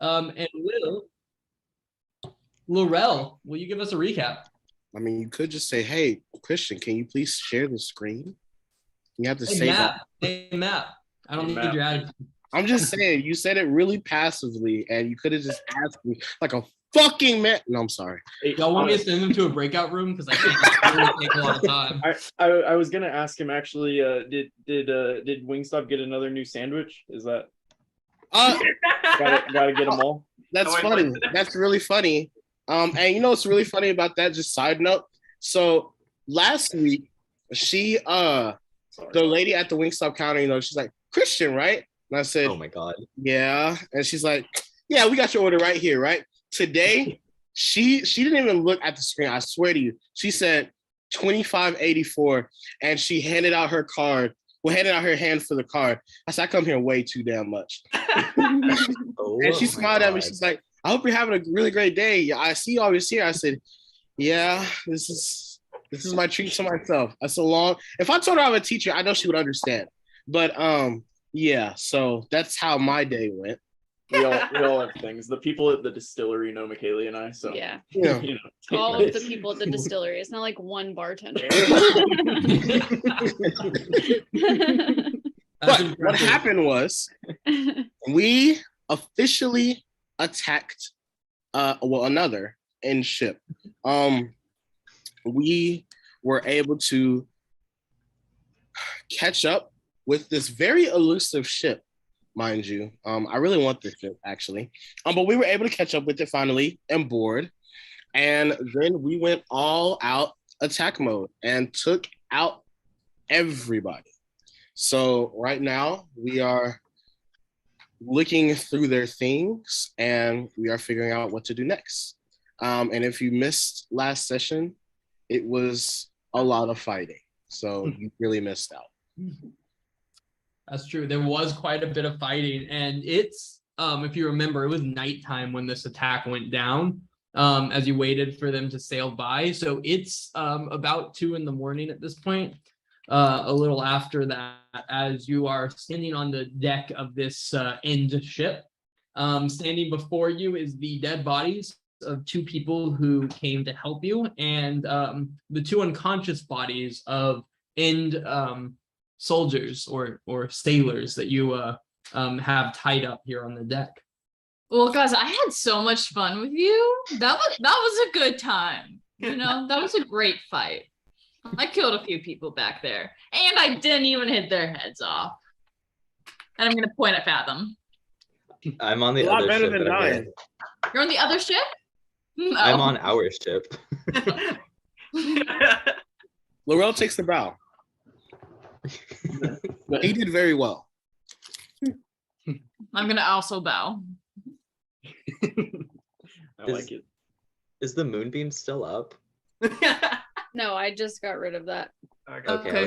And Laurel, will you give us a recap? I mean, you could just say, "Hey, Christian, can you please share the screen?" You have to say Matt. that. Hey, Matt. I don't need your attitude. I'm just saying, you said it really passively, and you could have just asked me like a fucking man. No, I'm sorry. Y'all want me to send him to a breakout room because I think it's really take a lot of time. I was gonna ask him actually. Did Wingstop get another new sandwich? Is that? Gotta get them all. That's funny. That's really funny. And you know what's really funny about that? Just side note. So last week, she the lady at the Wingstop counter, you know, she's like, Christian, right? And I said, oh my God. Yeah. And she's like, yeah, we got your order right here, right? Today, she didn't even look at the screen. I swear to you. She said $25.84, and she handed out her card. Well, handed out her hand for the card. I said, I come here way too damn much. And she smiled at me. She's like, I hope you're having a really great day. I see you always here. I said, yeah, this is my treat to myself. That's so long. If I told her I'm a teacher, I know she would understand. But yeah, so that's how my day went. We all have things. The people at the distillery know McKaylee and I. So yeah. You know, all of the people at the distillery. It's not like one bartender. But what happened was we officially attacked another in ship. We were able to catch up with this very elusive ship, mind you. I really want this ship, actually. But we were able to catch up with it finally and board. And then we went all out attack mode and took out everybody. So right now we are looking through their things and we are figuring out what to do next. And if you missed last session, it was a lot of fighting. So you really missed out. That's true. There was quite a bit of fighting, and it's if you remember, it was nighttime when this attack went down. As you waited for them to sail by, so it's about 2 a.m. at this point. A little after that, as you are standing on the deck of this end ship, standing before you is the dead bodies of 2 people who came to help you, and the 2 unconscious bodies of end soldiers or sailors that you have tied up here on the deck. Well, guys, I had so much fun with you. That was a good time. You know, that was a great fight. I killed a few people back there, and I didn't even hit their heads off. And I'm gonna point at Fathom. I'm on the other ship. Than mine. You're on the other ship? No. I'm on our ship. Laurel takes the bow. He did very well. I'm gonna also bow. I like it. Is the moonbeam still up? No, I just got rid of that. Okay,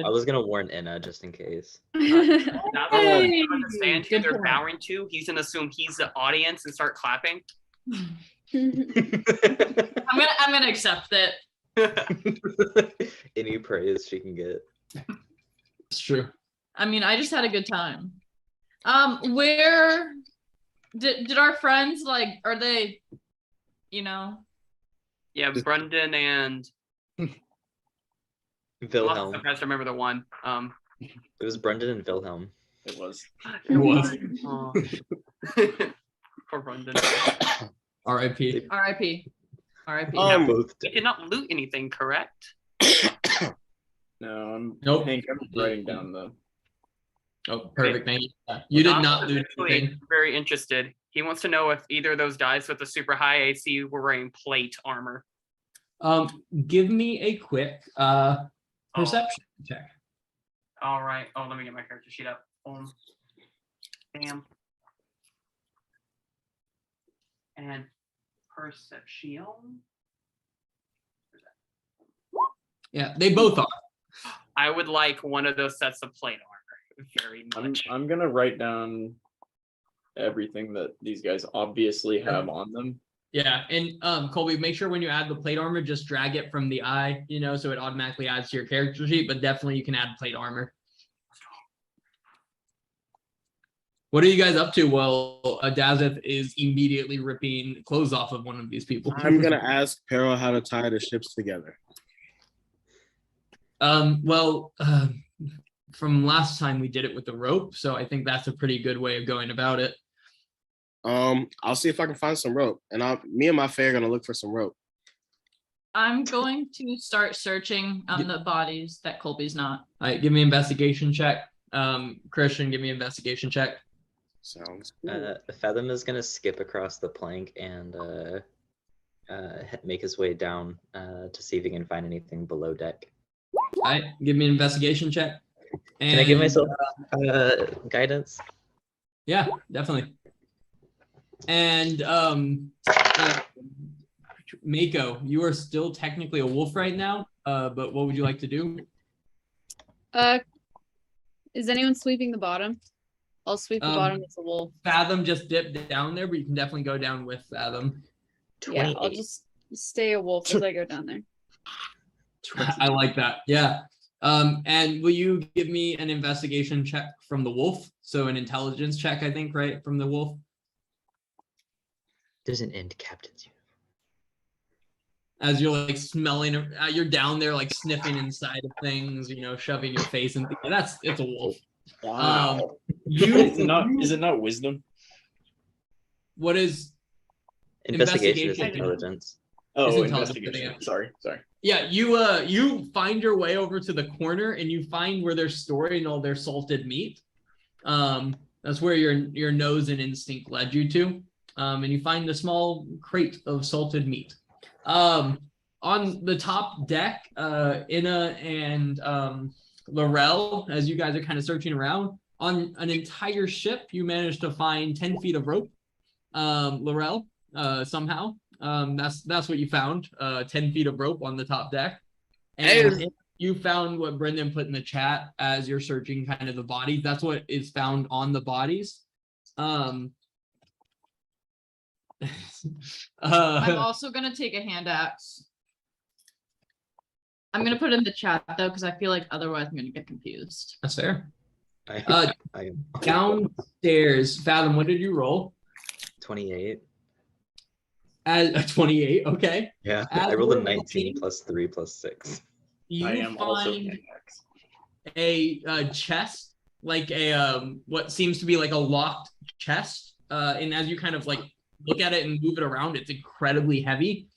I was gonna warn Inna just in case. Now that I understand who they're bowing to, he's gonna assume he's the audience and start clapping. I'm gonna accept it. Any praise she can get. It's true. I mean, I just had a good time. Where did our friends, like, are they, you know? Yeah, Brendan and Wilhelm. I have to remember the one. It was Brendan and Wilhelm. It was. Oh. Poor Brendan. R.I.P. R.I.P. R.I.P. You did not loot anything, correct? No, Nope. Hank, I'm writing down the. Oh, perfect. Thank you. You did not loot anything. Very interested. He wants to know if either of those guys with the super high AC were wearing plate armor. Give me a quick perception check. All right. Oh, let me get my character sheet up. Bam. And perception. Yeah, they both are. I would like one of those sets of plate armor very much. I'm gonna write down everything that these guys obviously have on them. Yeah, and Colby, make sure when you add the plate armor, just drag it from the eye, you know, so it automatically adds to your character sheet, but definitely you can add plate armor. What are you guys up to? Well, Dazeth is immediately ripping clothes off of one of these people. I'm gonna ask Peril how to tie the ships together. Well, from last time we did it with the rope, so I think that's a pretty good way of going about it. I'll see if I can find some rope, and me and my fae are gonna look for some rope. I'm going to start searching on the bodies that Colby's not. All right, give me an investigation check. Christian, give me an investigation check. Sounds good. Fathom is gonna skip across the plank and make his way down to see if he can find anything below deck. All right, give me an investigation check. Can I give And, myself guidance? Yeah, definitely. And Mako, you are still technically a wolf right now, but what would you like to do? Is anyone sweeping the bottom? I'll sweep the bottom as a wolf. Fathom just dipped down there, but you can definitely go down with Fathom. Yeah, I'll just stay a wolf as I go down there. I like that. Yeah. And will you give me an investigation check from the wolf? So an intelligence check, I think, right? From the wolf. There's an end captain's uniform. As you're like smelling, you're down there like sniffing inside of things, you know, shoving your face in. It's a wolf. Wow. Is it not wisdom? What is Investigation is Investigation. intelligence. Oh, It's intelligence, investigation. yeah. Sorry. Yeah, you find your way over to the corner and you find where they're storing all their salted meat. That's where your nose and instinct led you to. And you find a small crate of salted meat. On the top deck, Inna and Laurel, as you guys are kind of searching around, on an entire ship, you managed to find 10 feet of rope. Laurel, somehow. That's what you found. 10 feet of rope on the top deck. And you found what Brendan put in the chat as you're searching kind of the bodies. That's what is found on the bodies. I'm also gonna take a hand axe. I'm gonna put it in the chat though, because I feel like otherwise I'm gonna get confused. That's fair. I am Downstairs, Fathom, what did you roll? 28. As a 28, okay. Yeah, As I rolled a we're 19 looking- plus 3 plus 6. You I am also find Panax. a chest, like a what seems to be like a locked chest. And as you kind of like look at it and move it around, it's incredibly heavy.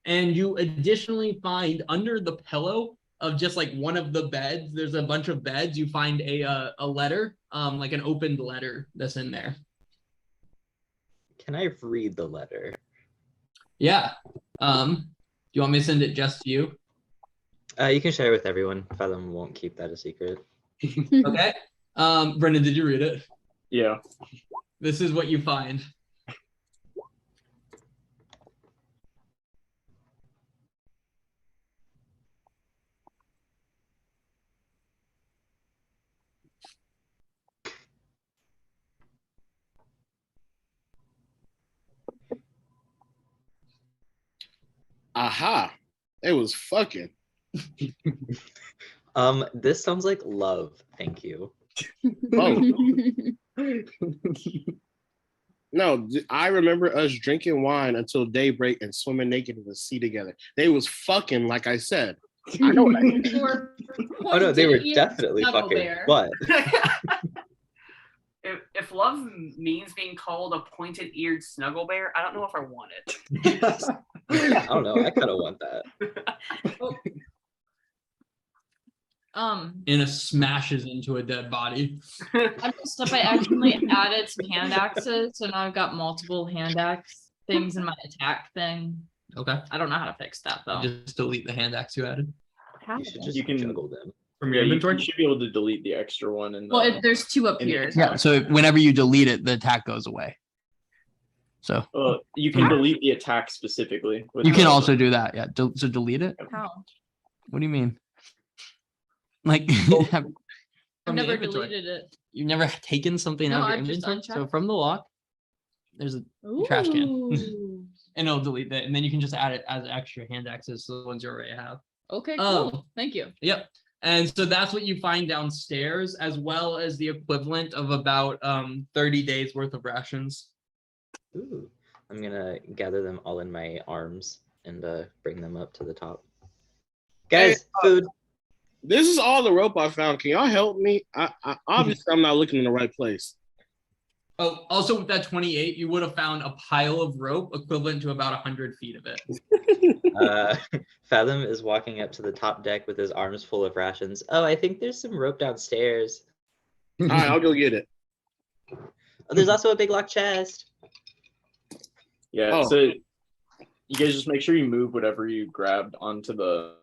And you additionally find under the pillow of just like one of the beds, there's a bunch of beds. You find a letter, like an opened letter that's in there. Can I read the letter? Yeah. Do you want me to send it just to you? You can share it with everyone. Fathom won't keep that a secret. Okay. Brendan, did you read it? Yeah. This is what you find. Aha. It was fucking. This sounds like love. Thank you. Oh. No, I remember us drinking wine until daybreak and swimming naked in the sea together. They was fucking, like I said. I know what I mean. Oh no, they were Pointy-eared definitely snuggle fucking. bear. But If love means being called a pointed-eared snuggle bear, I don't know if I want it. I don't know. I kind of want that. Inna smashes into a dead body. I messed up. I accidentally added some hand axes, so now I've got multiple hand axe things in my attack thing. Okay. I don't know how to fix that though. Just delete the hand axe you added How? You should just You can- juggle them. from Yeah, your you inventory. should be able to delete the extra one. And Well, there's two up in the here. attack. Yeah. So whenever you delete it, the attack goes away. So You can delete the attack specifically. with you can the- also do that. Yeah. So delete it. How? What do you mean? Like I've from the never inventory. deleted it. You've never taken something No, out of your I've just inventory. So unchecked. from the lock, there's a trash can. Ooh. and it'll delete that, and then you can just add it as extra hand axes to the ones you already have. Okay, Oh. cool. Thank you. Yep. And so that's what you find downstairs, as well as the equivalent of about 30 days worth of rations. Ooh. I'm gonna gather them all in my arms and bring them up to the top. Guys, food. This is all the rope I found. Can y'all help me? I obviously I'm not looking in the right place. Oh, also with that 28, you would have found a pile of rope equivalent to about 100 feet of it. Fathom is walking up to the top deck with his arms full of rations. Oh, I think there's some rope downstairs. All right, I'll go get it. Oh, there's also a big locked chest. Yeah, Oh. so you guys just make sure you move whatever you grabbed onto the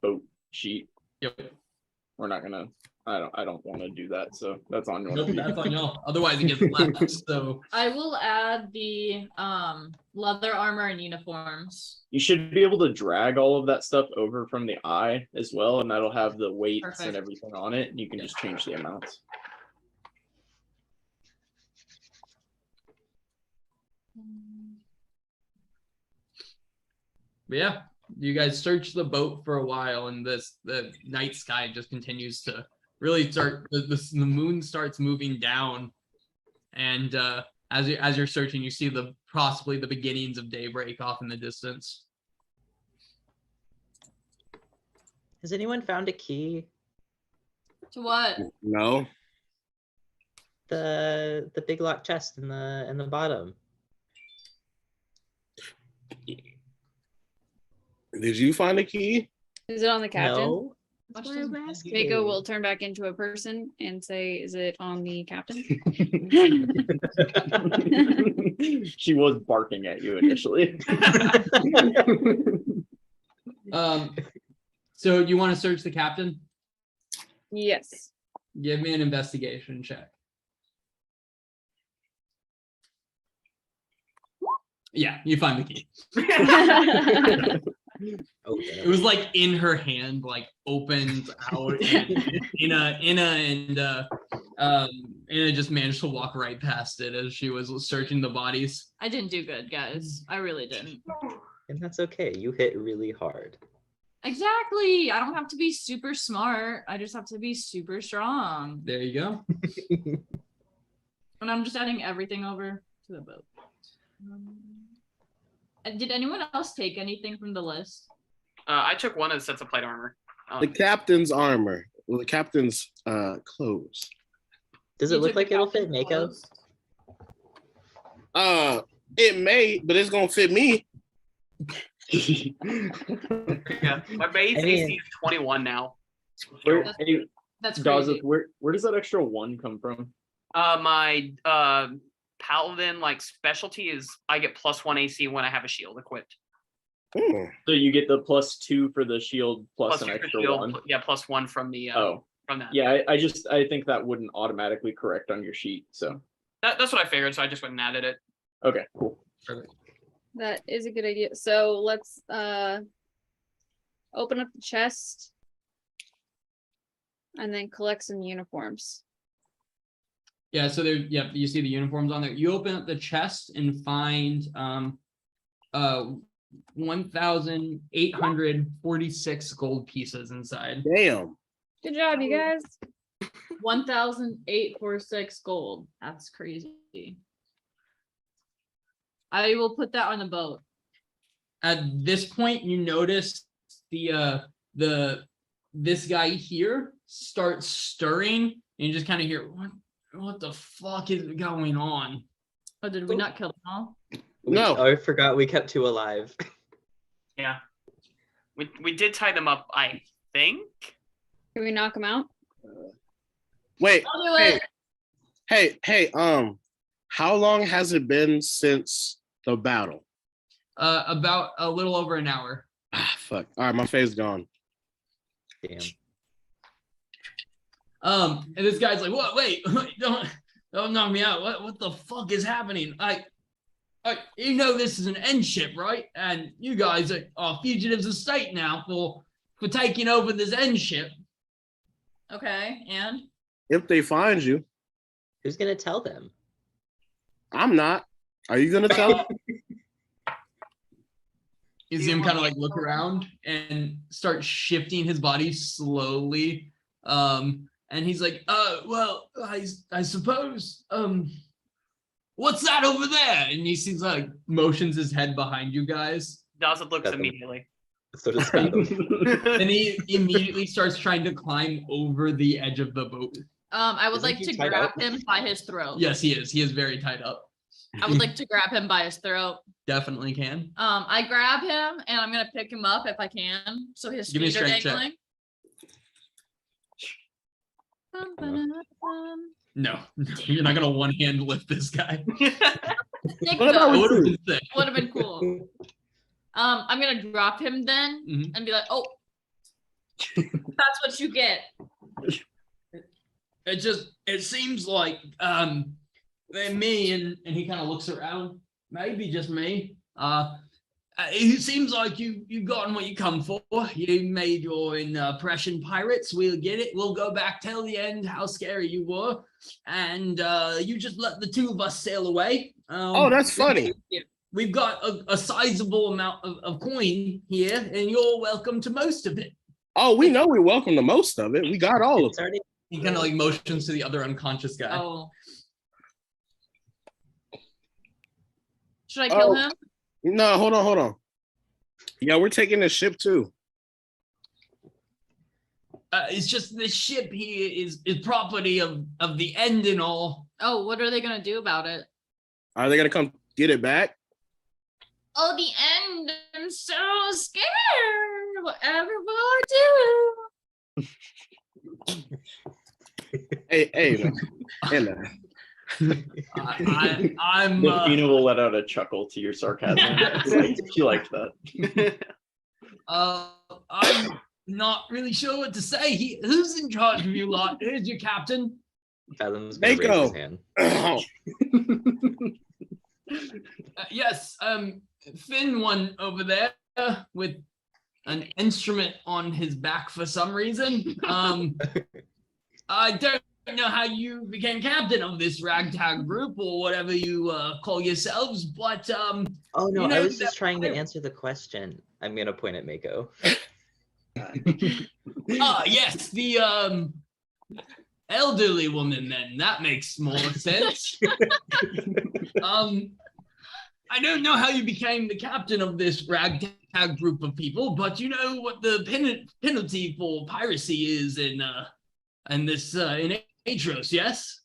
boat sheet. Yep. We're not gonna. I don't want to do that. So that's on you. Nope, that's on y'all. Otherwise, it gets left. So I will add the leather armor and uniforms. You should be able to drag all of that stuff over from the eye as well, and that'll have the weights Perfect. and everything on it, and you can just change the amounts. but yeah, you guys search the boat for a while, and the night sky just continues to really start. The moon starts moving down, and as you're searching, you see possibly the beginnings of daybreak off in the distance. Has anyone found a key? To what? No. The big locked chest in the bottom. Did you find a key? Is it on the captain? No. Much That's why I'm doesn't- asking. Mako will turn back into a person and say, "Is it on the captain?" She was barking at you initially. So you want to search the captain? Yes. Give me an investigation check. Yeah, you find the key. Open It was like in her hand, like opened out, and Inna just managed to walk right past it as she was searching the bodies. I didn't do good, guys. I really didn't. And that's okay. You hit really hard. Exactly. I don't have to be super smart. I just have to be super strong. There you go. And I'm just adding everything over to the boat. Did anyone else take anything from the list? I took one of the sets of plate armor. The captain's armor. Well, the captain's clothes. Does You it look took like the it'll fit captain's Mako? clothes? It may, but it's gonna fit me. Yeah, my base I mean- AC is 21 now. Where, That's- hey, That's Dawes, crazy. where does that extra one come from? My paladin like specialty is I get +1 AC when I have a shield equipped. Hmm. So you get the +2 for the shield plus Plus an two for extra shield, one. yeah, +1 from the Oh, from that. yeah. I think that wouldn't automatically correct on your sheet. So That's what I figured, so I just went and added it. okay, cool. That is a good idea. So let's open up the chest and then collect some uniforms. Yeah, so there, yep, you see the uniforms on there. You open up the chest and find 1,846 gold pieces inside. Damn. Good job, you guys. 1,846 gold. That's crazy. I will put that on the boat. At this point, you notice this guy here starts stirring, and you just kind of hear what the fuck is going on? Oh, did we not kill them all? No. Oh, I forgot we kept 2 alive. Yeah. We did tie them up, I think. Can we knock them out? Wait. I'll do Hey, it. hey, how long has it been since the battle? About a little over an hour. Ah, fuck. All right, my face gone. Damn. And this guy's like, "What? Wait, don't knock me out. What the fuck is happening? You know this is an end ship, right? And you guys are fugitives of state now for taking over this end ship." Okay, and If they find you, Who's gonna tell them? I'm not. Are you gonna tell them? You see him kind of like look around and start shifting his body slowly. And he's like, well, I suppose, what's that over there? And he sees like motions his head behind you guys. Dawson looks Got them. immediately. So does Fathom. And he immediately starts trying to climb over the edge of the boat. I would Isn't like he to tied grab up? him by his throat. Yes, he is. He is very tied up. I would like to grab him by his throat. Definitely can. I grab him and I'm gonna pick him up if I can. So his Give me a feet are strength check. dangling. Bum, ba-da-bum. No, you're not gonna one hand lift this guy. Sick What about though. It with would have you? been sick. Would have been cool. I'm gonna drop him then Mhm. and be like, oh, that's what you get. It seems like me and he kind of looks around, maybe just me. It seems like you've gotten what you come for. You made your impression, pirates. We'll get it. We'll go back till the end how scary you were, and you just let the two of us sail away. Oh, that's funny. We've got a sizable amount of coin here, and you're welcome to most of it. Oh, we know we're welcome to most of it. We got all of It's it. already He kind of like motions to the other unconscious guy. Oh. Should I kill Oh. him? No, hold on. Yeah, we're taking the ship too. It's just the ship here is property of the end and all. Oh, what are they gonna do about it? Are they gonna come get it back? Oh, the end! I'm so scared. Whatever will I do? Hey, man. Hey, man. I'm Delphina will let out a chuckle to your sarcasm. She liked that. I'm not really sure what to say. Who's in charge of you lot? Who's your captain? Fathom's gonna raise Mako. his hand. Yes, Finn one over there with an instrument on his back for some reason. I don't know how you became captain of this ragtag group or whatever you call yourselves, but Oh no, You know I was that just trying to pirate- answer the question. I'm gonna point at Mako. yes, the elderly woman then. That makes more sense. I don't know how you became the captain of this ragtag group of people, but you know what the penalty for piracy is in this in Aetros, yes?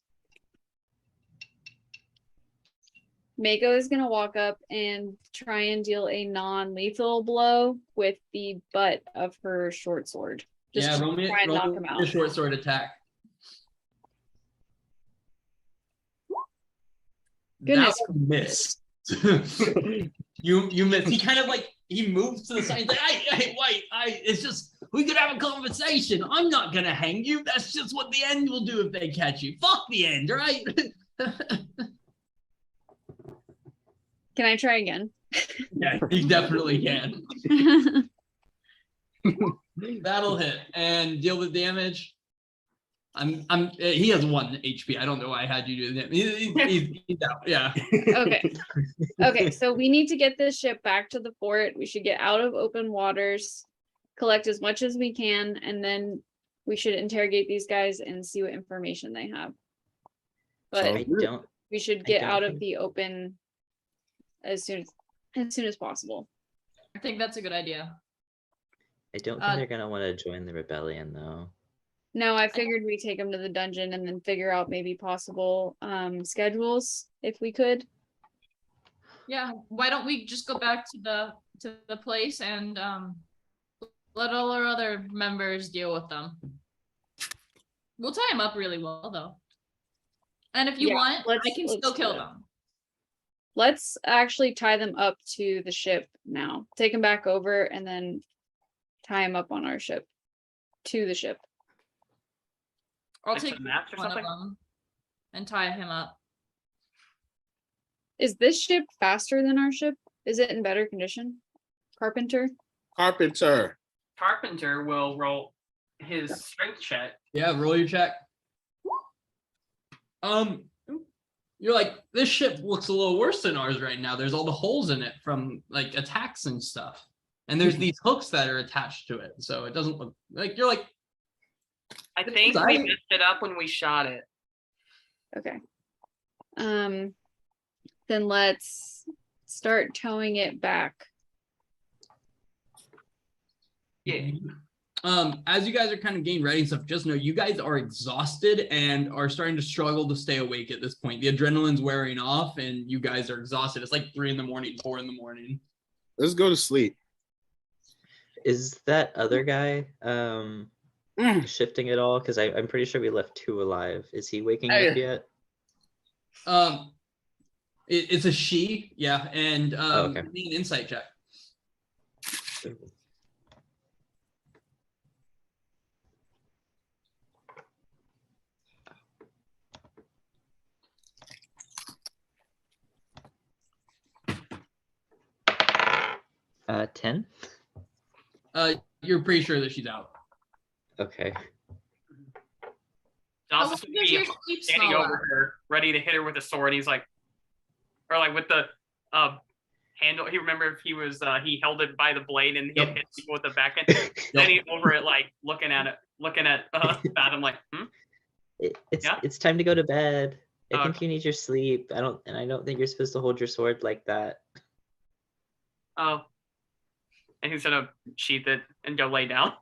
Mako is gonna walk up and try and deal a non-lethal blow with the butt of her short sword. Just Yeah, to roll me try and knock him a out. short sword attack. Goodness. That miss. you miss. He kind of like he moves to the side. He's like, hey, wait, it's just we could have a conversation. I'm not gonna hang you. That's just what the end will do if they catch you. Fuck the end, right? Can I try again? Yeah, you definitely can. That'll hit and deal with damage. He has 1 HP. I don't know why I had you do that. He's out. Yeah. Okay. Okay, so we need to get this ship back to the fort. We should get out of open waters, collect as much as we can, and then we should interrogate these guys and see what information they have. But I don't. we should I get don't out of think- the open as soon as possible. I think that's a good idea. I don't think Uh, they're gonna want to join the rebellion though. No, I figured we take them to the dungeon and then figure out maybe possible schedules if we could. Yeah, why don't we just go back to the place and let all our other members deal with them. We'll tie them up really well though. And if you Yeah, want, I let's- can let's still do kill it. them. Let's actually tie them up to the ship now. Take them back over and then tie them up on our ship to the ship. I'll Like take some mats or one of something? them and tie him up. Is this ship faster than our ship? Is it in better condition? Carpenter? Carpenter. Carpenter will roll his strength check. Yeah, roll your check. You're like, this ship looks a little worse than ours right now. There's all the holes in it from like attacks and stuff. And there's these hooks that are attached to it, so it doesn't look like you're like. I think we messed it up when we shot it. Okay. Then let's start towing it back. Yeah. As you guys are kind of getting ready and stuff, just know you guys are exhausted and are starting to struggle to stay awake at this point. The adrenaline's wearing off and you guys are exhausted. It's like 3 a.m, 4 a.m. Let's go to sleep. Is that other guy shifting at all? Because I'm pretty sure we left 2 alive. Is he waking up yet? It's a she, yeah, and okay. give me an insight check. Uh, 10. You're pretty sure that she's out. Okay. John's How just long does your sleep standing smell over last? her, ready to hit her with a sword. He's like, or like with the handle. He remembered he was he held it by the blade and Yep. hit people with the back end. Then he's over it, like looking at Fathom, like, It's time to go to bed. I think Okay. you need your sleep. I don't think you're supposed to hold your sword like that. oh. And he's gonna sheath it and go lay down.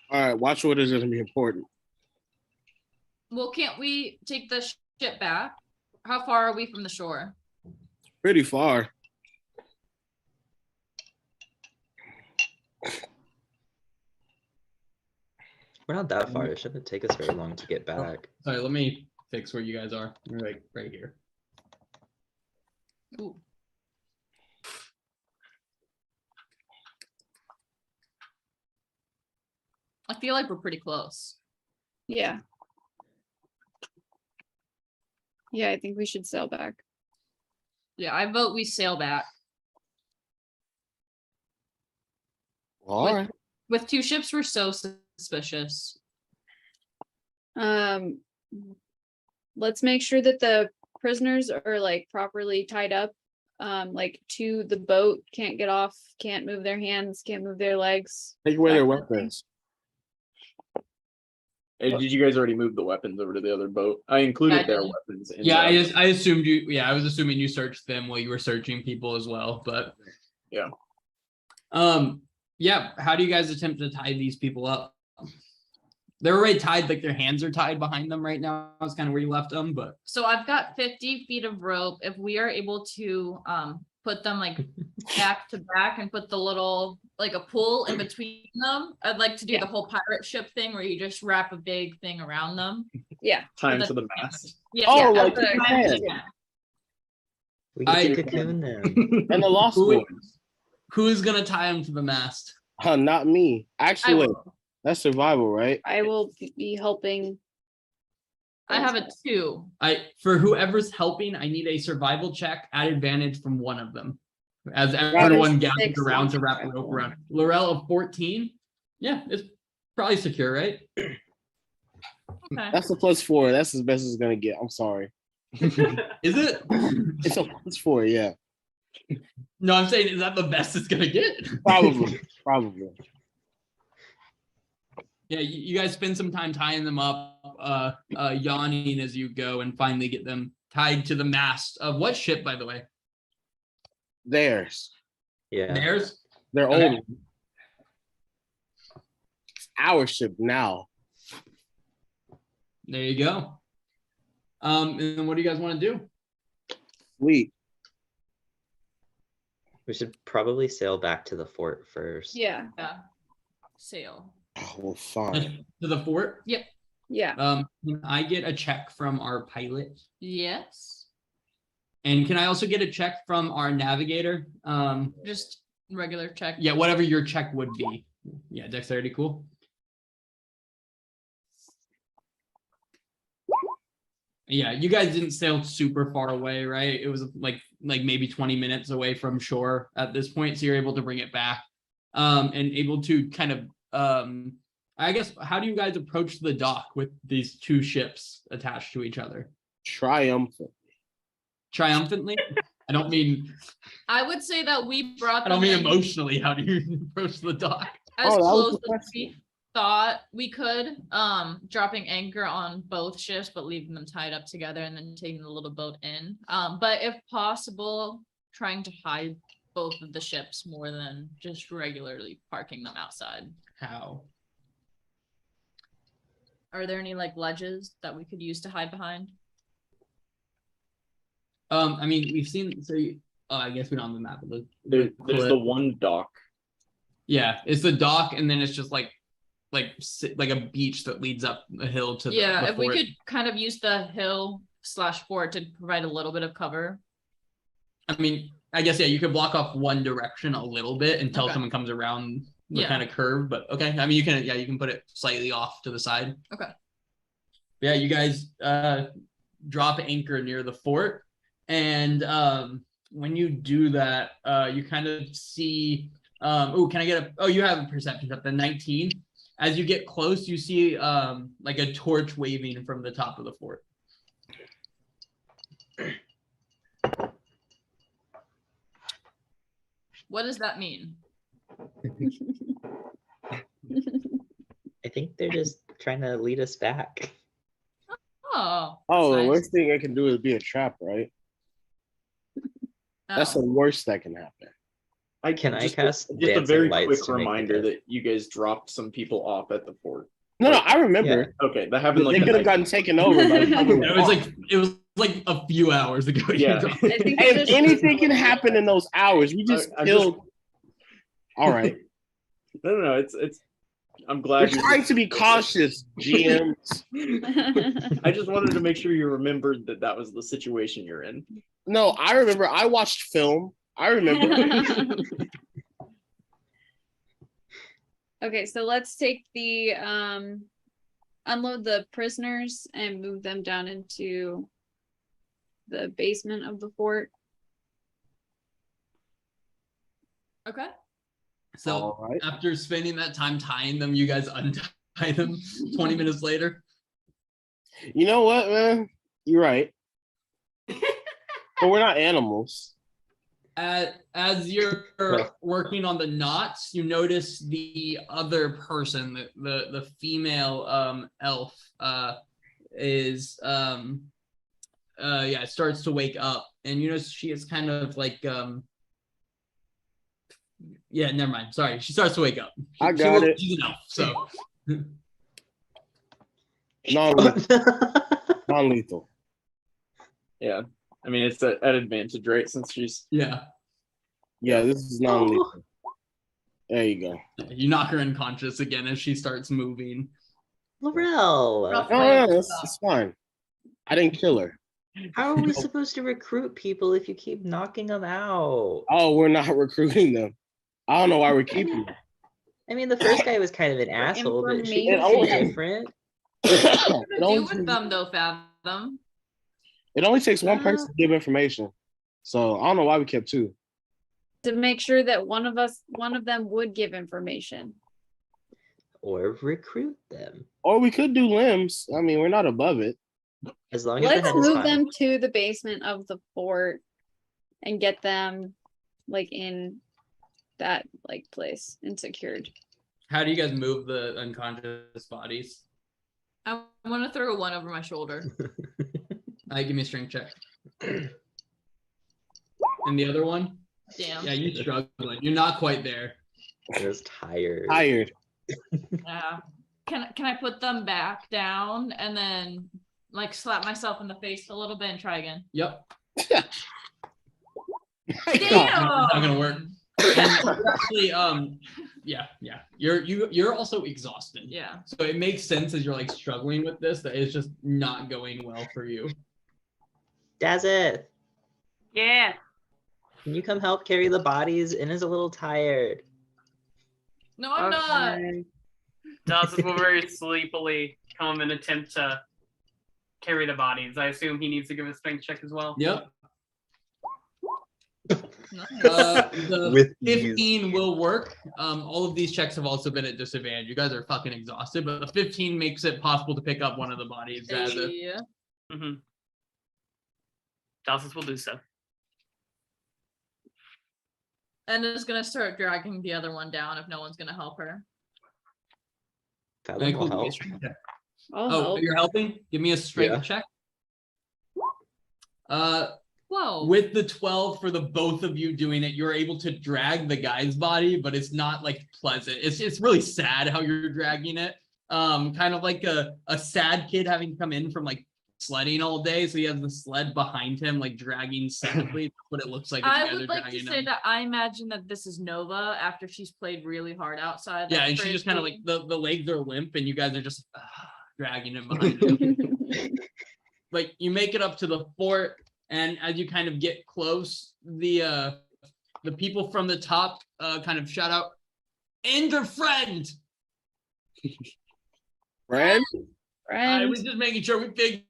All right, watch orders is gonna be important. Well, can't we take the ship back? How far are we from the shore? Pretty far. We're not that far. It shouldn't take us very long to get back. Sorry, let me fix where you guys are. You're like right here. Ooh. I feel like we're pretty close. Yeah. Yeah, I think we should sail back. Yeah, I vote we sail back. All right. With 2 ships, we're so suspicious. Let's make sure that the prisoners are like properly tied up, like to the boat, can't get off, can't move their hands, can't move their legs. Take away their that kind of thing. weapons. Hey, did you guys already move the weapons over to the other boat? I included I their did. weapons. In Yeah, the- I assumed you. Yeah, I was assuming you searched them while you were searching people as well. But Yeah. Yeah. How do you guys attempt to tie these people up? They're already tied, like their hands are tied behind them right now. That's kind of where you left them, but So I've got 50 feet of rope. If we are able to put them like back to back and put the little like a pull in between them, I'd like to do Yeah. the whole pirate ship thing where you just wrap a big thing around them. Yeah. Time But to the that's- mast. Yeah. Oh, yeah, like that's the what- hand. yeah. We get I- to cocoon them. And the Lost Who- Boys. who is gonna tie them to the mast? Not me. I Actually, wait, will. that's survival, right? I will be helping. I have a 2. For whoever's helping, I need a survival check at advantage from one of them. As That everyone is gathers 6 around to on wrap the rope survival. around. Laurel of 14. Yeah, it's probably secure, right? Okay. That's a +4. That's as best as it's gonna get. I'm sorry. Is it? It's a +4, yeah. No, I'm saying, is that the best it's gonna get? Probably. Probably. Yeah, you guys spend some time tying them up, yawning as you go, and finally get them tied to the mast of what ship, by the way? Theirs. Yeah. Theirs? They're Okay. old. It's our ship now. There you go. And then what do you guys want to do? Sweet. We should probably sail back to the fort first. Yeah. Yeah. Sail. Oh, well, fine. To the fort? Yeah. Can I get a check from our pilot? Yes. And can I also get a check from our navigator? Just regular check. Yeah, whatever your check would be. Yeah, dexterity, cool. Yeah, you guys didn't sail super far away, right? It was like maybe 20 minutes away from shore at this point, so you're able to bring it back, and able to kind of, I guess, how do you guys approach the dock with these 2 ships attached to each other? Triumphant. Triumphantly? I don't mean I would say that we brought I don't them mean in emotionally. How do you approach the dock? as Oh, that was close the as question. we thought we could, dropping anchor on both ships, but leaving them tied up together and then taking the little boat in. But if possible, trying to hide both of the ships more than just regularly parking them outside. How? Are there any like ledges that we could use to hide behind? I mean, we've seen. So, I guess we don't have the map. But There's cliff. the one dock. Yeah, it's the dock, and then it's just like a beach that leads up a hill to Yeah, the if we fort. could kind of use the hill / fort to provide a little bit of cover. I mean, I guess yeah, you could block off one direction a little bit until Okay. someone comes around the Yeah. kind of curve. But okay, I mean, you can put it slightly off to the side. Okay. Yeah, you guys drop anchor near the fort, and when you do that, you kind of see. Can I get a? Oh, you have a perception up to 19. As you get close, you see like a torch waving from the top of the fort. What does that mean? I think they're just trying to lead us back. Oh. Oh, the nice. worst thing it can do is be a trap, right? That's the Oh. worst that can happen. Can I just cast a dancing very lights quick to make the reminder death? that you guys dropped some people off at the fort. No, I remember. Okay, that happened like They the could have night gotten taken over by the time we were It was off. like a few hours ago. Yeah. I think Hey, we if just- anything can happen in those hours, we just I'm killed. All right. No, it's. I'm We're glad you're. trying to be cautious, GMs. I just wanted to make sure you remembered that that was the situation you're in. No, I remember. I watched film. I remember. Okay, so let's take the unload the prisoners and move them down into the basement of the fort. Okay. So All right. after spending that time tying them, you guys untie them 20 minutes later. You know what, man? You're right. But we're not animals. As you're working on the knots, you notice the other person, the female elf, starts to wake up, and you notice she is kind of like never mind. Sorry, she starts to wake up. I got it. She's an elf, so Non-lethal. Yeah, I mean it's at advantage, right? Since she's yeah. Yeah, this is non-lethal. There you go. You knock her unconscious again as she starts moving. Laurel, No, it's fine. I didn't kill her. how are we supposed to recruit people if you keep knocking them out? Oh, we're not recruiting them. I don't know why we're keeping them. I mean, the first guy was kind of an asshole, but she information. was different. What It do only, with them though, Fathom? it only takes one person to give information. So I don't know why we kept two. To make sure that one of them would give information. Or recruit them. Or we could do limbs. I mean, we're not above it. As long as the Let's head is move fine. them to the basement of the fort and get them like in that like place and secured. How do you guys move the unconscious bodies? I want to throw one over my shoulder. Give me a strength check. And the other one? Damn. Yeah, you're struggling. You're not quite there. I was tired. Tired. Yeah. Can I put them back down and then like slap myself in the face a little bit and try again? Yep. Damn. It's not gonna work. And actually, you're also exhausted. Yeah. So it makes sense as you're like struggling with this that it's just not going well for you. Dazeth, Yeah. can you come help carry the bodies? Ina's a little tired. No, I'm not. Dawson will very sleepily come and attempt to carry the bodies. I assume he needs to give a strength check as well. Yep. Nice. The With ease. 15 will work. All of these checks have also been at disadvantage. You guys are fucking exhausted, but the 15 makes it possible to pick up one of the bodies. Yeah. Mm-hmm. Dawson will do so. and is gonna start dragging the other one down if no one's gonna help her. Fathom will Cool. help. I'll Oh, help. you're helping? Give me a strength Yeah. check. Whoa. With the 12 for the both of you doing it, you're able to drag the guy's body, but it's not like pleasant. It's really sad how you're dragging it. Kind of like a sad kid having come in from like sledding all day, so he has the sled behind him, like dragging sadly. That's what it looks like. As you I guys are would like to dragging say him. that I imagine that this is Nova after she's played really hard outside. Yeah, like and she just kind of crazy. like the legs are limp, and you guys are just dragging him behind you. Like you make it up to the fort, and as you kind of get close, the people from the top kind of shout out, "And your friend!" Friend? I was Friends. just making sure we figured.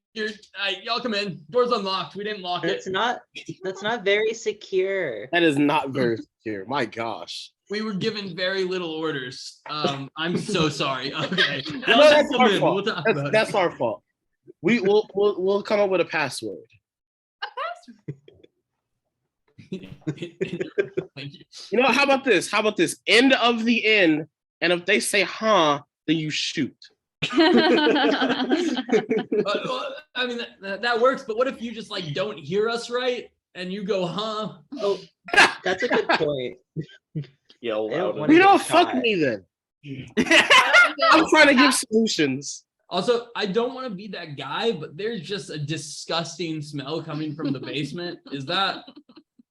Y'all come in. Door's unlocked. We didn't lock it. That's not very secure. That is not very secure. My gosh. We were given very little orders. I'm so sorry. Okay. No, Y'all just that's come our in. fault. We'll talk That's, about that's it. our fault. We'll come up with a password. Thank you. You know, how about this? How about this? End of the end, and if they say huh, then you shoot. I mean that works, but what if you just like don't hear us right and you go, huh? Oh, that's a good point. Yell I don't loud. wanna You get know, fuck caught. me then. I'm trying to give solutions. Also, I don't want to be that guy, but there's just a disgusting smell coming from the basement. Is that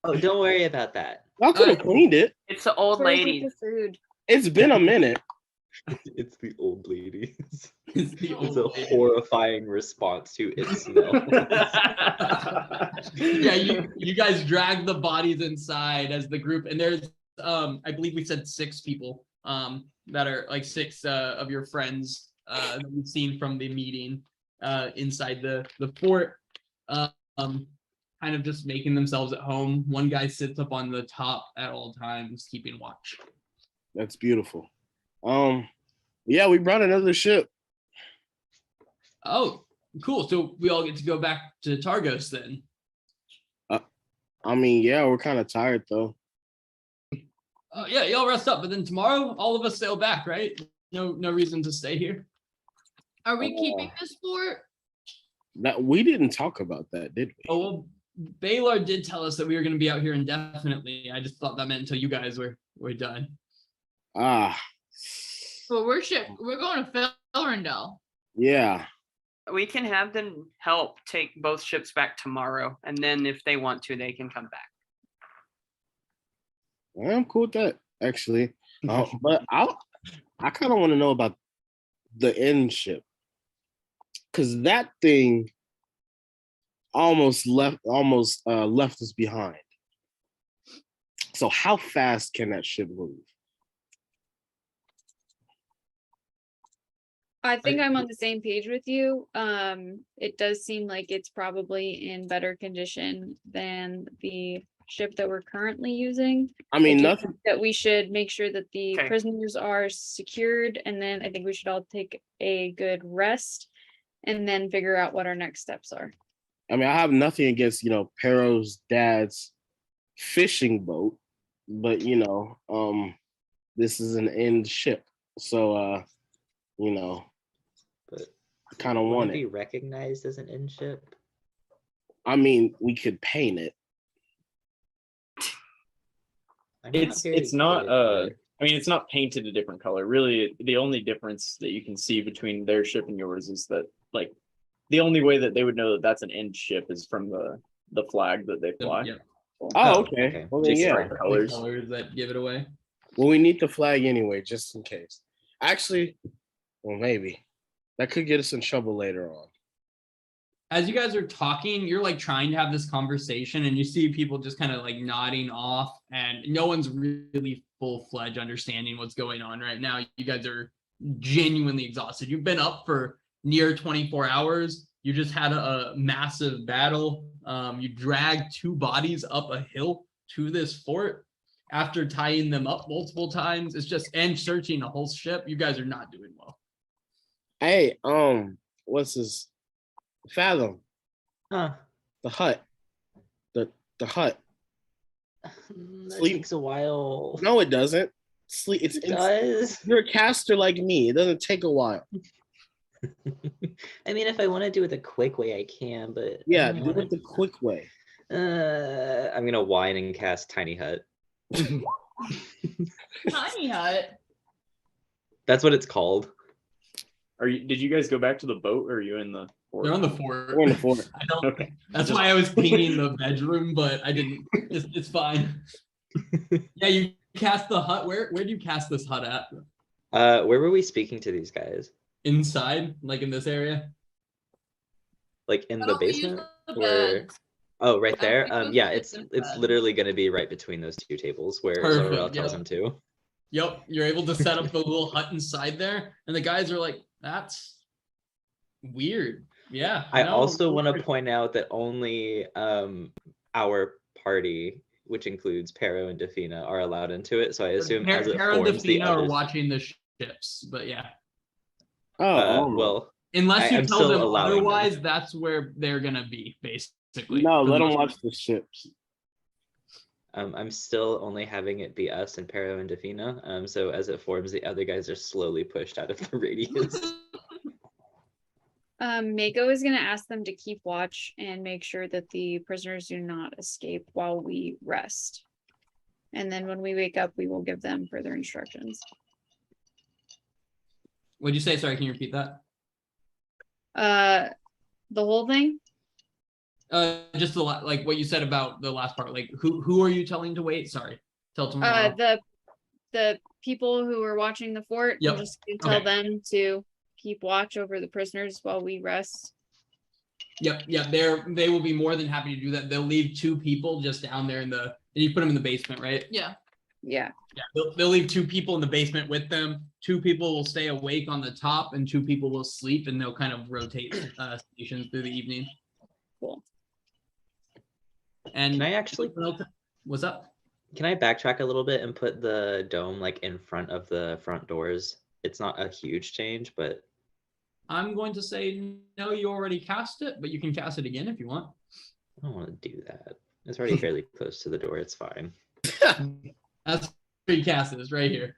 Oh, don't worry about that. Y'all could have cleaned it. It's the old Where's lady. the food? It's been a minute. It's the old ladies. is the It's a old lady? horrifying response to its smell. Yeah, you guys drag the bodies inside as the group, and there's I believe we said 6 people that are like 6 of your friends that we've seen from the meeting inside the fort, kind of just making themselves at home. One guy sits up on the top at all times, keeping watch. That's beautiful. Yeah, we brought another ship. Oh, cool. So we all get to go back to Targos then. I mean, yeah, we're kind of tired though. Yeah, y'all rest up, but then tomorrow all of us sail back, right? No reason to stay here. Are we keeping this fort? That we didn't talk about that, did we? Oh well, Baylor did tell us that we were going to be out here indefinitely. I just thought that meant until you guys were done. Ah, Well, we're going to Felrindel. yeah. We can have them help take both ships back tomorrow, and then if they want to, they can come back. I'm cool with that, actually. But I kind of want to know about the end ship, because that thing almost left us behind. So how fast can that ship move? I think I'm on the same page with you. It does seem like it's probably in better condition than the ship that we're currently using. I mean, I do nothing. think that we should make sure that the Okay. prisoners are secured, and then I think we should all take a good rest and then figure out what our next steps are. I mean, I have nothing against, Pero's dad's fishing boat, but this is an end ship, so But I kind of would want it be it. recognized as an in ship? I mean, we could paint it. I'm not It's very not good at color. I mean, it's not painted a different color. Really, the only difference that you can see between their ship and yours is that, like, the only way that they would know that that's an end ship is from the flag that they fly. Yeah. Oh, okay. okay. Well, then, Just yeah. straight colors. Colors that give it away. Well, we need the flag anyway, just in case. Actually, well, maybe that could get us in trouble later on. As you guys are talking, you're like trying to have this conversation, and you see people just kind of like nodding off, and no one's really full-fledged understanding what's going on right now. You guys are genuinely exhausted. You've been up for near 24 hours. You just had a massive battle. You dragged 2 bodies up a hill to this fort after tying them up multiple times. It's just, and searching a whole ship. You guys are not doing well. Hey, what's this? Fathom, Huh. the hut. The hut. That Sleep. takes a while. No, it doesn't. Sleep. It does. You're a caster like me. It doesn't take a while. I mean, if I want to do it the quick way, I can, but I Yeah, don't do wanna- it the quick way. I'm gonna whine and cast Tiny Hut. Tiny hut. That's what it's called. Did you guys go back to the boat or are you in the fort? They're on the fort. We're in the fort. I don't. Okay. That's why I was painting the bedroom, but I didn't. It's fine. Yeah, you cast the hut. Where do you cast this hut at? Where were we speaking to these guys? Inside, like in this area? Like in Why the don't we use basement? the Or beds? oh, right I there. think we Yeah, should it's use it's bed. literally gonna be right between those two tables where Perfect, Zorel tells yeah. him to. Yep, you're able to set up the little hut inside there, and the guys are like, "That's weird." Yeah. I no, also want to weird. point out that only our party, which includes Pero and Defina, are allowed into it. So I assume as it Kara and forms the Defina are others. watching the ships, but yeah. Well, Unless you I'm tell still them allowing them. otherwise, that's where they're gonna be, basically. No, for let the them most watch part. the ships. I'm still only having it be us and Pero and Defina. So as it forms, the other guys are slowly pushed out of the radius. Mako is gonna ask them to keep watch and make sure that the prisoners do not escape while we rest. And then when we wake up, we will give them further instructions. What'd you say? Sorry, can you repeat that? The whole thing? Just like what you said about the last part. Like, who are you telling to wait? Sorry, till tomorrow. The people who are watching the fort, Yep. I'm just gonna tell Okay. them to keep watch over the prisoners while we rest. Yep, they will be more than happy to do that. They'll leave 2 people just down there and you put them in the basement, right? Yeah. Yeah. Yeah, they'll leave 2 people in the basement with them. 2 people will stay awake on the top, and 2 people will sleep, and they'll kind of rotate stations through the evening. Cool. And Can I actually? What's up? Can I backtrack a little bit and put the dome like in front of the front doors? It's not a huge change, but I'm going to say no. You already cast it, but you can cast it again if you want. I don't want to do that. It's already fairly close to the door. It's fine. That's free cast is right here.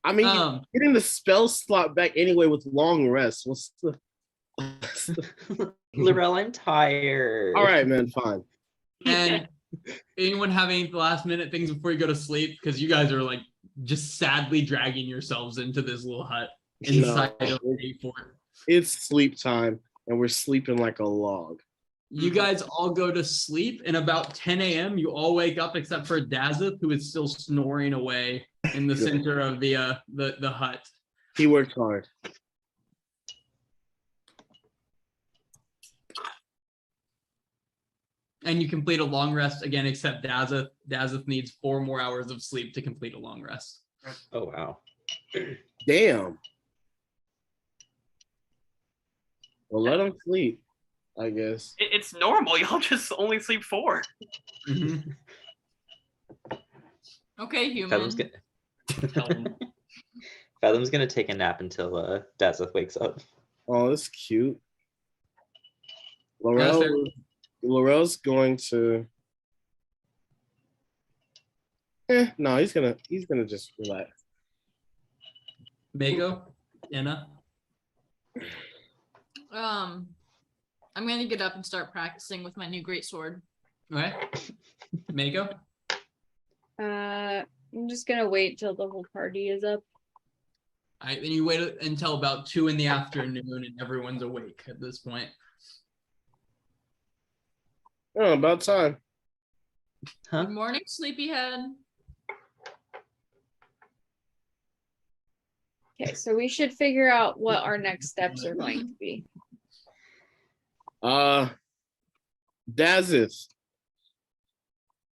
I mean, you're getting the spell slot back anyway with long rest. What's the? Laurel, I'm tired. All right, man. Fine. And anyone have any last minute things before you go to sleep? Because you guys are like just sadly dragging yourselves into this little hut inside of a fort. It's sleep time, and we're sleeping like a log. You guys all go to sleep, and about 10 a.m. you all wake up except for Dazeth, who is still snoring away in the center of the hut. He worked hard. And you complete a long rest again, except Dazeth. Dazeth needs 4 more hours of sleep to complete a long rest. Oh wow. Damn. Well, let him sleep, I guess. It's normal. Y'all just only sleep 4. Mhm. Okay, human. Fathom's gonna take a nap until Dazeth wakes up. Oh, that's cute. That's fair. Laurel's going to. No, he's gonna just relax. Mako, Anna. I'm gonna get up and start practicing with my new greatsword. Okay. Mako. I'm just gonna wait till the whole party is up. All right, then you wait until about 2 in the afternoon, and everyone's awake at this point. Oh, about time. Huh? Good morning, sleepyhead. Okay, so we should figure out what our next steps are going to be. Dazeth.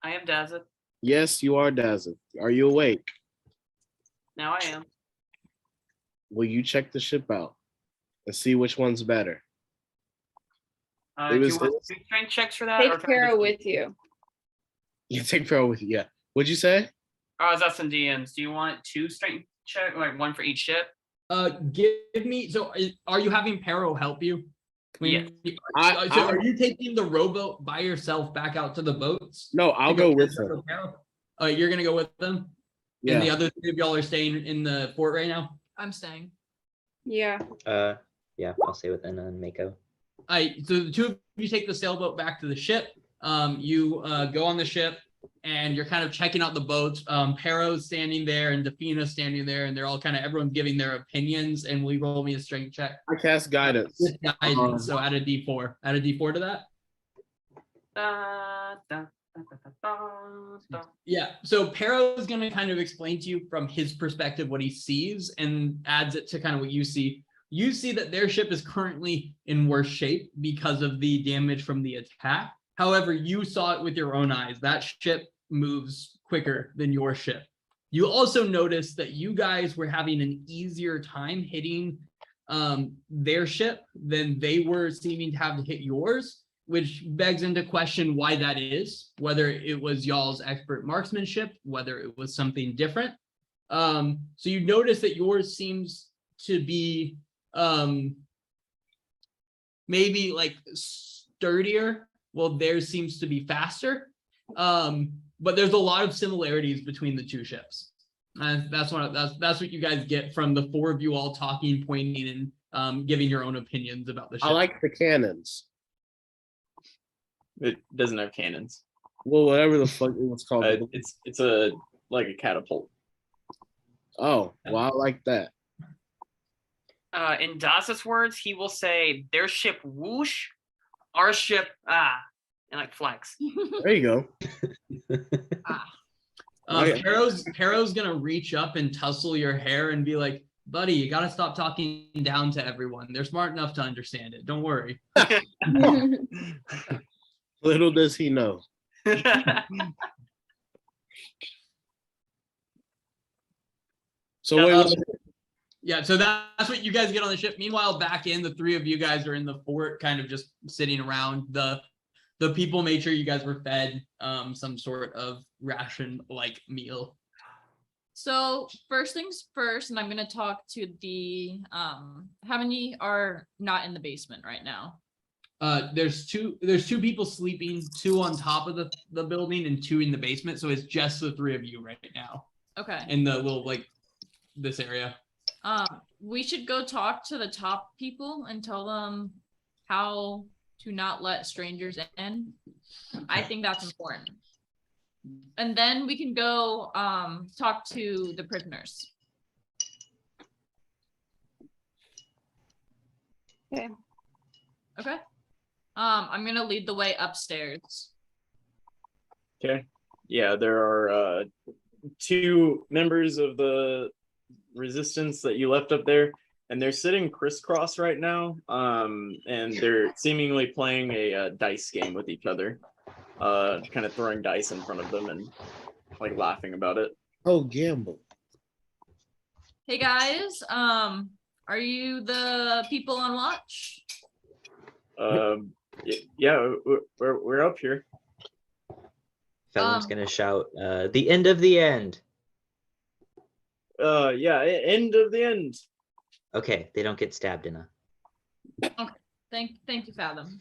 I am Dazeth. Yes, you are Dazeth. Are you awake? Now I am. Will you check the ship out and see which one's better? Do you want 2 strength checks for that? Take can I Kara just- with you. You take Pro with you. Yeah. What'd you say? Oh, is that some DMs? Do you want 2 strength check, like 1 for each ship? Give me. So, are you having Pero help you? Yeah. So are you taking the rowboat by yourself back out to the boats? No, I'll go with them. You're gonna go with them? Yeah. And the other three of y'all are staying in the fort right now? I'm staying. Yeah. Yeah, I'll stay with Enna and Mako. So the two of you take the sailboat back to the ship. You go on the ship and you're kind of checking out the boats. Pero's standing there and Defina's standing there, and they're all kind of everyone's giving their opinions. And will you roll me a strength check? I cast guidance. With guidance, so add a D4. Add a D4 to that. Yeah, so Pero's going to kind of explain to you from his perspective what he sees and adds it to kind of what you see. You see that their ship is currently in worse shape because of the damage from the attack. However, you saw it with your own eyes. That ship moves quicker than your ship. You also noticed that you guys were having an easier time hitting their ship than they were seeming to have to hit yours, which begs into question why that is, whether it was y'all's expert marksmanship, whether it was something different. So you notice that yours seems to be maybe like sturdier. Well, theirs seems to be faster. But there's a lot of similarities between the two ships. That's what you guys get from the four of you all talking, pointing, and giving your own opinions about the ship. I like the cannons. It doesn't have cannons. Well, whatever the fuck it was called. It's a like a catapult. Oh, well, I like that. In Das's words, he will say, "Their ship whoosh, our ship and like flex." There you go. Pero's gonna reach up and tussle your hair and be like, "Buddy, you gotta stop talking down to everyone. They're smart enough to understand it. Don't worry." Little does he know. So wait, yeah, so that's what you guys get on the ship. Meanwhile, back in, the three of you guys are in the fort, kind of just sitting around. The people made sure you guys were fed some sort of ration-like meal. So first things first, and I'm gonna talk to the how many are not in the basement right now? There's two people sleeping, two on top of the building and two in the basement. So it's just the three of you right now. Okay. In the little this area. We should go talk to the top people and tell them how to not let strangers in. I think that's important. And then we can go talk to the prisoners. Okay. Okay. I'm gonna lead the way upstairs. Okay. Yeah, there are two members of the resistance that you left up there, and they're sitting crisscross right now. And they're seemingly playing a dice game with each other. Kind of throwing dice in front of them and like laughing about it. Oh, gamble. Hey guys, are you the people on watch? Yeah, we're up here. Felon's gonna shout, the end of the end. Yeah, end of the end. Okay, they don't get stabbed in a. Okay, thank you, Fathom.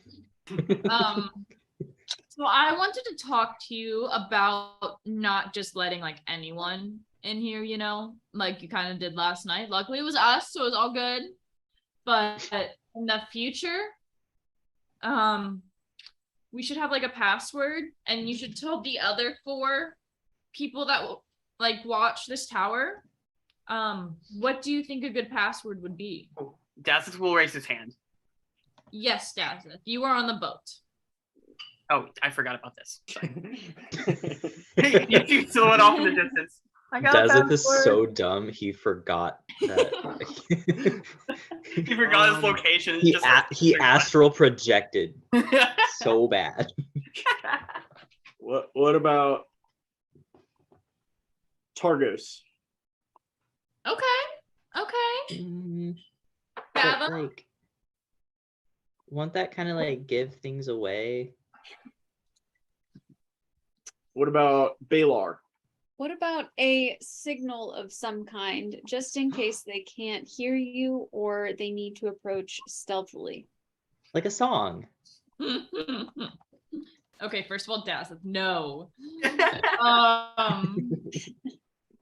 So I wanted to talk to you about not just letting like anyone in here, you know, like you kind of did last night. Luckily it was us, so it was all good. But in the future, we should have like a password, and you should tell the other 4 people that will like watch this tower. What do you think a good password would be? Dazeth will raise his hand. Yes, Dazeth, you are on the boat. Oh, I forgot about this. You see silhouette off in the distance. I got Dazeth is so dumb, he forgot that. He forgot his location. He astral projected so bad. What about Targos? Okay. But, Fathom? like, won't that kind of like give things away? What about Balar? What about a signal of some kind, just in case they can't hear you or they need to approach stealthily? like a song. Okay, first of all, Daz, no.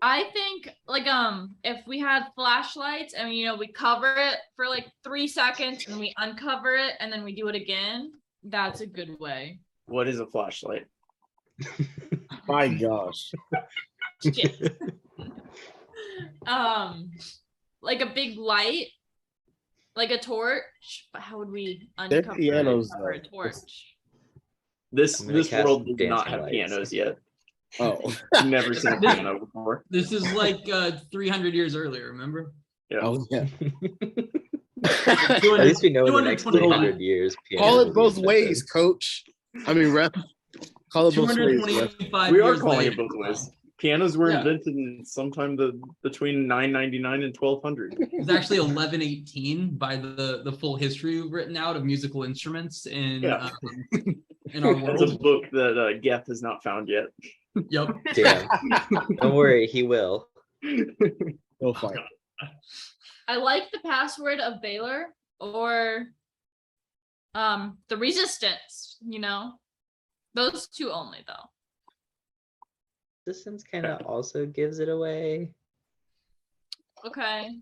I think like if we had flashlights and we cover it for like 3 seconds and we uncover it and then we do it again, that's a good way. What is a flashlight? My gosh. Shit. Like a big light, like a torch. But how would we They're uncover pianos, cover a though. torch? This I'm gonna cast world does not dancing have lights. pianos yet. Oh. I've never seen a piano before. This is like 300 years earlier, remember? Yeah. Oh yeah. At least we know in the next 225. 300 years. piano Call will it be both invented. ways, coach. I mean, ref. Call it both ways, ref. 225 We are years calling later. it both ways. Pianos were Yeah. invented in sometime between 999 and 1200. It's actually 1118 by the full history we've written out of musical instruments in Yeah. in our That's a world. book that Geth has not found yet. Yep. Damn. Don't worry, he will. Go fight. I like the password of Baylor or the resistance, Those two only though. Resistance kind of also gives it away. Okay.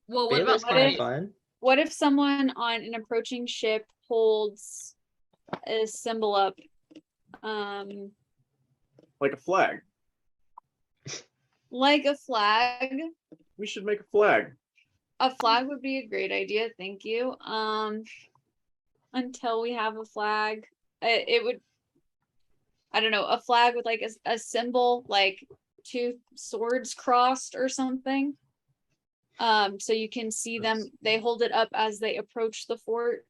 Well, what Baylor's about kind of it? fun. What if someone on an approaching ship holds a symbol up? Like a flag. Like a flag. We should make a flag. A flag would be a great idea, thank you. Until we have a flag, it would, I don't know, a flag with like a symbol, like 2 swords crossed or something. So you can see them, they hold it up as they approach the fort.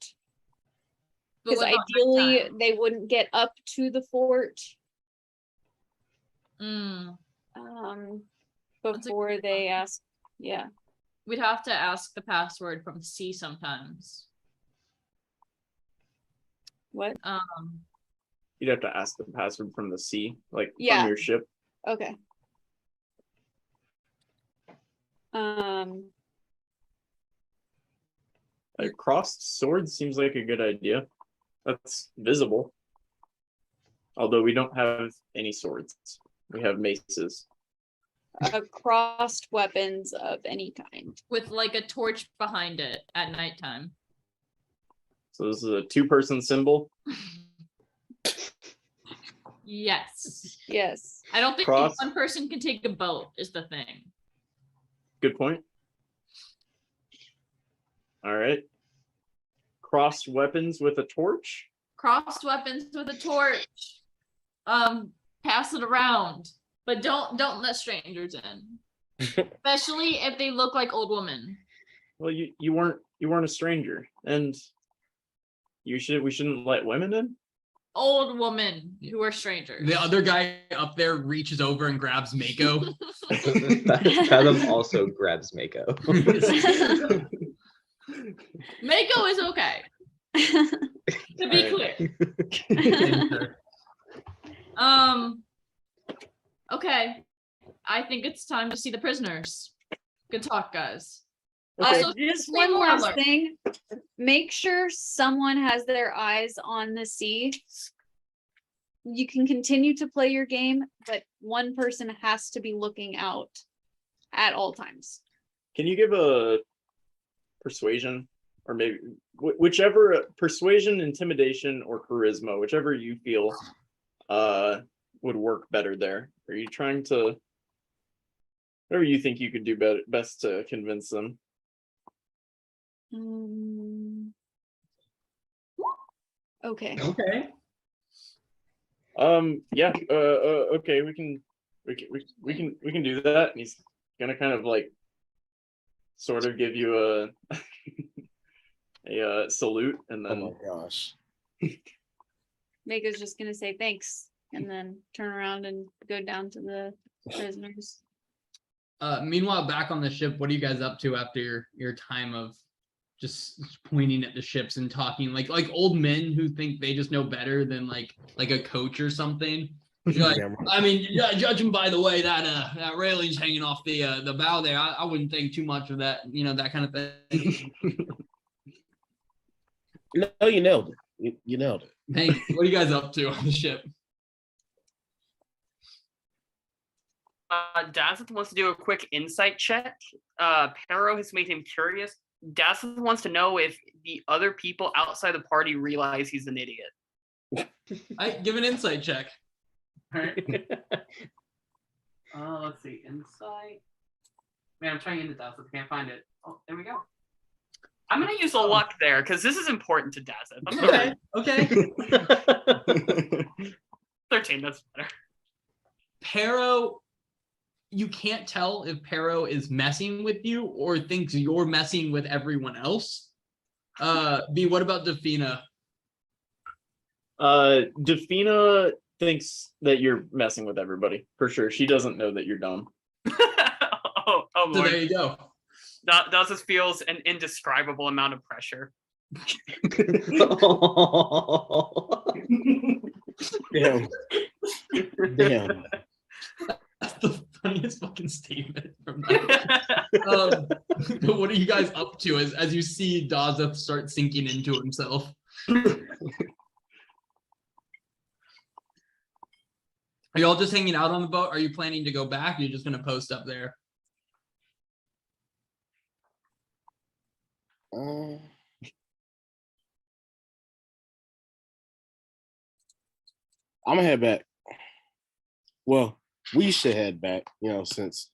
But Because what about ideally nighttime? they wouldn't get up to the fort Mm, That's a before good they one. ask. Yeah. we'd have to ask the password from C sometimes. What? You'd have to ask the password from the sea, like Yeah. from your ship. Okay. A crossed sword seems like a good idea. That's visible. Although we don't have any swords. We have maces. Crossed weapons of any kind. With like a torch behind it at nighttime. So this is a 2-person symbol. Yes. Yes. I don't think Cross. one person can take a boat is the thing. Good point. All right. Crossed weapons with a torch. Crossed weapons with a torch. Pass it around. But don't let strangers in. Especially if they look like old women. Well, you weren't a stranger, and we shouldn't let women in. Old women who are strangers. The other guy up there reaches over and grabs Mako. Fathom also grabs Mako. Mako is okay. To be clear. Okay. I think it's time to see the prisoners. Good talk, guys. Okay. Also, Just stay one more last alert. thing. Make sure someone has their eyes on the sea. You can continue to play your game, but one person has to be looking out at all times. Can you give a persuasion, or maybe whichever persuasion, intimidation, or charisma, whichever you feel would work better there? Are you trying to, whatever you think you could do best to convince them? Okay. Okay. Yeah. Okay. We can do that. And he's gonna kind of like sort of give you a salute, and Oh then my gosh. Mako's just gonna say thanks and then turn around and go down to the prisoners. Meanwhile, back on the ship, what are you guys up to after your time of just pointing at the ships and talking like old men who think they just know better than like a coach or something? You're like, I mean, yeah, judging by the way that railing's hanging off the bow there, I wouldn't think too much of that, that kind of thing. No, you nailed it. You nailed it. Thank you. What are you guys up to on the ship? Dazeth wants to do a quick insight check. Pero has made him curious. Dazeth wants to know if the other people outside the party realize he's an idiot. Give an insight check. All right. Let's see. Insight. Man, I'm trying into Dazeth. Can't find it. Oh, there we go. I'm gonna use a luck there because this is important to Dazeth. I'm sorry. Okay. 13. That's better. Pero, you can't tell if Pero is messing with you or thinks you're messing with everyone else. B, what about Defina? Defina thinks that you're messing with everybody for sure. She doesn't know that you're dumb. Oh So Lord. there you go. Dazeth feels an indescribable amount of pressure. Damn. Damn. That's the funniest fucking statement from that. But what are you guys up to as you see Dazeth start sinking into himself? Are you all just hanging out on the boat? Are you planning to go back? Or are you just going to post up there? I'm gonna head back. Well, we should head back, since.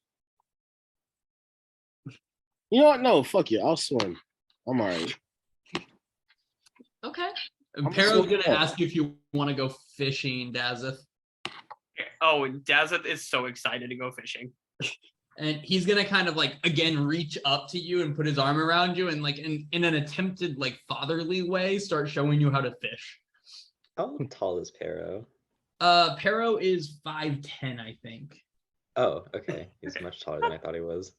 You know what? No, fuck you. I'll swim. I'm all right. Okay. And Pero's going to ask you if you want to go fishing, Dazeth. Oh, Dazeth is so excited to go fishing. And he's gonna kind of like again reach up to you and put his arm around you and like in an attempted like fatherly way start showing you how to fish. How tall is Pero? Pero is 5'10", I think. Oh, okay. He's much taller than I thought he was.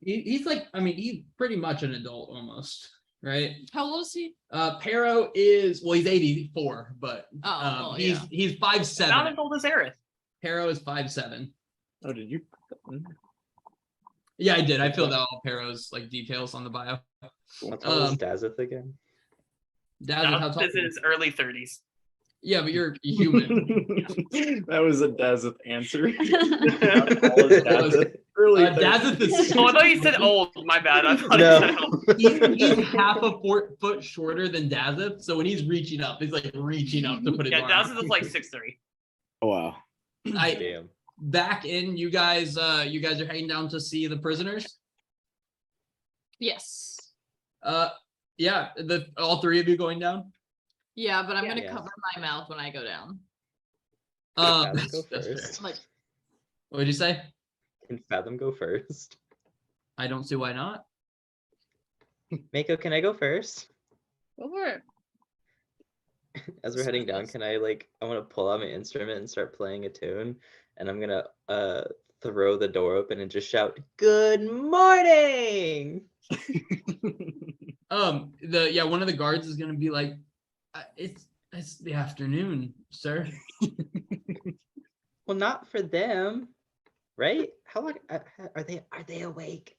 He's like, I mean, he's pretty much an adult almost, right? How old is he? Pero is, well, he's 84, but he's 5'7". Not as old as Aerith. Pero is 5'7". Oh, did you? Yeah, I did. I filled out all Pero's like details on the bio. How tall is Dazeth again? Dazeth, how tall? This is early 30s. Yeah, but you're human. That was a Dazeth answer. How tall is Dazeth? Early Dazeth is. Oh, I thought you said old. My bad. I thought No. you said old. He's half a foot shorter than Dazeth, so when he's reaching up, he's like reaching up to put his Yeah, arm. Dazeth is like 6'3". Oh wow. Damn. Back in, you guys are heading down to see the prisoners. Yes. Yeah, all three of you going down. Yeah, but I'm gonna Yeah. cover my mouth when I go down. Fathom go That's fair. first. Like, What did you say? Can Fathom go first? I don't see why not. Mako, can I go first? Go for it. As we're heading down, can I I want to pull out my instrument and start playing a tune, and I'm gonna throw the door open and just shout, "Good morning!" One of the guards is gonna be like, it's the afternoon, sir. Well, not for them, right? How long are they awake?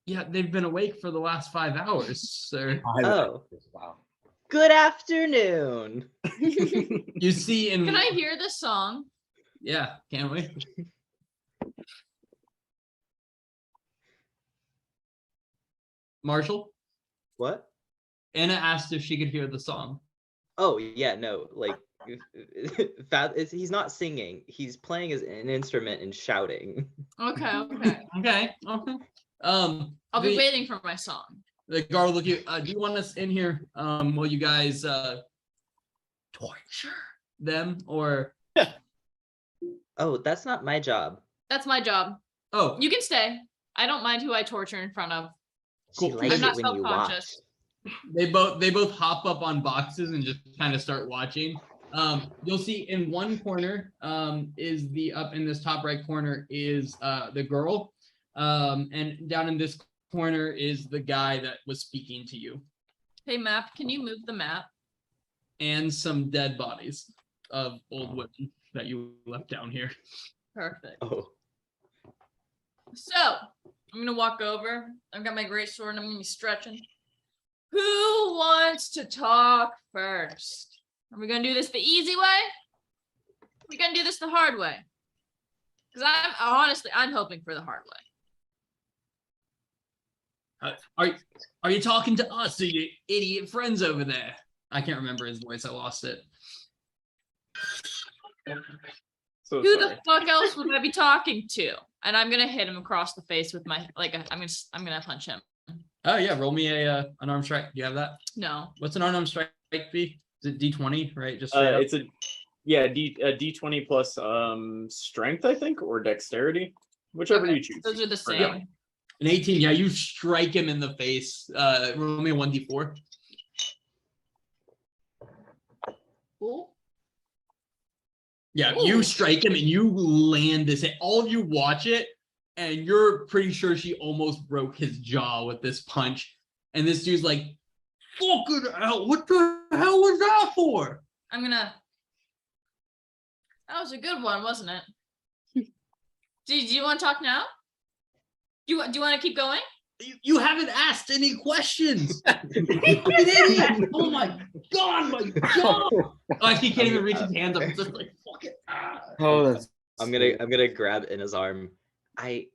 Yeah, they've been awake for the last 5 hours, sir. Oh, Wow. good afternoon. You see in can I hear this song? Yeah, can't we? Marshall, What? Anna asked if she could hear the song. Oh yeah, no, he's not singing. He's playing an instrument and shouting. Okay, okay. Okay. I'll be waiting for my song. The guard will look at you. Do you want us in here? Will you guys torture them or? Oh, that's not my job. That's my job. Oh, You can stay. I don't mind who I torture in front of. She Cool. likes I'm not it when you watch. self-conscious. they both hop up on boxes and just kind of start watching. You'll see in one corner is the up in this top right corner is the girl, and down in this corner is the guy that was speaking to you, Hey, map, can you move the map? and some dead bodies of old women that you left down here. Perfect. Oh, So, I'm gonna walk over. I've got my great sword and I'm gonna be stretching. Who wants to talk first? Are we gonna do this the easy way? Are we gonna do this the hard way? Because I'm hoping for the hard way. Are you talking to us or your idiot friends over there? I can't remember his voice. I lost it. So Who sorry. the fuck else would I be talking to? And I'm gonna hit him across the face with my I'm gonna punch him. Oh yeah, roll me a unarmed strike. Do you have that? No. What's an unarmed strike be? Is it D20, right? Just straight up? It's a D20 plus strength, I think, or dexterity, whichever Okay, you choose. those are the for same. now. An 18. Yeah, you strike him in the face. Roll me a 1d4. Cool. Yeah, Ooh. you strike him and you land this hit. All of you watch it, and you're pretty sure she almost broke his jaw with this punch. And this dude's like, fucking hell, what the hell was that for? That was a good one, wasn't it? Do you want to talk now? Do you want to keep going? You haven't asked any questions. You fucking idiot. Oh my god, my god. Oh, he can't even reach his hands up. It's just like, fuck it. Oh, that's I'm gonna grab in his arm. I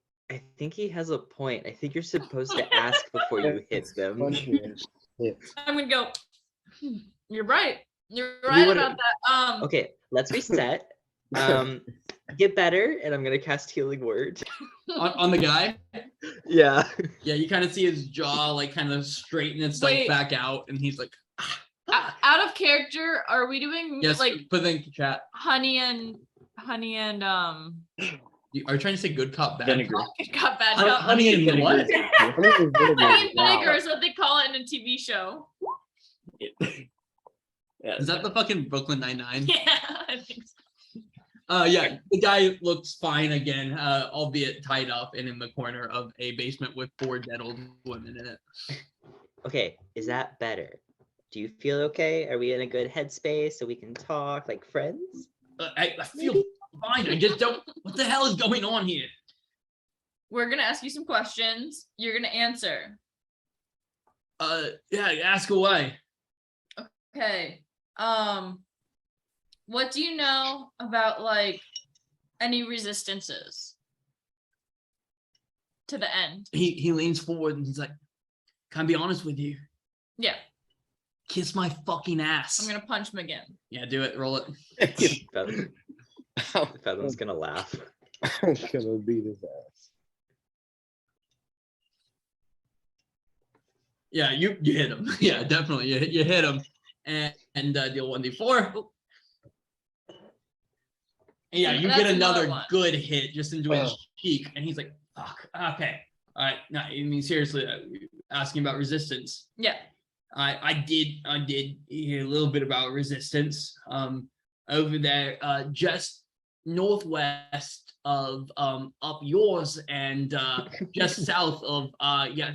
think he has a point. I think you're supposed to ask before you hit them. I'm gonna go. You're right. You're right about that. Okay, let's reset. Get better, and I'm gonna cast Healing Word. On the guy? Yeah. Yeah, you kind of see his jaw like kind of straighten itself Wait. back out, and he's like, Out of character, are we doing yes, like put it in the chat. honey and Are you trying to say good cop, bad Vinegar. cop? got bad Honey, cop? honey and what? Honey and vinegar is what they call it in a TV show. Yeah. Is that the fucking Brooklyn Nine-Nine? Yeah, I think so. Yeah, the guy looks fine again, albeit tied up and in the corner of a basement with 4 dead old women in it. Okay, is that better? Do you feel okay? Are we in a good headspace so we can talk like friends? I feel fine. I just don't. What the hell is going on here? We're gonna ask you some questions. You're gonna answer. Yeah, ask away. Okay. What do you know about like any resistances to the end? He leans forward and he's like, "Can I be honest with you? Yeah, Kiss my fucking ass." I'm gonna punch him again. Yeah, do it. Roll it. Fathom's gonna laugh. I'm gonna beat his ass. Yeah, you hit him. Yeah, definitely. You hit him and deal 1d4. Oh. And yeah, you That's get another one. good hit just into his cheek, and he's like, "Fuck, okay, all right." No, I mean seriously, asking about resistance. Yeah. I did hear a little bit about resistance. Over there, just northwest of up yours, and just south of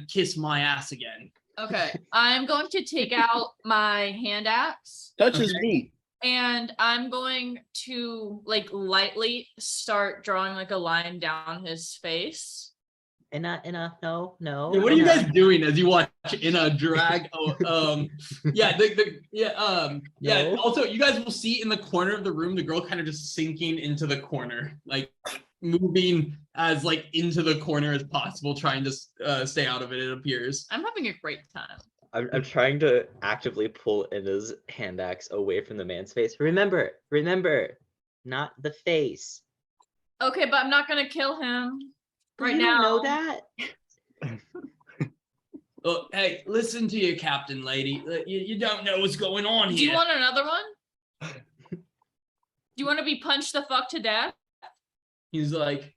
Kiss My Ass Again. Okay. I'm going to take out my hand axe. Touch his meat. And I'm going to like lightly start drawing like a line down his face. No. Yeah, what are you guys doing as you watch in a drag? No. Also, you guys will see in the corner of the room the girl kind of just sinking into the corner, like moving as like into the corner as possible, trying to stay out of it. It appears. I'm having a great time. I'm trying to actively pull Ina's hand axe away from the man's face. Remember, not the face. Okay, but I'm not gonna kill him right You now. don't know that? Oh, hey, listen to your captain, lady. You don't know what's going on here. Do you want another one? Do you want to be punched the fuck to death? He's like,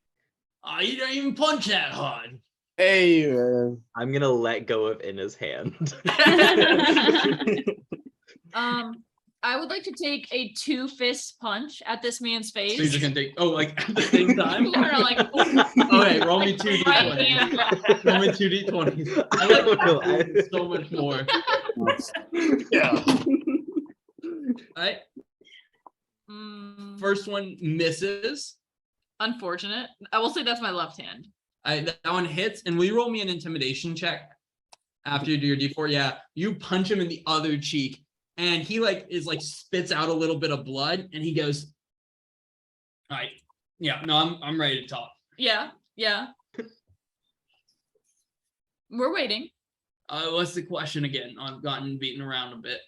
"Oh, you don't even punch that hard." Hey, man. I'm gonna let go of Ina's hand. I would like to take a 2-fist punch at this man's So you're face. just gonna take. Oh, like at the same time. No, like Okay, roll me 2 right d20s. hand. Roll me 2 d20s. I I like don't know. that so much more. Yeah. Alright, Mm, first one misses. unfortunate. I will say that's my left hand. That one hits, and will you roll me an intimidation check After you do your D4, yeah, you punch him in the other cheek, and he spits out a little bit of blood, and he goes, "All right, yeah, no, I'm ready to talk." Yeah. We're waiting. What's the question again? I've gotten beaten around a bit.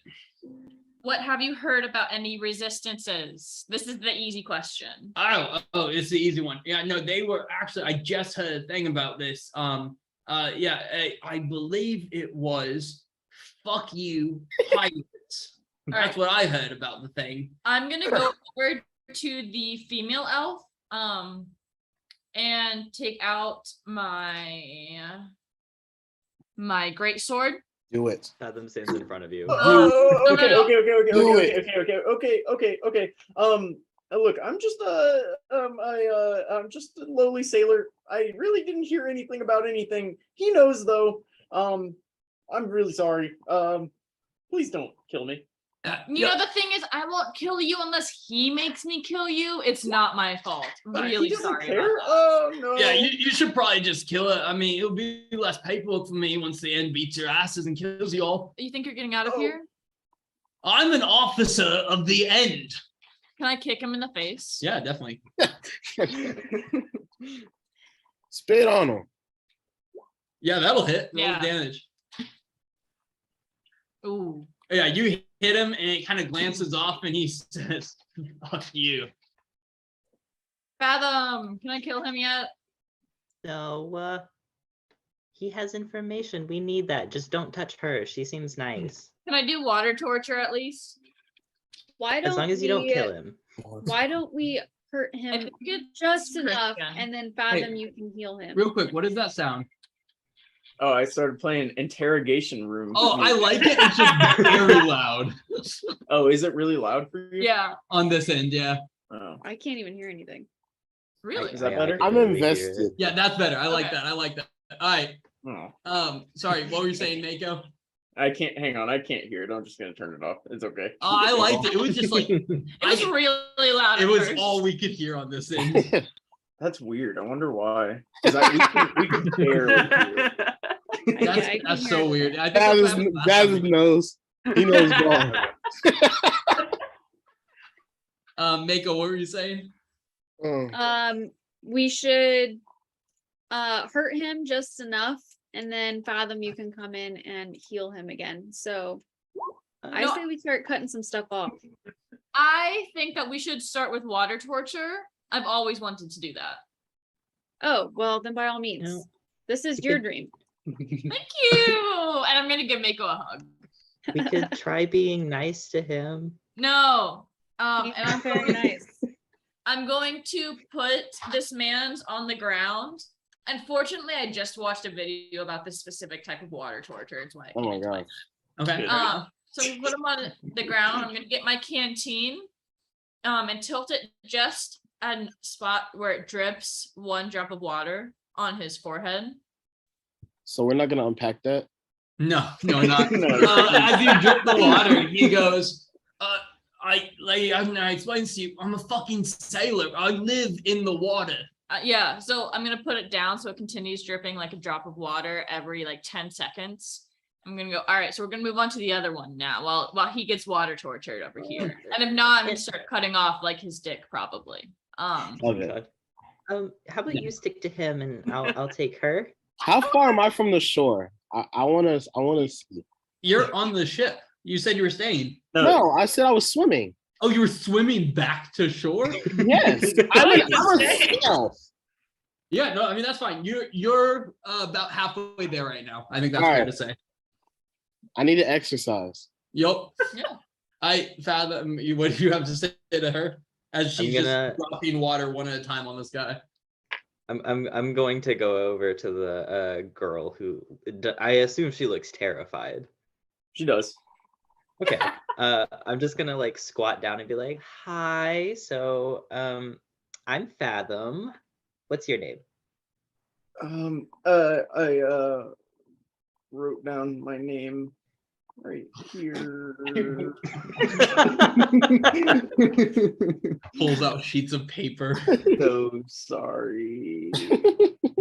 What have you heard about any resistances? This is the easy question. Oh, it's the easy one. Yeah, no, they were actually. I just heard a thing about this. I believe it was "fuck you, pirates." That's what I heard about the thing. I'm gonna go over to the female elf, and take out my great sword. Do it. Fathom stands in front of you. Okay. Do Okay. Look, I'm just a lowly sailor. I really didn't hear anything about anything. He knows though. I'm really sorry. Please don't kill me. You know, the thing is, I won't kill you unless he makes me kill you. It's not my fault. Really He doesn't sorry. care? About that. Oh no. Yeah, you should probably just kill it. I mean, it'll be less paperwork for me once the end beats your asses and kills you all. You think you're getting out of here? I'm an officer of the end. Can I kick him in the face? Yeah, definitely. Spit on him. Yeah, that'll hit. Roll Yeah. damage. Ooh. Yeah, you hit him and it kind of glances off and he says, "Fuck you." Fathom, can I kill him yet? No, he has information. We need that. Just don't touch her. She seems nice. Can I do water torture at least? Why don't As long as you don't kill him. Why don't we hurt I him think it's just enough, Christian. and then Fathom, you can heal him. Real quick, what does that sound? Oh, I started playing interrogation room. Oh, I like it. It's just very loud Oh, is it really loud for you? Yeah. on this end. Yeah. Oh. I can't even hear anything. Really? Is that better? can I'm barely hear invested. it. Yeah, that's better. I like Okay. that. I like that. All right. Oh. Sorry, what were you saying, Mako? I can't hang on. I can't hear it. I'm just gonna turn it off. It's okay. I liked it. It was just like It was really loud. it at was first. all we could hear on this end. That's weird. I wonder why. 'Cause we can barely hear it. Yeah, I can That's hear so it. weird. I think That that's is what happened last that time is we- knows. He knows wrong. Mako, what were you saying? We should hurt him just enough, and then Fathom, you can come in and heal him again. So I No. say we start cutting some stuff off. I think that we should start with water torture. I've always wanted to do that. Oh, well, then by all means. No. This is your dream. Thank you. And I'm gonna give Mako a hug. We could try being nice to him. No. He's And not very nice. I'm going to put this man's on the ground. Unfortunately, I just watched a video about this specific type of water torture. It's why I Oh came my into gosh. Okay. Good. So we put him on the ground. I'm gonna get my canteen, and tilt it just at a spot where it drips one drop of water on his forehead. So we're not gonna unpack that. No, not. No. As you drip the water, he goes, I explained to you, I'm a fucking sailor. I live in the water. Yeah, so I'm gonna put it down so it continues dripping like a drop of water every like 10 seconds. I'm gonna go, all right, so we're gonna move on to the other one now while he gets water tortured over here. And if not, I'm gonna start cutting off like his dick probably. Okay. How about you stick to him and I'll take her? How far am I from the shore? I wanna see. You're on the ship. You said you were staying. No, I said I was swimming. Oh, you were swimming back to shore? Yes. I'm a elf. Yeah, no, I mean that's fine. You're about halfway there right now. I think that's All fair right. to say. I need to exercise. Yup. Yeah. I fathom you. What do you have to say to her as she's gonna- just dropping water one at a time on this guy? I'm going to go over to the girl who I assume she looks terrified. She does. Okay. I'm just gonna like squat down and be like, "Hi, so I'm Fathom. What's your name?" I wrote down my name right here. Pulls out sheets of paper. So sorry.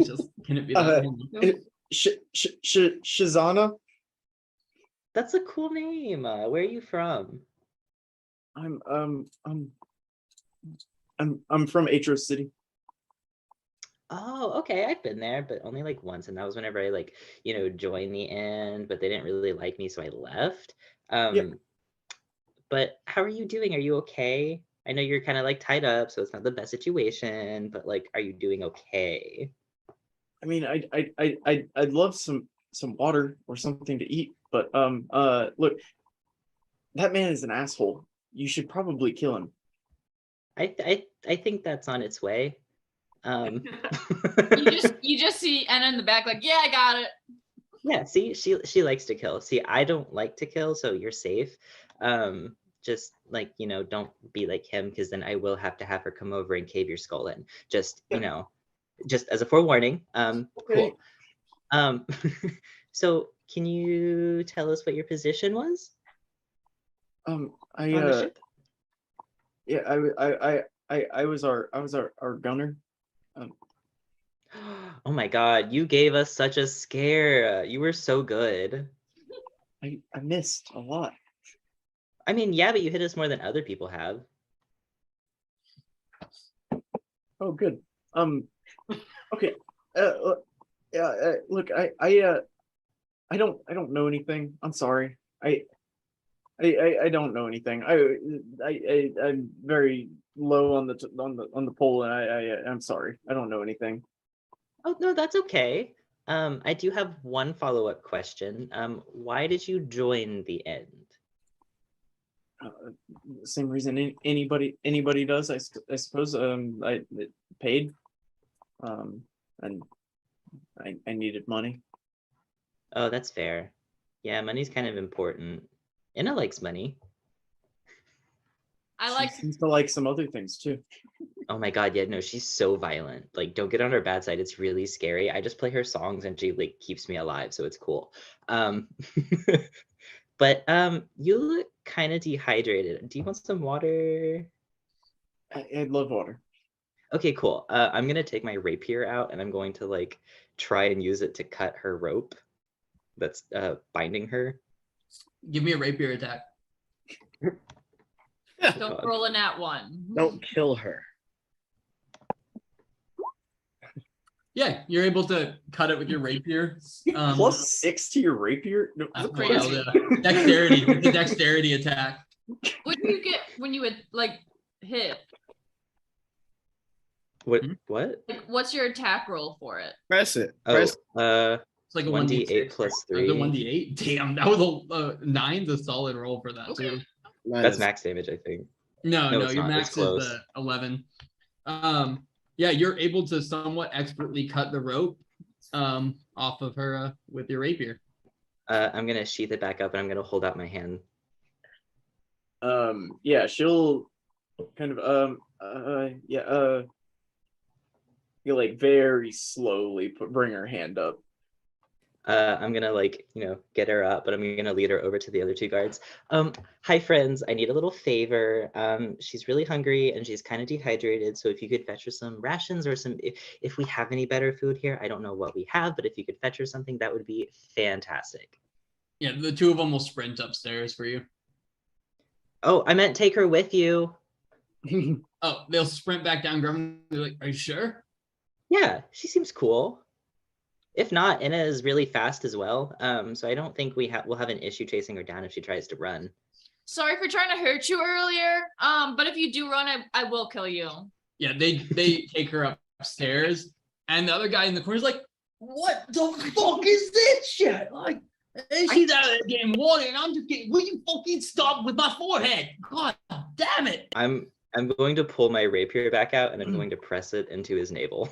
Just can it be that? long? Shazana? That's a cool name. Where are you from? I'm from Aetros City. Oh, okay. I've been there, but only like once, and that was whenever I like, joined the end, but they didn't really like me, so I left. Yep. But how are you doing? Are you okay? I know you're kind of like tied up, so it's not the best situation, but like, are you doing okay? I mean, I'd love some water or something to eat, but look, that man is an asshole. You should probably kill him. I think that's on its way. You just see Anna in the back, like, yeah, I got it. Yeah, see, she likes to kill. See, I don't like to kill, so you're safe. Just like, don't be like him, because then I will have to have her come over and cave your skull in. Just, just as a forewarning. Okay. Cool. So can you tell us what your position was on the ship? Yeah, I was our gunner. Oh my god, you gave us such a scare. You were so good. I missed a lot. I mean, yeah, but you hit us more than other people have. Oh, good. Okay. Look, I don't know anything. I'm sorry. I don't know anything. I'm very low on the pole, and I'm sorry. I don't know anything. Oh no, that's okay. I do have one follow-up question. Why did you join the end? Same reason anybody does, I suppose. I paid, and I needed money. Oh, that's fair. Yeah, money's kind of important. Inna likes money. She seems to like some other things too. Oh my god, yeah, no, she's so violent. Like, don't get on her bad side. It's really scary. I just play her songs and she like keeps me alive, so it's cool. But you look kind of dehydrated. Do you want some water? I'd love water. Okay, cool. I'm gonna take my rapier out and I'm going to like try and use it to cut her rope that's binding her. Give me a rapier attack. Don't God. roll a nat one. Don't kill her. Yeah, you're able to cut it with your rapier. +6 to your rapier? No, That's crazy. wild, yeah. Dexterity. It's a dexterity attack. What do you get when you would like hit? What? Hmm? What? Like, what's your attack roll for it? Press it. Oh, Press. It's like a 1d8 plus 3. 1d8. Damn, that was a 9's a solid roll for that Okay. too. That's max damage, I think. No, No, it's your not. max It's close. is 11. Yeah, you're able to somewhat expertly cut the rope off of her with your rapier. I'm gonna sheath it back up and I'm gonna hold out my hand. Yeah, she'll kind of you like very slowly bring her hand up. I'm gonna like, get her up, but I'm gonna lead her over to the other two guards. Hi friends, I need a little favor. She's really hungry and she's kind of dehydrated. So if you could fetch her some rations or if we have any better food here, I don't know what we have, but if you could fetch her something, that would be fantastic. Yeah, the two of them will sprint upstairs for you. Oh, I meant take her with you. Oh, they'll sprint back down. They're like, "Are you sure?" Yeah, she seems cool. If not, Inna is really fast as well. So I don't think we'll have an issue chasing her down if she tries to run. Sorry for trying to hurt you earlier. But if you do run, I will kill you. Yeah, they take her upstairs, and the other guy in the corner is like, "What the fuck is this shit? Like, she's out of getting water, and I'm just getting. Will you fucking stop with my forehead? God damn it!" I'm going to pull my rapier back out and I'm going to press it into his navel.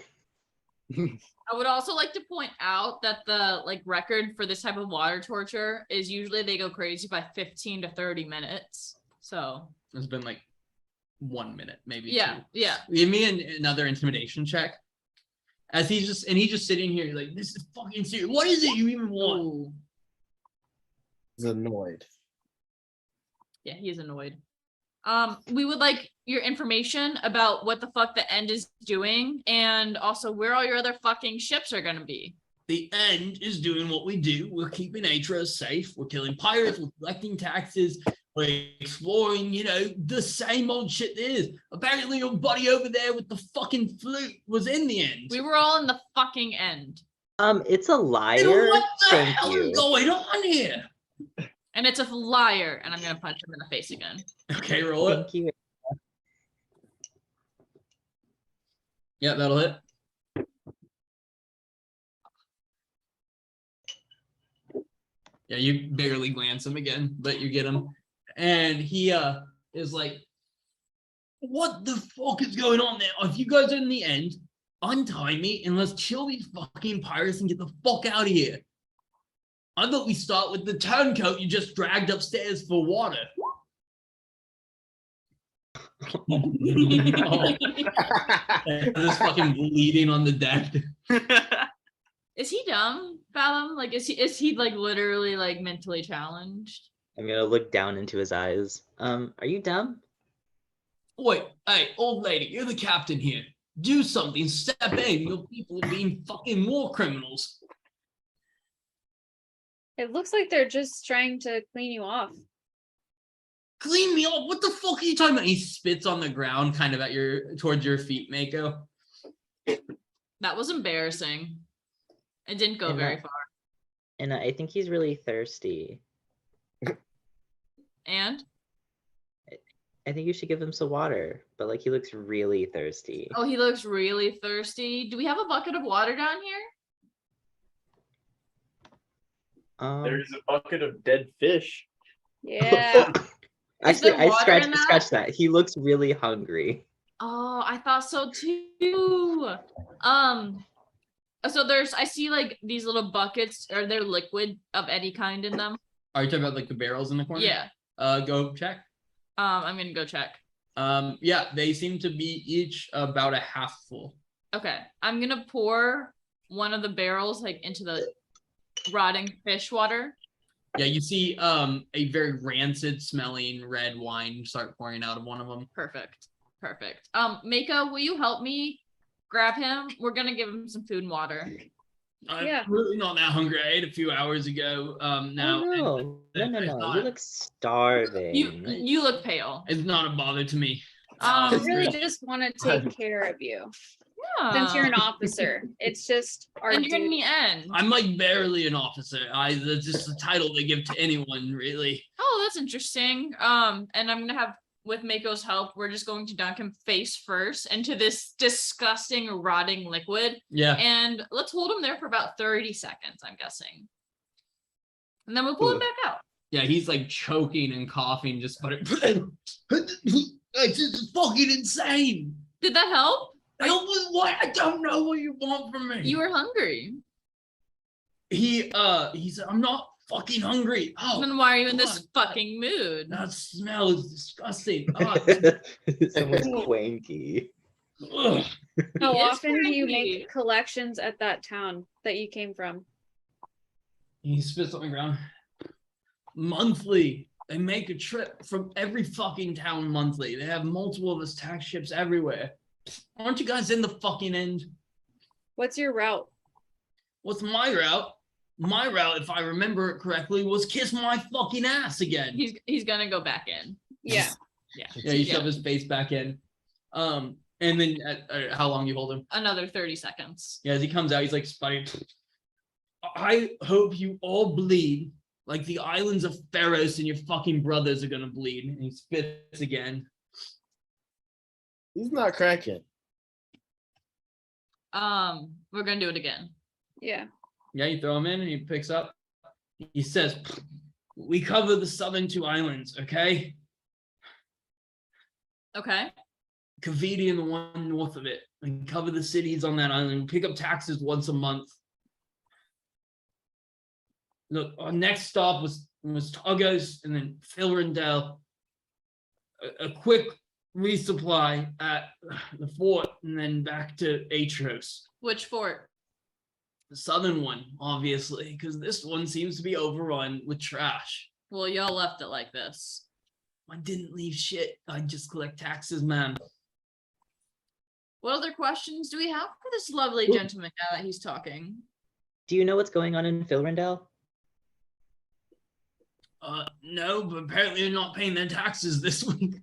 I would also like to point out that the record for this type of water torture is usually they go crazy by 15 to 30 minutes. So It's been like 1 minute, maybe. yeah, 2. yeah. Give me another intimidation check. As he's just sitting here, like, this is fucking serious. What is it you even want? Ooh. He's annoyed. Yeah, he's annoyed. We would like your information about what the fuck the end is doing, and also where all your other fucking ships are gonna be. The end is doing what we do. We're keeping Aetros safe. We're killing pirates. We're collecting taxes. We're exploring, the same old shit there is. Apparently your buddy over there with the fucking flute was in the end. We were all in the fucking end. It's a liar. What the Thank hell you. is going on here? And it's a liar, and I'm gonna punch him in the face again. Okay, roll it. Thank you. Yeah, that'll hit. Yeah, you barely glance him again, but you get him. And he is like, what the fuck is going on there? If you guys are in the end, untie me and let's kill these fucking pirates and get the fuck out of here. I thought we start with the turncoat you just dragged upstairs for water. This fucking bleeding on the deck. Is he dumb, Fathom? Like, is he like literally like mentally challenged? I'm gonna look down into his eyes. Are you dumb? Wait, hey, old lady, you're the captain here. Do something, step in. Your people are being fucking war criminals. It looks like they're just trying to clean you off. Clean me off? What the fuck are you talking about? He spits on the ground, kind of towards your feet, Mako. That was embarrassing. It didn't go And, very far. And I think he's really thirsty. And I think you should give him some water, but like he looks really thirsty. oh, he looks really thirsty. Do we have a bucket of water down here? There's a bucket of dead fish. Yeah. Is there Actually, I water in that? scratched that. He looks really hungry. Oh, I thought so too. So I see like these little buckets. Are there liquid of any kind in them? Are you talking about like the barrels in the corner? Yeah. Go check. I'm gonna go check. Yeah, they seem to be each about a half full. Okay, I'm gonna pour one of the barrels like into the rotting fish water. Yeah, you see a very rancid smelling red wine start pouring out of one of them. Perfect. Mako, will you help me grab him? We're gonna give him some food and water. I'm Yeah. really not that hungry. I ate a few hours ago. Now Oh, no. it's You not- look starving. You look pale. It's not a bother to me. I Um, really just want to take care of you. Since you're an officer, it's just our and you're in duty. the end. I'm like barely an officer. That's just a title they give to anyone, really. Oh, that's interesting. And I'm gonna have, with Mako's help, we're just going to dunk him face first into this disgusting rotting liquid. Yeah. And let's hold him there for about 30 seconds, I'm guessing. And then we'll pull him back out. Yeah, he's like choking and coughing, just but it's just fucking insane. Did that help? Help with what? I don't know what you want from me. You were hungry. He said, I'm not fucking hungry. Oh, Then why are you in this God. fucking mood? that smell is disgusting. Someone's cwanky. Ugh. How He is often do you cranky. make collections at that town that you came from? He spits on the ground. Monthly. They make a trip from every fucking town monthly. They have multiple of us tax ships everywhere. Aren't you guys in the fucking end? What's your route? What's my route? My route, if I remember it correctly, was kiss my fucking ass again. He's gonna go back in. Yeah. Yeah, you shove his face back in. And then how long you hold him? Another 30 seconds. Yeah, as he comes out, he's like sputting. I hope you all bleed like the islands of Pharos and your fucking brothers are gonna bleed. And he spits again. He's not cracking. We're gonna do it again. Yeah. Yeah, you throw him in and he picks up. He says, we cover the southern two islands, okay? Okay. Kaviti and the one north of it. And cover the cities on that island. Pick up taxes once a month. Look, our next stop was Togos and then Filrindel. A quick resupply at the fort and then back to Aetros. Which fort? The southern one, obviously, because this one seems to be overrun with trash. Well, y'all left it like this. I didn't leave shit. I just collect taxes, man. What other questions do we have for this lovely gentleman now that he's talking? Do you know what's going on in Philrindale? No, but apparently they're not paying their taxes this week.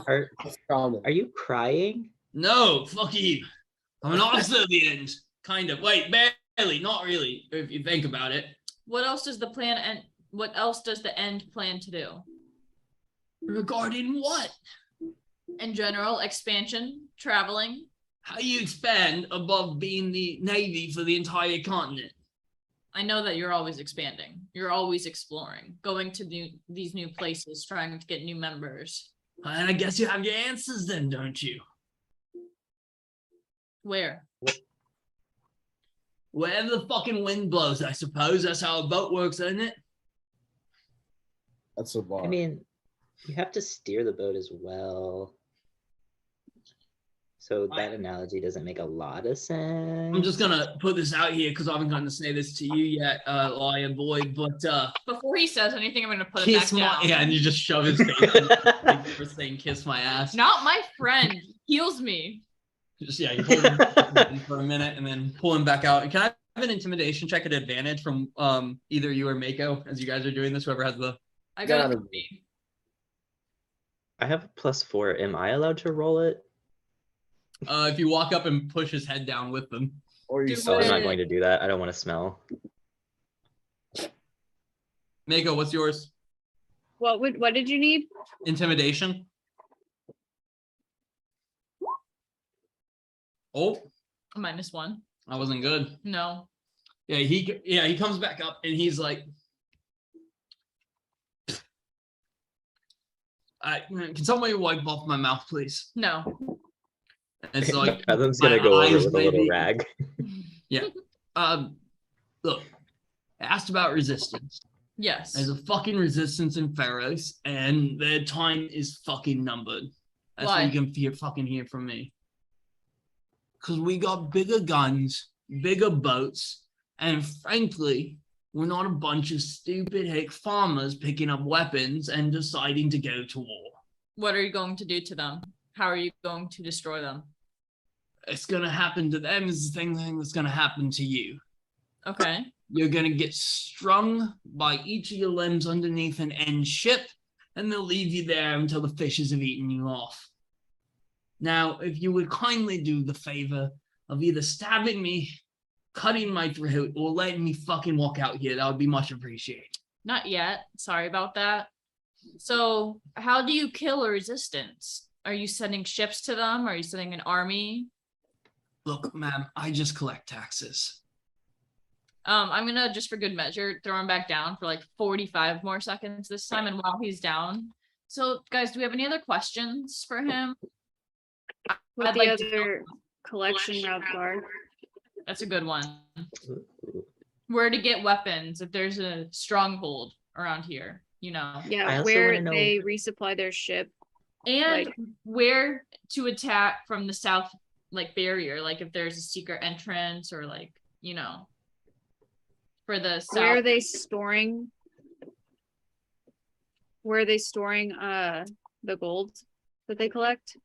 Are, That's common. are you crying? No, fuck you. I'm an officer at the end. Kind of. Wait, barely, not really, if you think about it. What else does the plan and what else does the end plan to do? Regarding what? In general, expansion, traveling. How you expand above being the navy for the entire continent? I know that you're always expanding. You're always exploring, going to these new places, trying to get new members. And I guess you have your answers then, don't you? Where? Wherever the fucking wind blows, I suppose. That's how a boat works, isn't it? That's a bar. I mean, you have to steer the boat as well. So that analogy doesn't make a lot of sense. I'm just gonna put this out here because I haven't gotten to say this to you yet, lion boy. But Before he says anything, I'm gonna put it back kiss my down. yeah, and you just shove his face in for saying kiss my ass. Not my friend. Heals me. Just you hold him in for a minute and then pull him back out. Can I have an intimidation check at advantage from either you or Mako as you guys are doing this? Whoever has the I got Gotta it. be. I have a +4. Am I allowed to roll it? if you walk up and push his head down with them. Or you Do Oh, I'm it. not going to do that. I don't want to smell. Mako, what's yours? What did you need? Intimidation. Oh, -1. that wasn't good. No. Yeah, he comes back up and he's like, can somebody wipe off my mouth, please? No. And it's like Fathom's my gonna go over eyes with a may little be- rag. Look, I asked about resistance. Yes. There's a fucking resistance in Pharaohs, and their time is fucking numbered. That's Why? what you can fucking hear from me. Because we got bigger guns, bigger boats, and frankly, we're not a bunch of stupid hick farmers picking up weapons and deciding to go to war. What are you going to do to them? How are you going to destroy them? It's gonna happen to them is the same thing that's gonna happen to you. Okay. You're gonna get strung by each of your limbs underneath an end ship, and they'll leave you there until the fishes have eaten you off. Now, if you would kindly do the favor of either stabbing me, cutting my throat, or letting me fucking walk out here, that would be much appreciated. Not yet. Sorry about that. So, how do you kill a resistance? Are you sending ships to them? Are you sending an army? Look, ma'am, I just collect taxes. I'm gonna, just for good measure, throw him back down for like 45 more seconds this time, and while he's down. So, guys, do we have any other questions for him? What I'd the like to know- other collection routes are? That's a good one. Where to get weapons if there's a stronghold around here, you know. I Yeah, also where wanna know- they resupply their ship. And Like- where to attack from the south, like barrier, like if there's a secret entrance or like, you know, for the south. Where are they storing? Where are they storing the gold that they collect?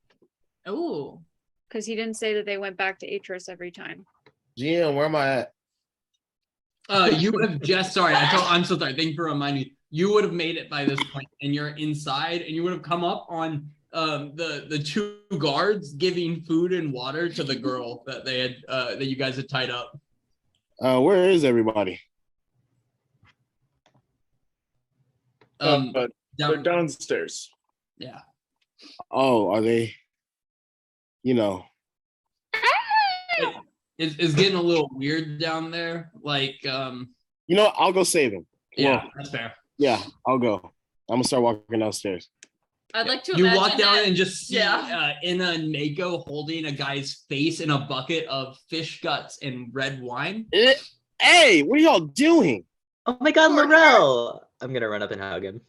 Oh, Because he didn't say that they went back to Aetros every time. GM, where am I at? You would have just sorry, I'm so sorry. Thank you for reminding me. You would have made it by this point, and you're inside, and you would have come up on the two guards giving food and water to the girl that they had that you guys had tied up. Where is everybody? But they're Down, downstairs. yeah. Oh, are they? You know, It's getting a little weird down there. Like, I'll go save him. yeah, Well, that's fair. yeah, I'll go. I'm gonna start walking downstairs. I'd like to You imagine walk down that- and just see yeah. Inna and Mako holding a guy's face in a bucket of fish guts and red wine. Hey, what are y'all doing? Oh my god, Laurel! I'm gonna run up and hug him.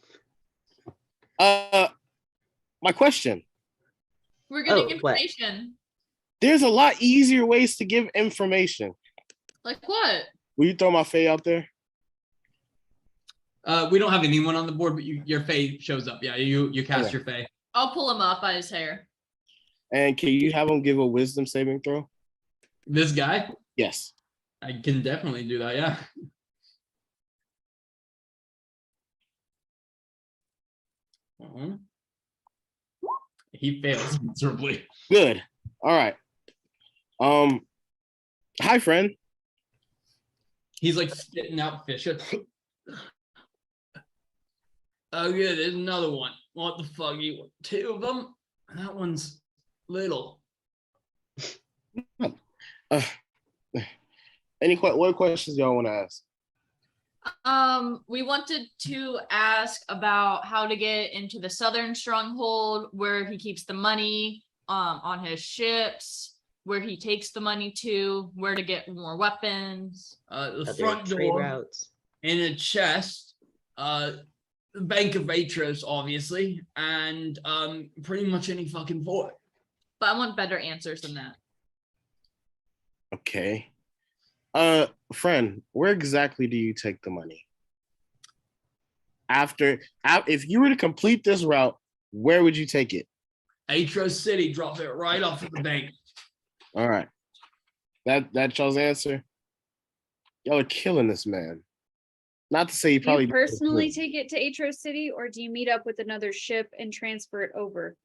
My question. We're getting Oh, what? information. There's a lot easier ways to give information. Like what? Will you throw my Faye out there? We don't have anyone on the board, but your Fae shows up. Yeah, you cast Okay. your Fae. I'll pull him up by his hair. And can you have him give a wisdom saving throw? This guy? Yes. I can definitely do that, yeah. He fails miserably. Good. All right. Hi, friend. He's like spitting out fish. Oh yeah, there's another one. What the fuck? You want 2 of them? That one's little. Uh, what questions y'all want to ask? We wanted to ask about how to get into the southern stronghold, where he keeps the money, on his ships, where he takes the money to, where to get more weapons. The Other front trade door routes. in a chest. The Bank of Aetros, obviously, and pretty much any fucking fort. But I want better answers than that. Okay. Friend, where exactly do you take the money? If you were to complete this route, where would you take it? Aetros City, drop it right off of the bank. All right. That y'all's answer? Y'all are killing this man. Not to say you Do probably you personally take it to Aetros City, or do you meet up with another ship and transfer it over?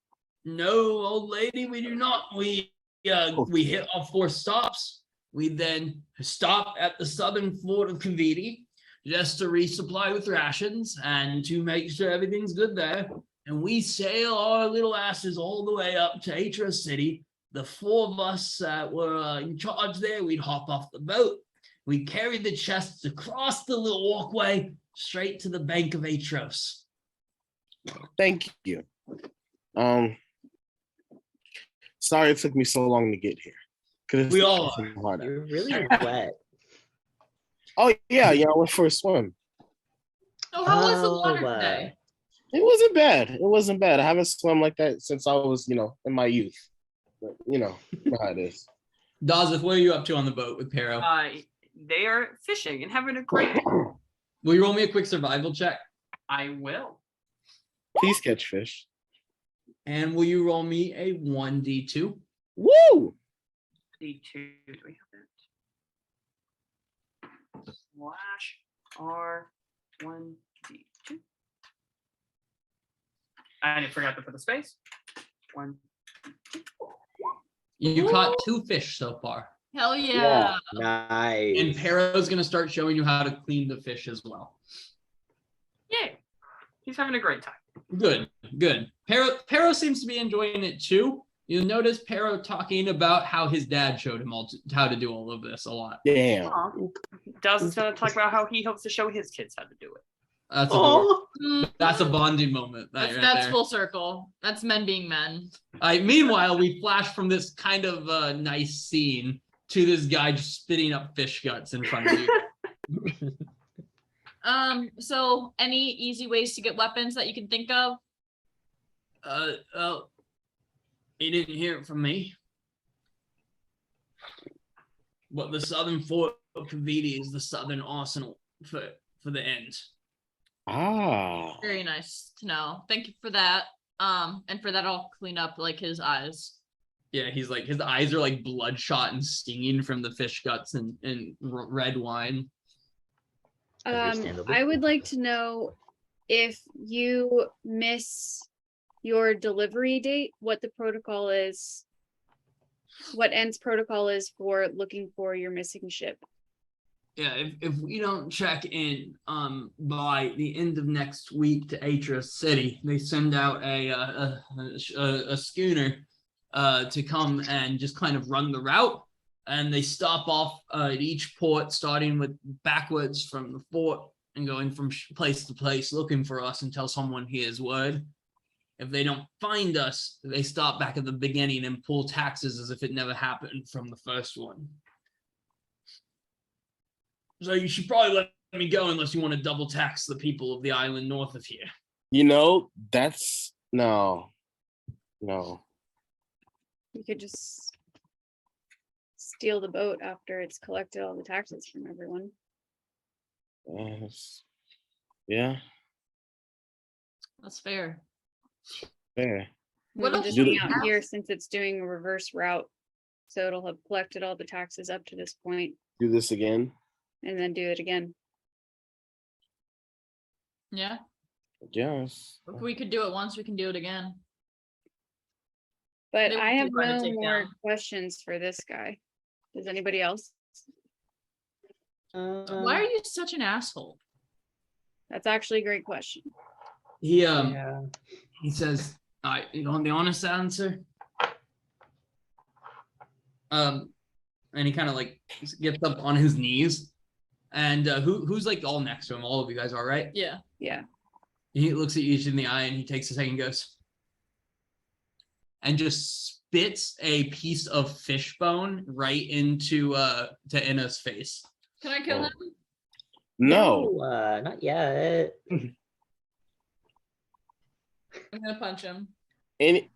No, old lady, we do not. We hit our 4 stops. We then stop at the southern fort of Kaviti just to resupply with rations and to make sure everything's good there. And we sail our little asses all the way up to Aetros City. The 4 of us that were in charge there, we'd hop off the boat. We carried the chests across the little walkway straight to the Bank of Aetros. Thank you. Sorry it took me so long to get here. We all are. You're really wet. Oh yeah, I went for a swim. Oh, how was the water wow. today? It wasn't bad. It wasn't bad. I haven't swum like that since I was, in my youth. But, you know how it is. Dazeth, what are you up to on the boat with Pero? They are fishing and having a great time. Will you roll me a quick survival check? I will. Please catch fish. And will you roll me a 1d2? Woo! D2. Do we have that? Slash R1D2. I forgot to put the space. 1. You caught 2 fish so far. Hell yeah. Nice. And Pero's going to start showing you how to clean the fish as well. Yay. He's having a great time. Good, good. Pero seems to be enjoying it too. You'll notice Pero talking about how his dad showed him how to do all of this a lot. Damn. Does talk about how he hopes to show his kids how to do it. That's Oh, that's a bonding moment. That's, Right that's there. full circle. That's men being men. Meanwhile, we flash from this kind of nice scene to this guy just spitting up fish guts in front of you. So any easy ways to get weapons that you can think of? He didn't hear it from me. But the southern fort of Kaviti is the southern arsenal for the end. Ah. Very nice to know. Thank you for that. And for that, I'll clean up like his eyes. Yeah, he's like, his eyes are like bloodshot and stinging from the fish guts and red wine. Understandable. I would like to know if you miss your delivery date, what the protocol is, what End's protocol is for looking for your missing ship. Yeah, if we don't check in by the end of next week to Aetros City, they send out a schooner to come and just kind of run the route. And they stop off at each port, starting with backwards from the fort and going from place to place, looking for us until someone hears word. If they don't find us, they stop back at the beginning and pull taxes as if it never happened from the first one. So you should probably let me go unless you want to double tax the people of the island north of here. That's no. You could just steal the boat after it's collected all the taxes from everyone. Yeah, That's fair. fair. What What else just do hang they out here since it's doing a reverse route. So it'll have collected all the taxes up to this point Do this again. and then do it again. Yeah. Yes. If we could do it once, we can do it again. But They I were have too hard to no take more down. questions for this guy. Does anybody else? Why are you such an asshole? That's actually a great question. He Yeah. he says, you want the honest answer? And he kind of like gets up on his knees. And who's like all next to him? All of you guys are, right? Yeah. Yeah. He looks at you each in the eye and he takes a second and goes, and just spits a piece of fish bone right into to Inna's face. Can I kill him? No. Not yet. I'm gonna punch him. Any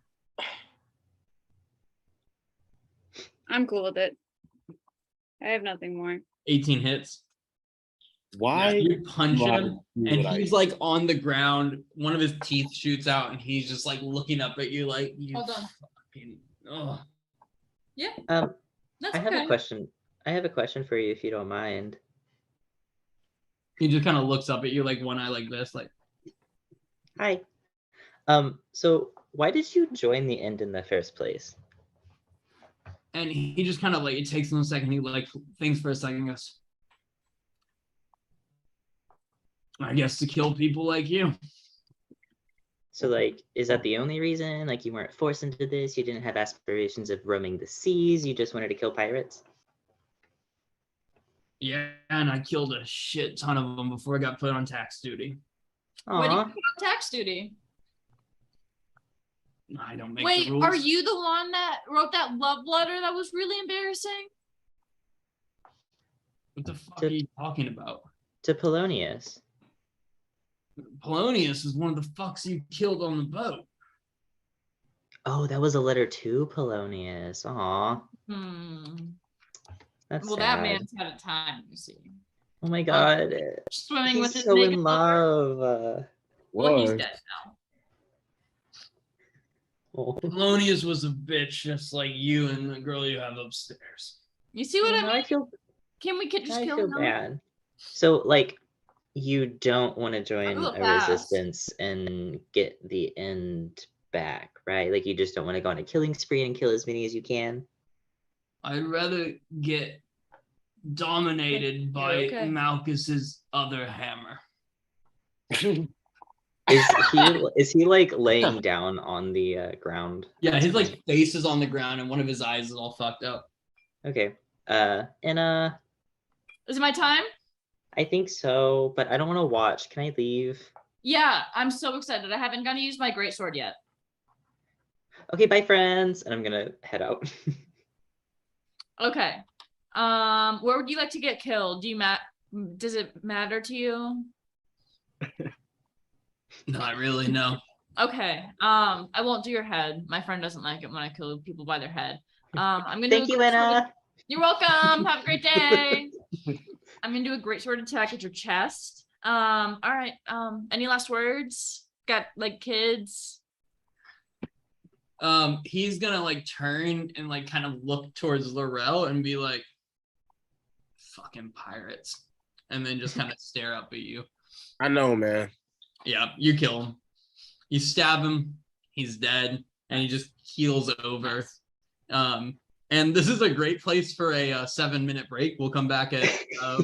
I'm cool with it. I have nothing more. 18 hits. why? You punch Why him, do and what I he's like on the ground. One of his teeth shoots out, and he's just like looking up at you, like you. Hold on. Fucking, ugh. Yeah. That's I have okay. a question. I have a question for you if you don't mind. He just kind of looks up at you, like one eye, like this, like. Hi. So why did you join the end in the first place? And he just kind of like, it takes him a second. He like thinks for a second, goes, I guess to kill people like you. So like, is that the only reason? Like you weren't forced into this? You didn't have aspirations of roaming the seas? You just wanted to kill pirates? Yeah, and I killed a shit ton of them before I got put on tax duty. When did you Aw. put on tax duty? I don't make Wait, the rules. are you the one that wrote that love letter that was really embarrassing? What the fuck are you talking about? To Polonius. Polonius is one of the fucks you killed on the boat. Oh, that was a letter to Polonius. Aw. Well, That's that sad. man's had a time, you see. Oh my god. Swimming with He's his so naked in lover. love. Well, he's was. dead now. Oh. Polonius was a bitch just like you and the girl you have upstairs. You see what I Now mean? I feel Can we just I kill feel him? bad. So like you don't want to join Real a fast. resistance and get the end back, right? Like you just don't want to go on a killing spree and kill as many as you can. I'd rather get dominated by okay. Malkus's other hammer. Is he like laying down on the ground? Yeah, his like face is on the ground and one of his eyes is all fucked up. Okay. And Is it my time? I think so, but I don't want to watch. Can I leave? Yeah, I'm so excited. I haven't gonna use my greatsword yet. Okay, bye friends. And I'm gonna head out. Okay. Where would you like to get killed? Does it matter to you? Not really, no. Okay. I won't do your head. My friend doesn't like it when I kill people by their head. I'm gonna Thank do you, a great sword. Anna. You're welcome. Have a great day. I'm gonna do a great sword attack at your chest. All right. Any last words? Got like kids? He's gonna like turn and like kind of look towards Laurel and be like, fucking pirates. And then just kind of stare up at you. I know, man. Yeah, you kill him. You stab him, he's dead, and he just keels over. And this is a great place for a 7-minute break. We'll come back at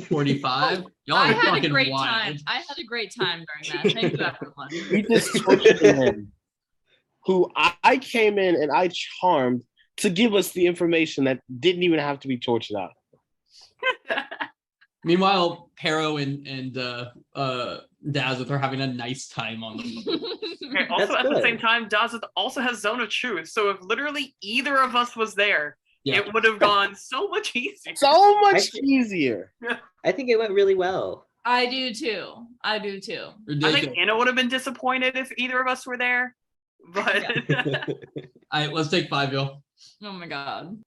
45. Y'all I are had a fucking great wild. time. I had a great time during that. Thank you, everyone. We just tortured a man who I came in and I charmed to give us the information that didn't even have to be tortured out. Meanwhile, Pero and Dazeth are having a nice time on the boat. Okay, also, That's at the same good. time, Dazeth also has Zone of Truth. So if literally either of us was there, Yeah. it would have gone so much easier. So much Actually- easier. I think it went really well. I do too. I do too. I Ridiculous. think Anna would have been disappointed if either of us were there. But All right, let's take 5, y'all. Oh my god.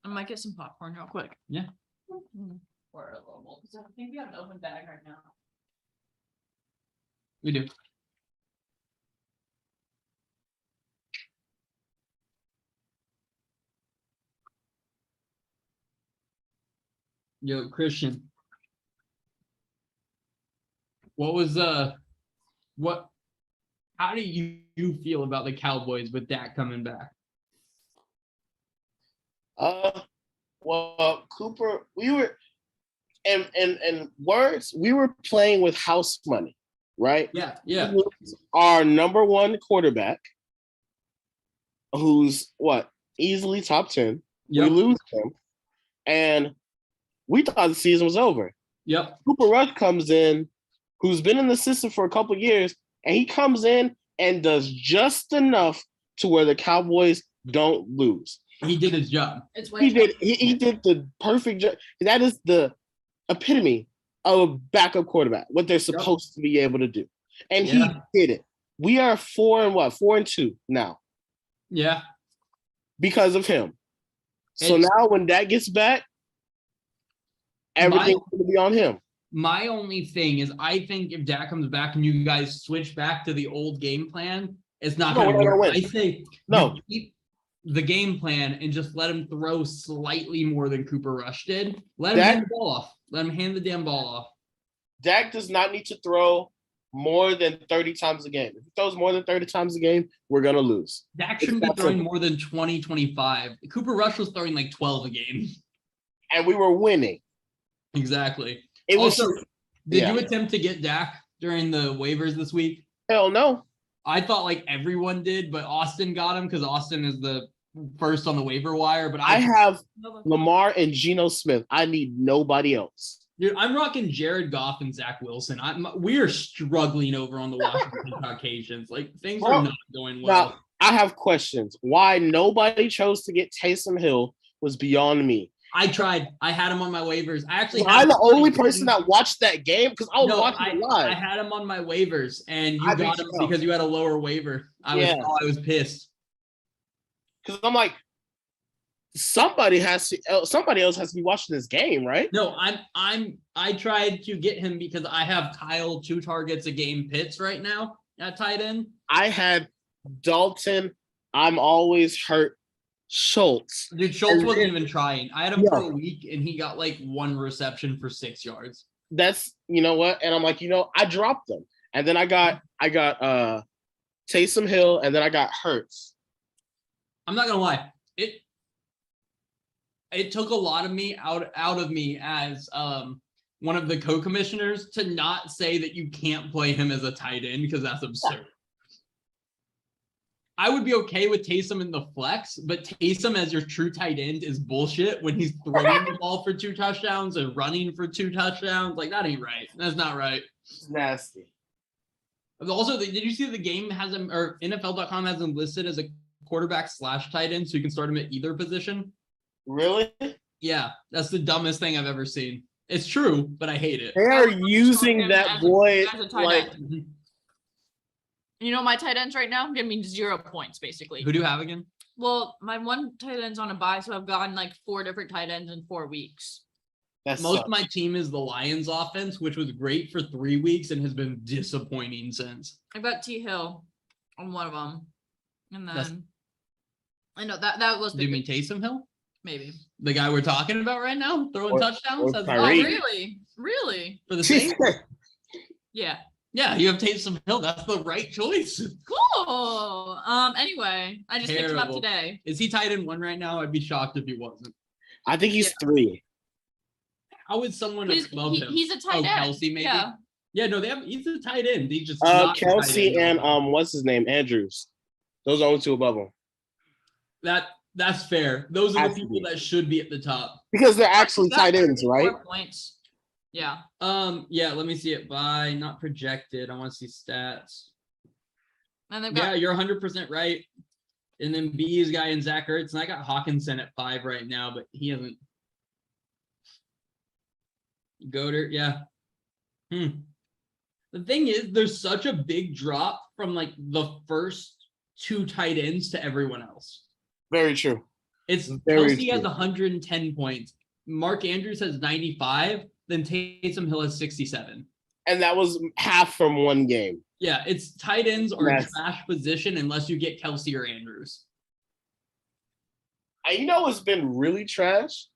I might get some popcorn real quick. Yeah. Or a little more, because I think we have an open bag right now. We do. Yo, Christian. What was what How do you feel about the Cowboys with Dak coming back? Well, Cooper, we were in words, we were playing with house money, right? Yeah. Our number one quarterback, who's easily top 10. Yep. We lose him, and we thought the season was over. Yep. Cooper Rush comes in, who's been in the system for a couple of years, and he comes in and does just enough to where the Cowboys don't lose. He did his job. He did the perfect job. That is the epitome of a backup quarterback, what they're supposed to be able to do. And he did it. We are 4-2 now. Yeah. Because of him. So now when Dak gets back, everything's going to be on him. My only thing is, I think if Dak comes back and you guys switch back to the old game plan, it's not going to work. I say keep the game plan and just let him throw slightly more than Cooper Rush did. Let him hand the ball off. Let him hand the damn ball off. Dak does not need to throw more than 30 times a game. If he throws more than 30 times a game, we're going to lose. Dak shouldn't be throwing more than 20, 25. Cooper Rush was throwing like 12 a game. And we were winning. Exactly. It was. Also, did you attempt to get Dak during the waivers this week? Hell no. I thought like everyone did, but Austin got him because Austin is the first on the waiver wire. But I have Lamar and Geno Smith. I need nobody else. Dude, I'm rocking Jared Goff and Zach Wilson. We are struggling over on the Washington Caucasians. Like, things are not going well. Now, I have questions. Why nobody chose to get Taysom Hill was beyond me. I tried. I had him on my waivers. I'm the only person that watched that game because I was watching it live. I had him on my waivers, and you got him because you had a lower waiver. I was pissed. Because I'm like, somebody else has to be watching this game, right? No, I tried to get him because I have Kyle 2 targets a game Pitts right now at tight end. I had Dalton. I'm always hurt. Schultz. Dude, Schultz wasn't even trying. I had him for a week and he got like 1 reception for 6 yards. That's, you know what? And I'm like, I dropped them. And then I got Taysom Hill, and then I got Hurts. I'm not gonna lie. It took a lot of me out of me as one of the co-commissioners to not say that you can't play him as a tight end because that's absurd. I would be okay with Taysom in the flex, but Taysom as your true tight end is bullshit when he's throwing the ball for 2 touchdowns and running for 2 touchdowns. Like, that ain't right. That's not right. It's nasty. Also, did you see the game has him, or NFL.com has him listed as a quarterback / tight end, so you can start him at either position? Really? Yeah, that's the dumbest thing I've ever seen. It's true, but I hate it. They are using that boy like. You know my tight ends right now? Give me 0 points, basically. Who do you have again? Well, my one tight end's on a bye, so I've gotten like 4 different tight ends in 4 weeks. Most of my team is the Lions offense, which was great for 3 weeks and has been disappointing since. I got T Hill on one of them. And then I know that was do you mean Taysom Hill? Maybe. The guy we're talking about right now, throwing touchdowns? Oh, really? Really? For the Saints? Yeah. Yeah, you have Taysom Hill. That's the right choice. Cool. Anyway, I just picked him up today. Is he tight end 1 right now? I'd be shocked if he wasn't. I think he's 3. How would someone above him? He's a tight end. Kelsey, maybe. Yeah, no, he's a tight end. He's just Kelsey and what's his name? Andrews. Those are only 2 above him. That's fair. Those are the people that should be at the top. Because they're actually tight ends, right? 4 points. Yeah. Yeah, let me see it by not projected. I want to see stats. And they've got you're 100% right. And then B's guy and Zach Ertz, and I got Hawkinson at 5 right now, but he hasn't. Goater, yeah. The thing is, there's such a big drop from like the first 2 tight ends to everyone else. Very true. It's Kelsey has 110 points. Mark Andrews has 95. Then Taysom Hill has 67. And that was half from 1 game. Yeah, it's tight ends are a trash position unless you get Kelsey or Andrews. And you know what's been really trash?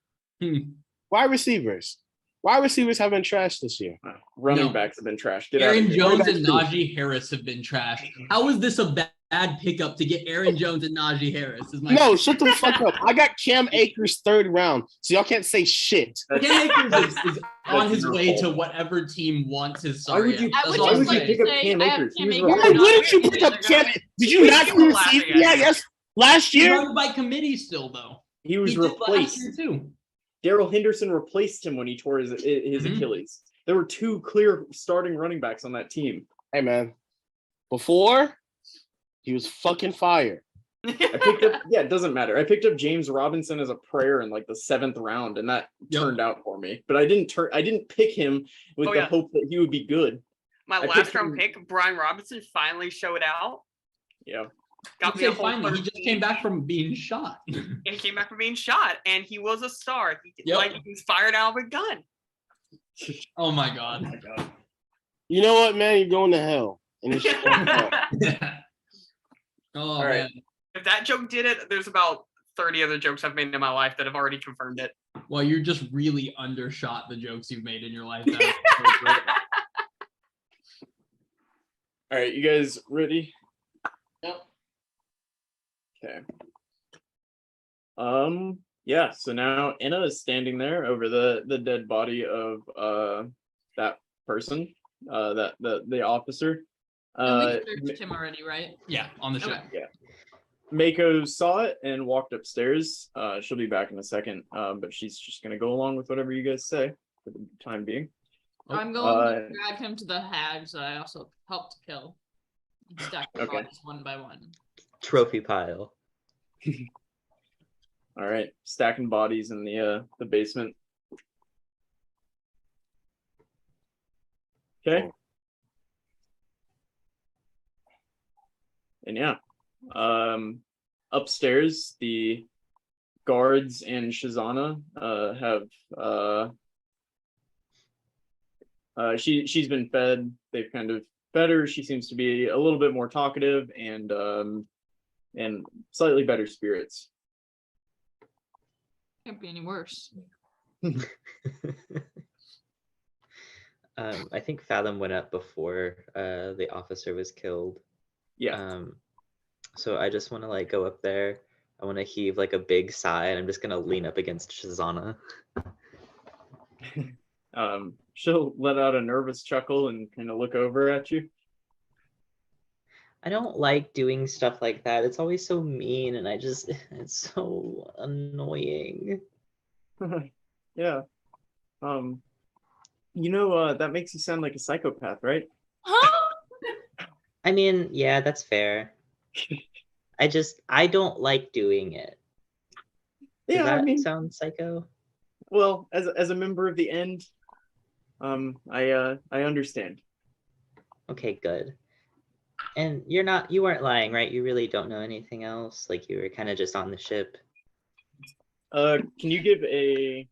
Wide receivers. Wide receivers have been trashed this year. Running No. backs have been trashed. Get out Aaron of here. Jones Running and backs too. Najee Harris have been trashed. How is this a bad pickup to get Aaron Jones and Najee Harris? Is my No, shut the fuck up. I got Cam Akers 3rd round, so y'all can't say shit. Cam Akers is on his your way fault. to whatever team wants his Why would sorry. you- I That's would all why I'm would just you like saying. pick to up say Cam I have Akers? Cam He was Akers Why Right. wouldn't you pick up Cam? Did you not see him laughing season? at you. Yes, last He's year. run by committee still though. He was He did last replaced. year too. Daryl Henderson replaced him when he tore his Mhm. Achilles. There were 2 clear starting running backs on that team. Hey man, before he was fucking fire. I picked up, yeah, it doesn't matter. I picked up James Robinson as a prayer in like the 7th round, and that Yep. turned out for me. But I didn't pick him with Oh, the yeah. hope that he would be good. My I last picked round him- pick, Brian Robinson, finally showed out. Yeah. Got You'd me a say whole finally, he just 13. came back from being shot. And he came back from being shot, and he was a star. Yep. Like he was fired out of a gun. Oh my god. my God. You know what, man? You're going to hell. And it's your own fault. Oh All right. man. If that joke did it, there's about 30 other jokes I've made in my life that have already confirmed it. Well, you're just really undershot the jokes you've made in your life. Now. All right, you guys ready? Yep. Okay. Yeah, so now Anna is standing there over the dead body of that person, the officer. And we searched him already, right? Yeah, on the show. Okay. Mako saw it and walked upstairs. She'll be back in a second, but she's just gonna go along with whatever you guys say for the time being. I'm going to drag him to the hags that I also helped kill. Stack the Okay. bodies one by one. Trophy pile. All right, stacking bodies in the basement. Okay. And yeah, upstairs the guards and Shazana have she's been fed. They've kind of fed her. She seems to be a little bit more talkative and slightly better spirits. Can't be any worse. I think Fathom went up before the officer was killed. Yeah. So I just want to like go up there. I want to heave like a big sigh, and I'm just gonna lean up against Shazana. She'll let out a nervous chuckle and kind of look over at you. I don't like doing stuff like that. It's always so mean, and it's so annoying. Yeah. That makes you sound like a psychopath, right? Huh? I mean, yeah, that's fair. I don't like doing it. Does Yeah, that I mean, sound psycho? well, as a member of the End, I understand. Okay, good. And you weren't lying, right? You really don't know anything else. Like you were kind of just on the ship. Can you give a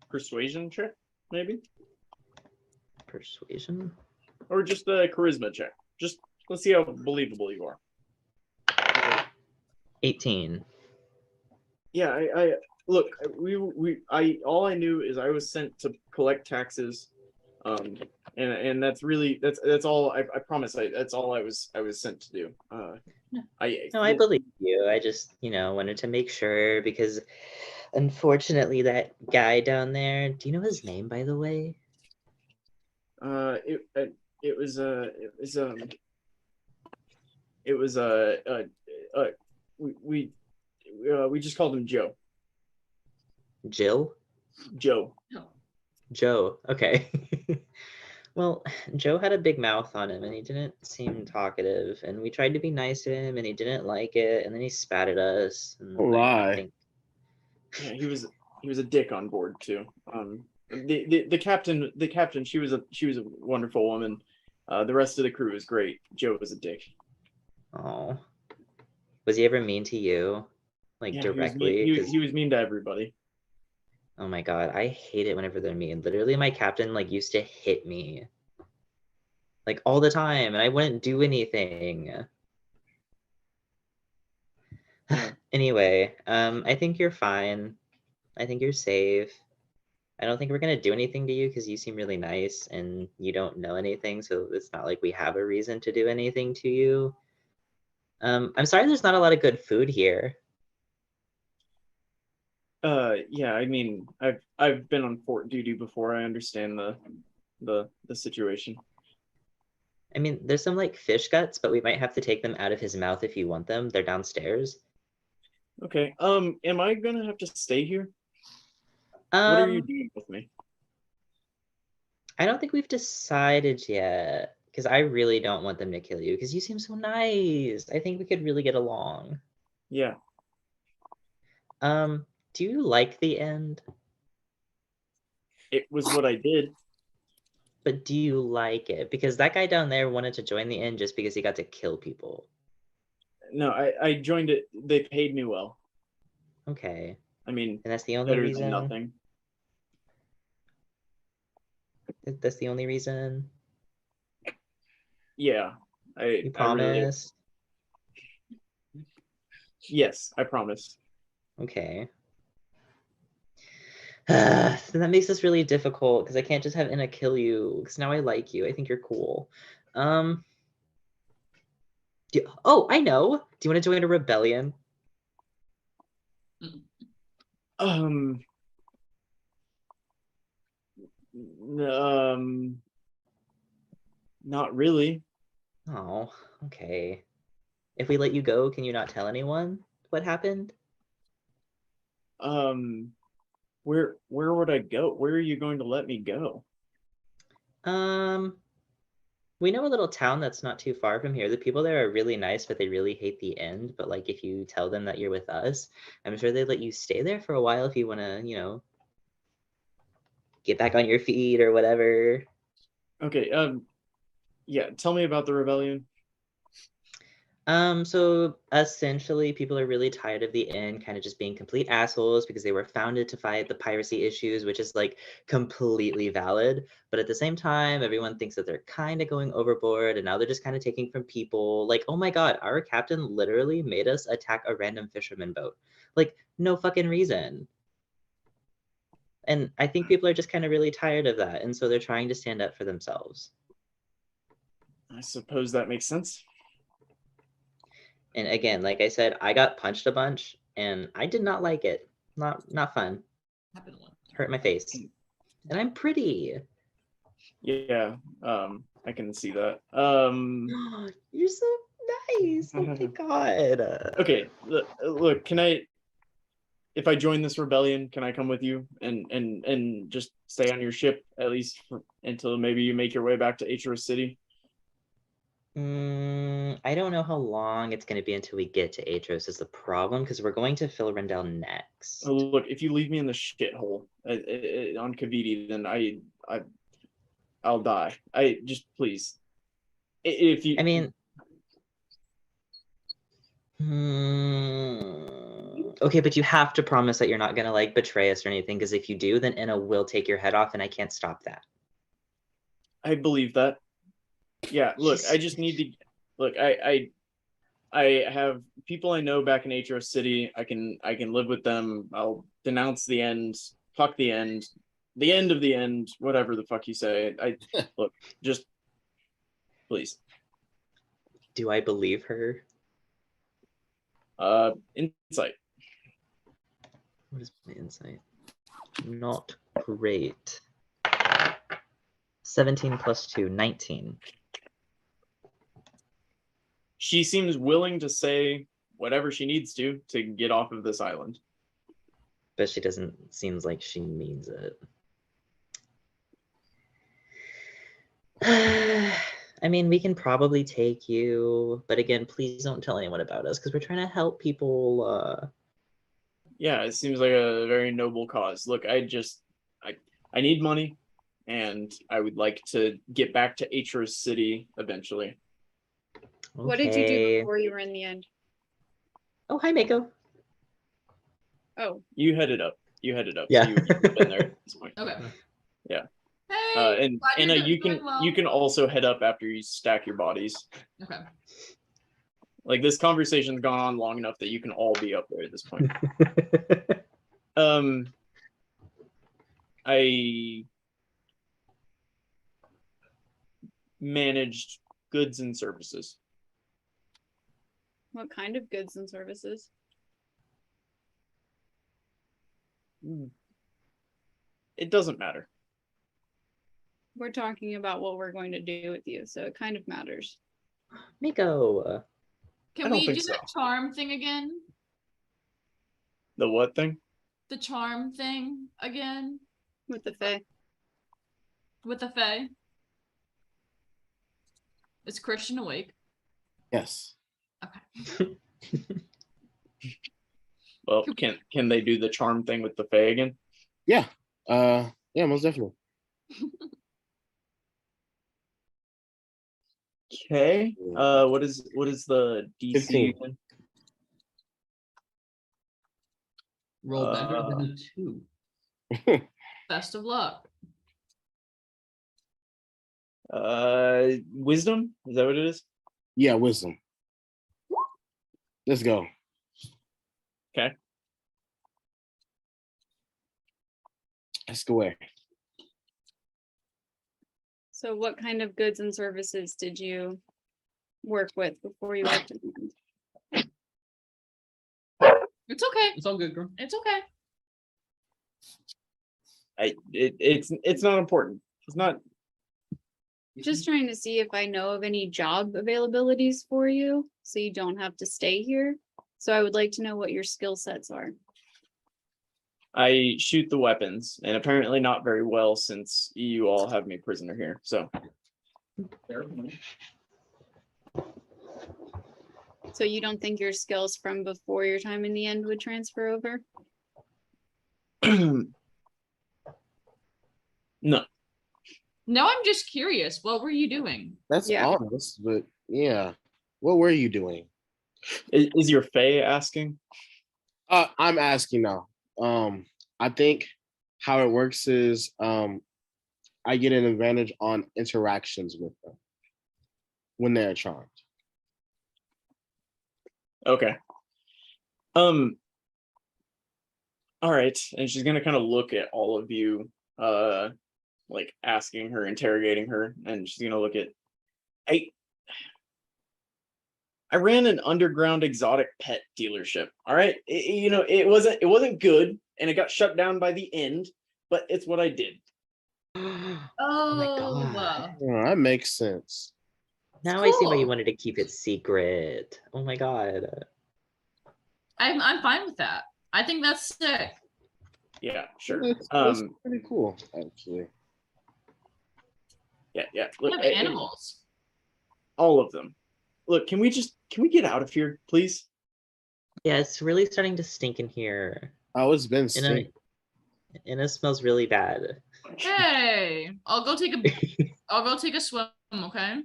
persuasion check, maybe? Persuasion? Or just a charisma check? Just let's see how believable you are. 18. Yeah, I look, all I knew is I was sent to collect taxes. And that's all I promise that's all I was sent to do. I believe you. I just, wanted to make sure because unfortunately that guy down there, do you know his name by the way? We just called him Joe. Jill? Joe. Joe. Okay. Well, Joe had a big mouth on him and he didn't seem talkative, and we tried to be nice to him and he didn't like it, and then he spat at us. And Oh, I lie. think- Yeah, he was a dick on board too. The captain, she was a wonderful woman. The rest of the crew was great. Joe was a dick. Oh. Was he ever mean to you? Like Yeah, directly? He 'Cause- was mean to everybody. Oh my god, I hate it whenever they're mean. Literally, my captain used to hit me like all the time, and I wouldn't do anything. Yeah. Anyway, I think you're fine. I think you're safe. I don't think we're gonna do anything to you because you seem really nice and you don't know anything, so it's not like we have a reason to do anything to you. I'm sorry there's not a lot of good food here. Yeah, I mean, I've been on fort duty before. I understand the situation. I mean, there's some like fish guts, but we might have to take them out of his mouth if you want them. They're downstairs. Okay. Am I gonna have to stay here? What are you doing with me? I don't think we've decided yet because I really don't want them to kill you because you seem so nice. I think we could really get along. Yeah. Do you like the end? It was what I did. But do you like it? Because that guy down there wanted to join the end just because he got to kill people. No, I joined it. They paid me well. Okay. I mean, And that's the only better reason. than nothing. That's the only reason. Yeah. You promise? Yes, I promise. Okay. Then that makes this really difficult because I can't just have Inna kill you because now I like you. I think you're cool. Oh, I know. Do you want to join a rebellion? Not really. Oh, okay. If we let you go, can you not tell anyone what happened? Where would I go? Where are you going to let me go? We know a little town that's not too far from here. The people there are really nice, but they really hate the end. But like, if you tell them that you're with us, I'm sure they'd let you stay there for a while if you want to, you know, get back on your feet or whatever. Okay. Yeah. Tell me about the rebellion. So essentially people are really tired of the inn kind of just being complete assholes because they were founded to fight the piracy issues, which is like completely valid. But at the same time, everyone thinks that they're kind of going overboard and now they're just kind of taking from people. Like, oh my God, our captain literally made us attack a random fisherman boat. Like, no fucking reason. And I think people are just kind of really tired of that. And so they're trying to stand up for themselves. I suppose that makes sense. And again, like I said, I got punched a bunch and I did not like it. Not fun. Hurt my face. And I'm pretty. Yeah, I can see that. You're so nice. Oh my God. Okay, look, can I, if I join this rebellion, can I come with you and just stay on your ship at least until maybe you make your way back to Aetros City? I don't know how long it's going to be until we get to Aetros is the problem because we're going to Phil Rendell next. Oh, look, if you leave me in the shithole on Kaviti, then I'll die. I just please. If you, I mean, okay, but you have to promise that you're not going to like betray us or anything because if you do, then Inna will take your head off and I can't stop that. I believe that. Yeah, look, I just need to look. I have people I know back in Aetros City. I can live with them. I'll denounce the end. Fuck the end of the end. Whatever the fuck you say. Look, just please. Do I believe her? Insight. What is my insight? Not great. 17 plus 2, 19. She seems willing to say whatever she needs to get off of this island. But she doesn't, seems like she means it. I mean, we can probably take you, but again, please don't tell anyone about us because we're trying to help people. Yeah, it seems like a very noble cause. Look, I need money, and I would like to get back to Aetros City eventually. Okay. What did you do before you were in the end? Oh, hi, Mako. Oh. You headed up. Yeah. So you've been there at this point. Okay. Yeah. Hey, And glad Anna, you're you doing well. can also head up after you stack your bodies. Okay. Like this conversation's gone on long enough that you can all be up there at this point. I managed goods and services. What kind of goods and services? It doesn't matter. We're talking about what we're going to do with you, so it kind of matters. Miko. I Can don't we think do so. that charm thing again? The what thing? The charm thing again With the Fae. with the Fae? Is Christian awake? Yes. Okay. Well, can they do the charm thing with the Fae again? Yeah. Yeah, most definitely. Okay. What is the DC 15. again? Roll better than a 2. Best of luck. Wisdom? Is that what it is? Yeah, wisdom. Let's go. Okay. Let's go away. So what kind of goods and services did you work with before you worked in them? It's okay. It's all good, girl. It's okay. It's not important. It's not. Just trying to see if I know of any job availabilities for you, so you don't have to stay here. So I would like to know what your skill sets are. I shoot the weapons, and apparently not very well since you all have me prisoner here. So. So you don't think your skills from before your time in the end would transfer over? No. Now I'm just curious. What were you doing? That's Yeah. honest, but yeah. What were you doing? Is your Fae asking? I'm asking now. I think how it works is I get an advantage on interactions with them when they're charmed. Okay. All right. And she's gonna kind of look at all of you, like asking her, interrogating her, and she's gonna look at I ran an underground exotic pet dealership. All right. It wasn't good and it got shut down by the end, but it's what I did. Oh my god. Oh, that makes sense. Now I see why you Cool. wanted to keep it secret. Oh my god. I'm fine with that. I think that's sick. Yeah, sure. That's pretty cool, actually. Yeah. We Look, have animals. all of them. Look, can we get out of here, please? Yeah, it's really starting to stink in here. Oh, it's been And sick. it smells really bad. Hey, I'll go take a swim, okay?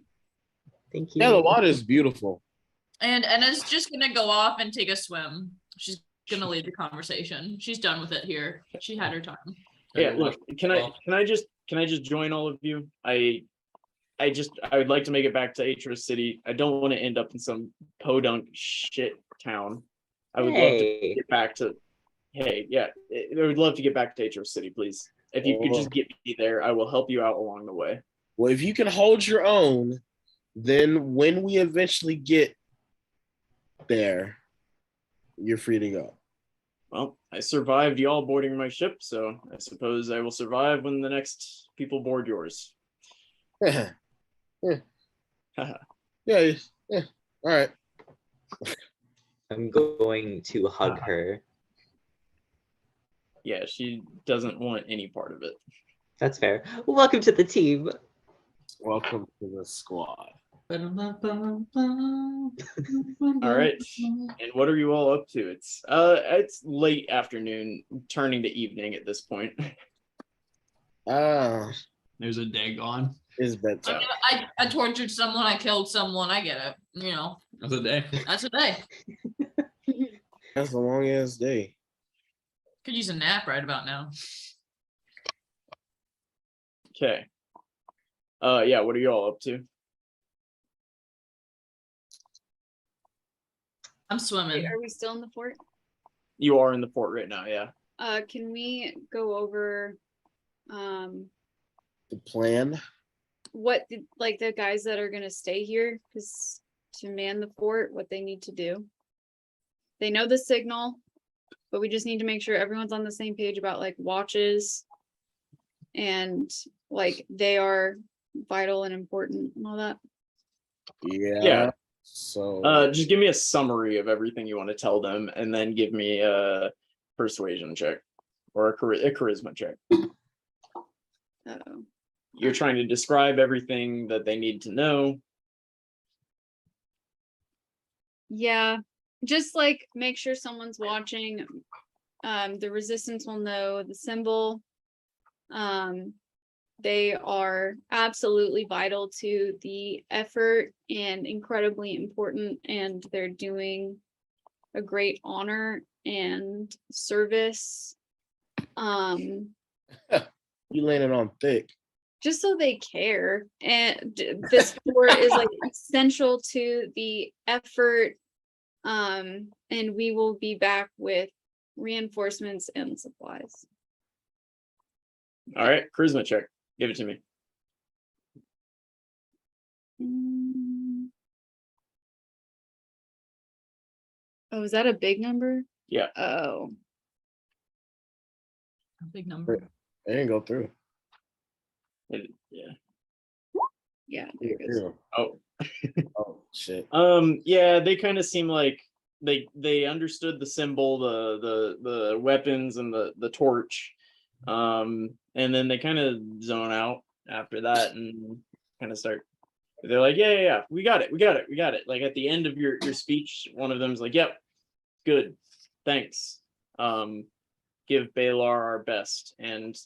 Thank you. Yeah, the water is beautiful. And Enna's just gonna go off and take a swim. She's gonna leave the conversation. She's done with it here. She had her time. Yeah, look, can I just join all of you? I would like to make it back to Aetros City. I don't want to end up in some podunk shit town. I would love to get back to. Hey, yeah, I would love to get back to Aetros City, please. If you could just get me there, I will help you out along the way. Well, if you can hold your own, then when we eventually get there, you're free to go. Well, I survived y'all boarding my ship, so I suppose I will survive when the next people board yours. Yeah. Yeah. All right. I'm going to hug her. Yeah, she doesn't want any part of it. That's fair. Welcome to the team. Welcome to the squad. All right, and what are you all up to? It's late afternoon, turning to evening at this point. There's a day gone. It's bedtime. I tortured someone. I killed someone. I get it. You know, That's a day. that's a day. That's a long ass day. Could use a nap right about now. Okay. Yeah, what are you all up to? I'm swimming. Are we still in the fort? You are in the fort right now, yeah. Can we go over The plan. what like the guys that are gonna stay here, because to man the fort, what they need to do. They know the signal, but we just need to make sure everyone's on the same page about like watches and like they are vital and important and all that. Yeah. So Just give me a summary of everything you want to tell them, and then give me a persuasion check or a charisma check. Uh-oh. You're trying to describe everything that they need to know. Yeah, just like make sure someone's watching. The resistance will know the symbol. They are absolutely vital to the effort and incredibly important, and they're doing a great honor and service. you landed on thick. Just so they care, and this fort is like essential to the effort. And we will be back with reinforcements and supplies. All right, charisma check. Give it to me. Oh, is that a big number? Yeah. Oh, A big number. It didn't go through. Yeah. yeah, there it goes. Oh. Oh shit. Yeah, they kind of seem like they understood the symbol, the weapons, and the torch. And then they kind of zone out after that and kind of start. They're like, yeah, we got it. Like at the end of your speech, one of them's like, yep, good, thanks. Give Balar our best and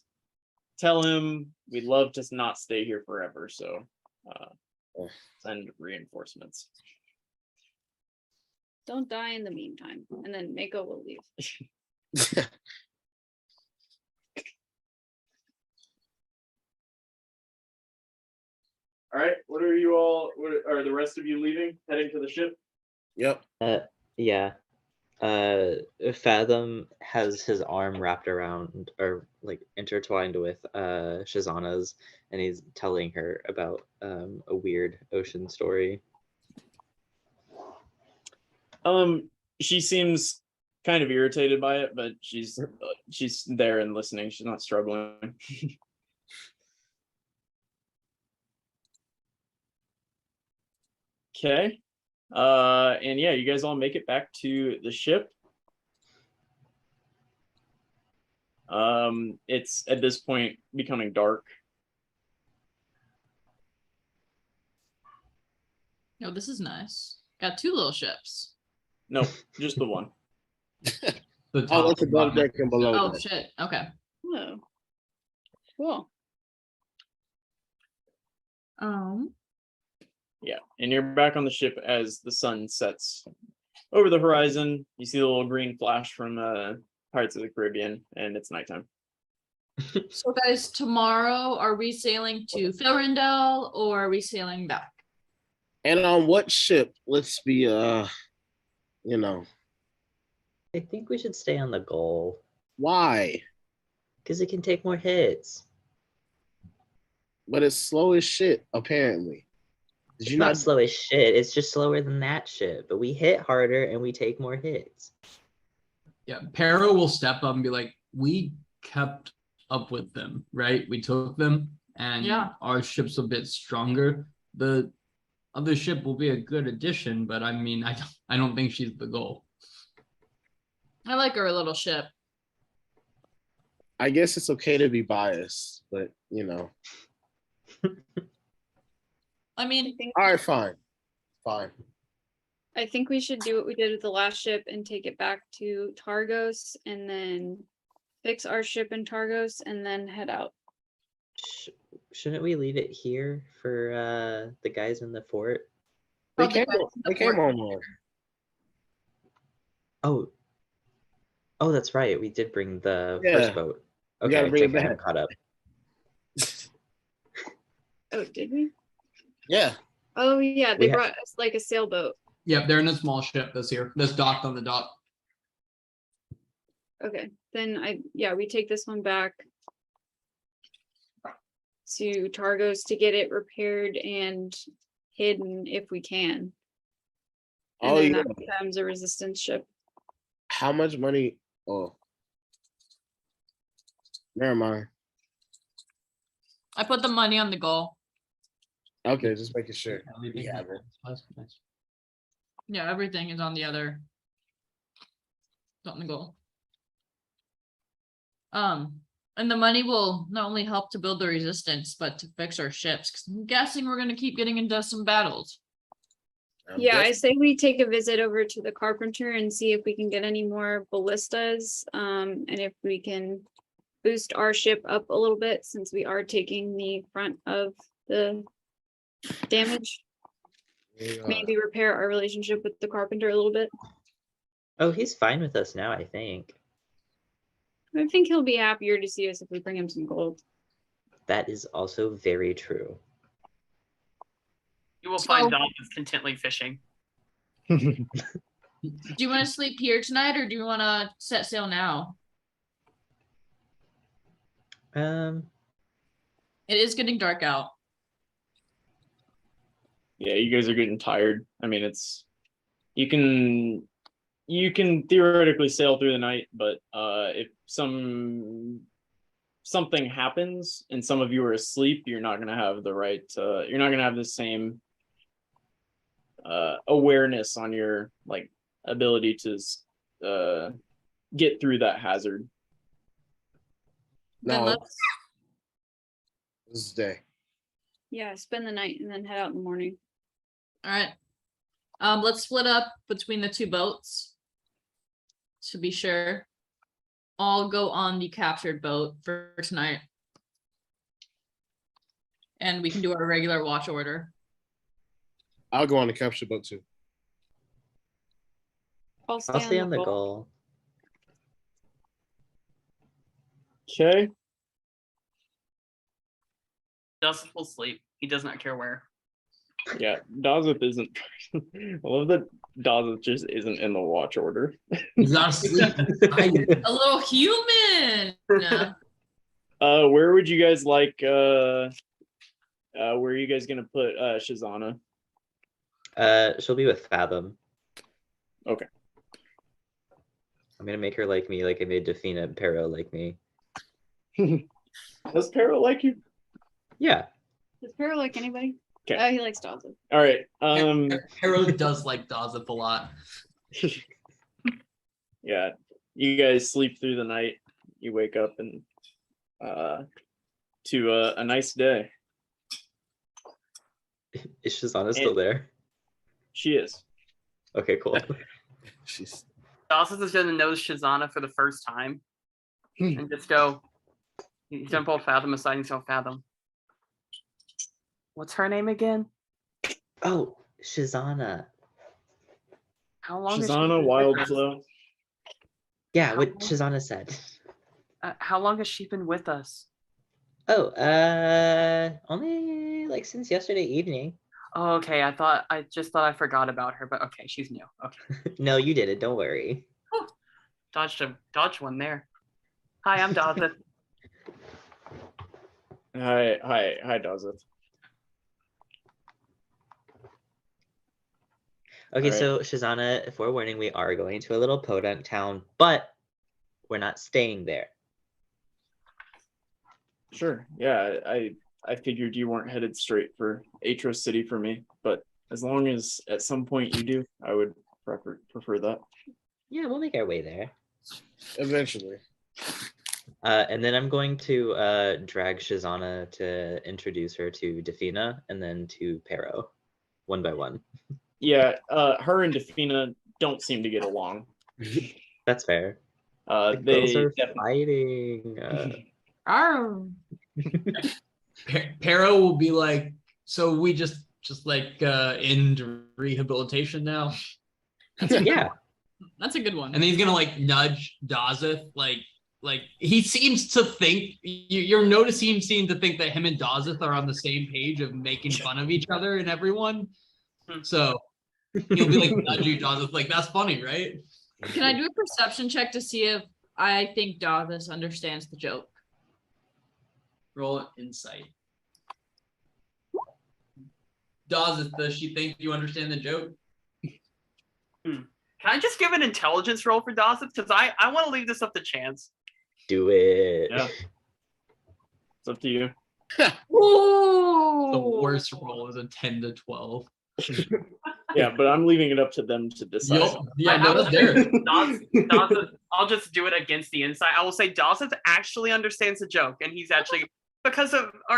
tell him we'd love to not stay here forever. So send reinforcements. Don't die in the meantime, and then Mako will leave. All right, what are you all? What are the rest of you leaving, heading to the ship? Yep. Yeah. Fathom has his arm wrapped around or like intertwined with Shazana's, and he's telling her about a weird ocean story. She seems kind of irritated by it, but she's there and listening. She's not struggling. Okay. And yeah, you guys all make it back to the ship. It's at this point becoming dark. Oh, this is nice. Got 2 little ships. No, just the one. The Oh, top that's and above bottom. deck and below Oh deck. shit. Okay. Oh, cool. Yeah, and you're back on the ship as the sun sets over the horizon. You see the little green flash from Pirates of the Caribbean, and it's nighttime. So guys, tomorrow are we sailing to Ferendel or are we sailing back? And on what ship? Let's be you know, I think we should stay on the goal why? because it can take more hits. But it's slow as shit, apparently. Did It's you not not slow as shit. It's just slower than that shit. But we hit harder and we take more hits. Yeah, Pero will step up and be like, we kept up with them, right? We took them, and Yeah. our ship's a bit stronger. The other ship will be a good addition, but I mean, I don't think she's the goal. I like our little ship. I guess it's okay to be biased, but you know. I mean, All right, fine. Fine. I think we should do what we did with the last ship and take it back to Targos, and then fix our ship in Targos, and then head out. Shouldn't we leave it here for the guys in the fort? They probably came on more. Oh, that's right. We did bring the Yeah. first boat. We Okay, gotta bring it I haven't back. caught up. Oh, did we? Yeah. Oh yeah, We they ha- brought us like a sailboat. Yep, they're in a small ship that's docked on the dock. Okay, then we take this one back. to Targos to get it repaired and hidden if we can. And Oh then yeah. that becomes a resistance ship. How much money? Oh, never mind. I put the money on the goal. Okay, just making sure. We have it. Yeah, everything is on the other. It's on the goal. And the money will not only help to build the resistance, but to fix our ships. Because I'm guessing we're gonna keep getting into some battles. Yeah, I say we take a visit over to the carpenter and see if we can get any more ballistas. And if we can boost our ship up a little bit since we are taking the brunt of the damage. Maybe repair our relationship with the carpenter a little bit. Oh, he's fine with us now, I think. I think he'll be happier to see us if we bring him some gold. That is also very true. You will So- find dolphins contently fishing. Do you want to sleep here tonight, or do you want to set sail now? Um, It is getting dark out. Yeah, you guys are getting tired. I mean, it's you can theoretically sail through the night, but if something happens and some of you are asleep, you're not gonna have the right. You're not gonna have the same awareness on your like ability to get through that hazard. Then No, let's this is day. Yeah, spend the night and then head out in the morning. all right. Let's split up between the two boats to be sure. I'll go on the captured boat for tonight. And we can do our regular watch order. I'll go on the capture boat too. I'll stay, I'll stay on the goal. goal. Okay. Dustin will sleep. He does not care where. Yeah, Dazeth isn't. I love that Dazeth just isn't in the watch order. He's not asleep. He's tired. A little human. Where would you guys like? Where are you guys gonna put Shazana? She'll be with Fathom. Okay. I'm gonna make her like me, like I made Defina and Pero like me. Does Pero like you? Yeah. Does Pero like anybody? 'Kay. Oh, he likes Dawson. All right. Harold does like Dazeth a lot. Yeah, you guys sleep through the night. You wake up and to a nice day. Is Shazana still there? She is. Okay, cool. She's Dawson is going to notice Shazana for the first time and just go. He's going to pull Fathom aside and he's going to Fathom. What's her name again? Oh, Shazana. How long? has she Shazana been with us? Wildflow. Yeah, what Shazana said. How long has she been with us? Oh, only like since yesterday evening. Oh, okay. I just thought I forgot about her, but okay, she's new. Okay, No, you didn't. Don't worry. dodged one there. Hi, I'm Dawson. Hi, Dazeth. Okay, Alright. so Shazana, forewarning, we are going to a little podunk town, but we're not staying there. Sure. Yeah, I figured you weren't headed straight for Aetros City for me, but as long as at some point you do, I would prefer that. Yeah, we'll make our way there. eventually. And then I'm going to drag Shazana to introduce her to Defina and then to Pero, one by one. Yeah, her and Defina don't seem to get along. That's fair. The They girls are definitely- fighting. Arr. Pero will be like, so we just like in rehabilitation now. Yeah. That's a good one. And he's gonna like nudge Dazeth, like he seems to think you're noticing seem to think that him and Dazeth are on the same page of making fun of each other and everyone. So he'll be like nudge you, Dazeth, like that's funny, right? Can I do a perception check to see if I think Dawes understands the joke? Roll insight. Dawes, does she think you understand the joke? Can I just give an intelligence roll for Dawson? Because I want to leave this up to chance. Do it. Yeah. It's up to you. Ooh. The worst roll is a 10 to 12. Yeah, but I'm leaving it up to them to decide. Yup. Yeah, I no, will that's Derek. Dawson, I'll just do it against the insight. I will say Dawson actually understands the joke, and he's actually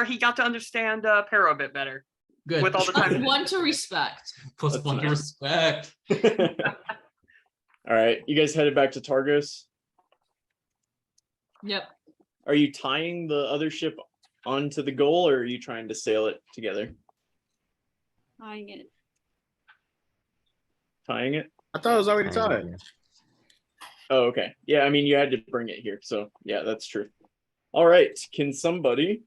he got to understand Pero a bit better Good. with all the Plus time. one to respect. Plus That's one to nice. respect. All right, you guys headed back to Targos. Yep. Are you tying the other ship onto the goal, or are you trying to sail it together? Tying it. Tying it? I thought it was already tied. Oh, okay. Yeah, I mean, you had to bring it here, so yeah, that's true. All right, can somebody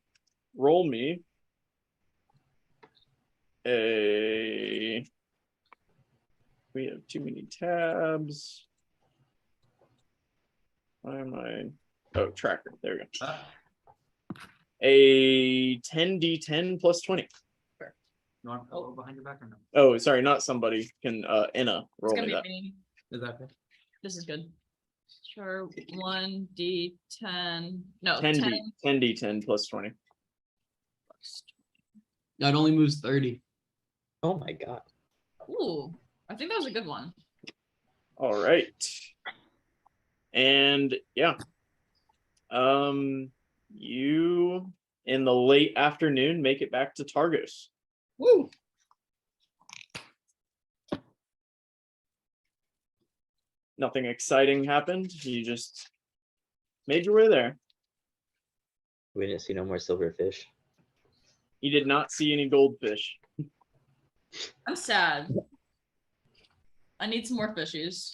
roll me a... We have too many tabs. Why am I... Oh, tracker. There we go. A 10d10 plus 20. You want to roll behind your back or no? Oh, sorry, not somebody. Can Inna It's roll gonna me be that? me. Is that fair? This is good. Sure. 1d10. No, 10d 10d10 plus 20. No, it only moves 30. Oh my god. Ooh, I think that was a good one. All right. And yeah. You in the late afternoon make it back to Targos. Woo! Nothing exciting happened. You just made your way there. We didn't see no more silverfish. You did not see any goldfish. I'm sad. I need some more fishies.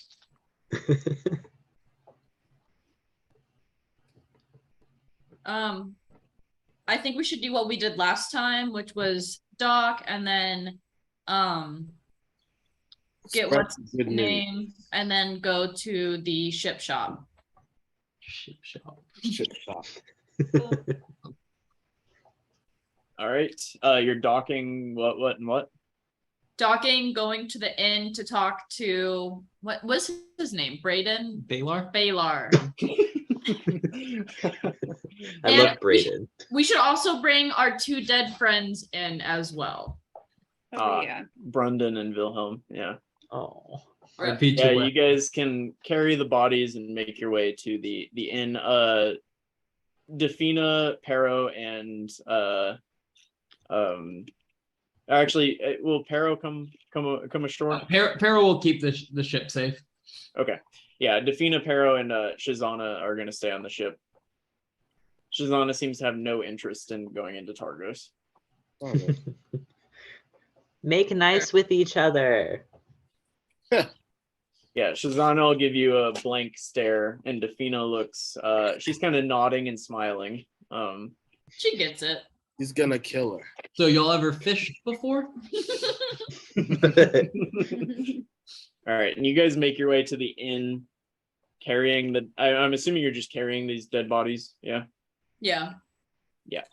I think we should do what we did last time, which was dock and then get Spread what's some his good news. name and then go to the ship shop. Ship shop. Ship shop. All right. You're docking what and what? Docking, going to the inn to talk to what was his name? Braden? Balar? Balar. I And love Braden. We should also bring our two dead friends in as well. Oh, yeah. Brundon and Wilhelm. Yeah. Oh. RP Yeah, to you guys can carry the bodies and make your way to the inn. Defina, Pero, and actually, will Pero come ashore? Pero will keep the ship safe. Okay. Yeah, Defina, Pero, and Shazana are gonna stay on the ship. Shazana seems to have no interest in going into Targos. Oh, Make nice with each other. Yeah, Shazana will give you a blank stare, and Defina looks. She's kind of nodding and smiling. She gets it. he's gonna kill her. So y'all ever fished before? All right, and you guys make your way to the inn, carrying the. I'm assuming you're just carrying these dead bodies. Yeah, Yeah.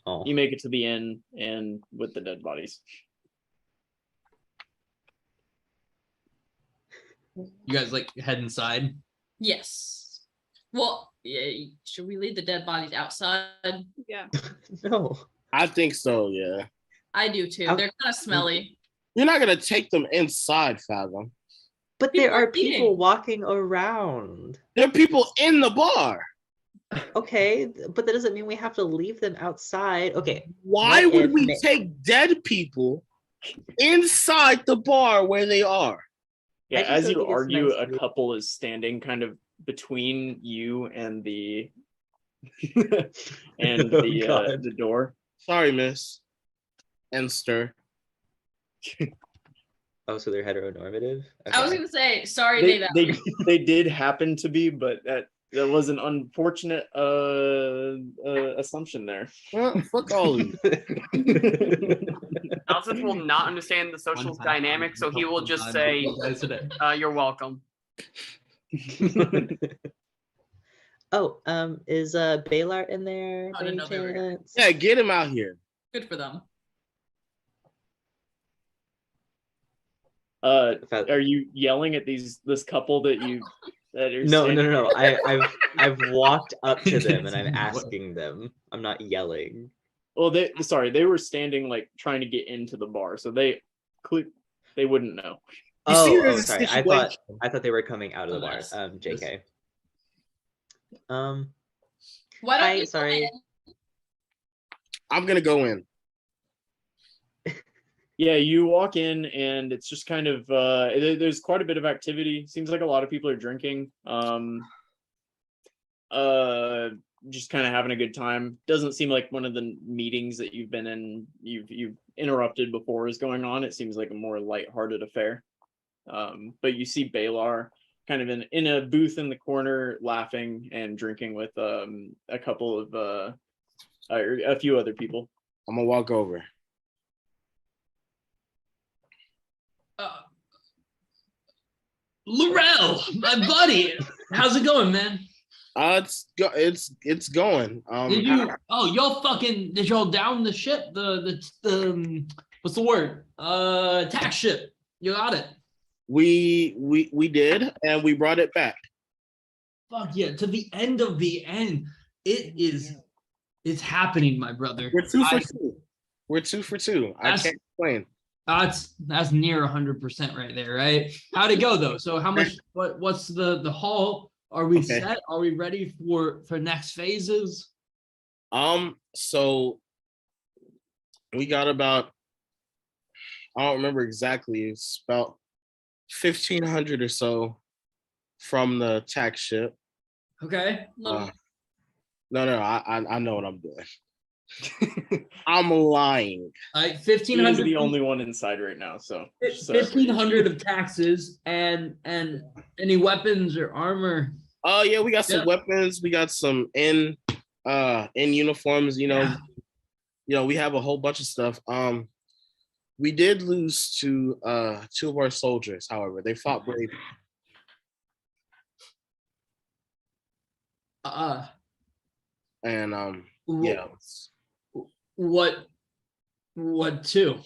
Oh. you make it to the inn and with the dead bodies. You guys like head inside? Yes. Well, yeah, should we leave the dead bodies outside? Yeah. No. I think so, yeah. I do too. I'm- They're kind of smelly. You're not gonna take them inside, Fathom. But People there are are eating. people walking around. There are people in the bar. Okay, but that doesn't mean we have to leave them outside. Okay, Why What would if we ma- take dead people inside the bar where they are? Yeah, just as don't you think it's argue, nice a to be- couple is standing kind of between you and the and Oh, the door. Sorry, miss. Enster. Oh, so they're heteronormative? I was Okay. gonna say, sorry, They did happen to be, but that was an unfortunate assumption there. Well, fuck all of you. Alcif will not understand the social dynamic, so he will just say, "You're welcome." Oh, is Balar in there? I didn't by know they were here. chance? Yeah, get him out here. Good for them. Are you yelling at this couple that are No. standing- I've walked up to them and I'm asking them. I'm not yelling. Well, they were standing like trying to get into the bar, so they wouldn't know. You see, Oh, there's a sorry. situation. I thought they were coming out of the bar. Nice. JK. Why don't Hi, you sorry. I'm gonna go in. Yeah, you walk in and it's just kind of there's quite a bit of activity. Seems like a lot of people are drinking. Just kind of having a good time. Doesn't seem like one of the meetings that you've been in, you've interrupted before is going on. It seems like a more lighthearted affair. But you see Balar kind of in a booth in the corner laughing and drinking with a couple of a few other people. I'm gonna walk over. Laurel, my buddy, how's it going, man? It's going. Did you? Oh, did y'all down the ship? The what's the word? Attack ship. You got it. We did, and we brought it back. Fuck yeah! To the end of the end. It's happening, my brother. We're 2 for 2. We're 2 for 2. I can't explain. That's near 100% right there, right? How'd it go though? So how much? What's the haul? Are we set? Are we ready for next phases? So we got about, I don't remember exactly. It's about 1,500 or so from the attack ship. Okay. No, I know what I'm doing. I'm lying. 1,500. He's the only one inside right now, so 1,500 of taxes and any weapons or armor. Oh yeah, we got some weapons. We got some in uniforms. You know, we have a whole bunch of stuff. We did lose to 2 of our soldiers. However, they fought brave. And yeah. What 2?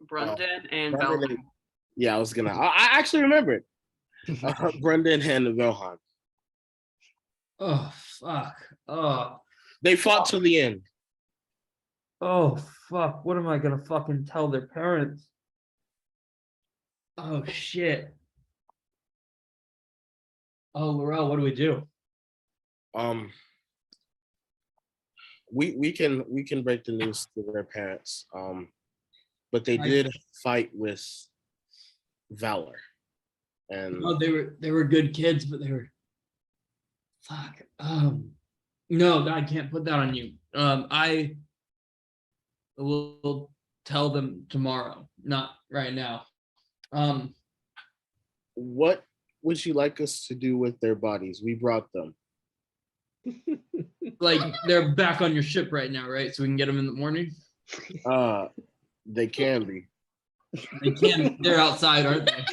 Brendan and Brendan Val. Yeah, I actually remember it. Brendan and Vilhan. Oh fuck. Oh. They fought to the end. Oh fuck. What am I gonna fucking tell their parents? Oh shit. Oh Laurel, what do we do? We can break the news to their parents. But they did fight with valor. And they were good kids, but they were fuck. No, I can't put that on you. I will tell them tomorrow, not right now. What would you like us to do with their bodies? We brought them. Like they're back on your ship right now, right? So we can get them in the morning. They can be. They can. They're outside, aren't they?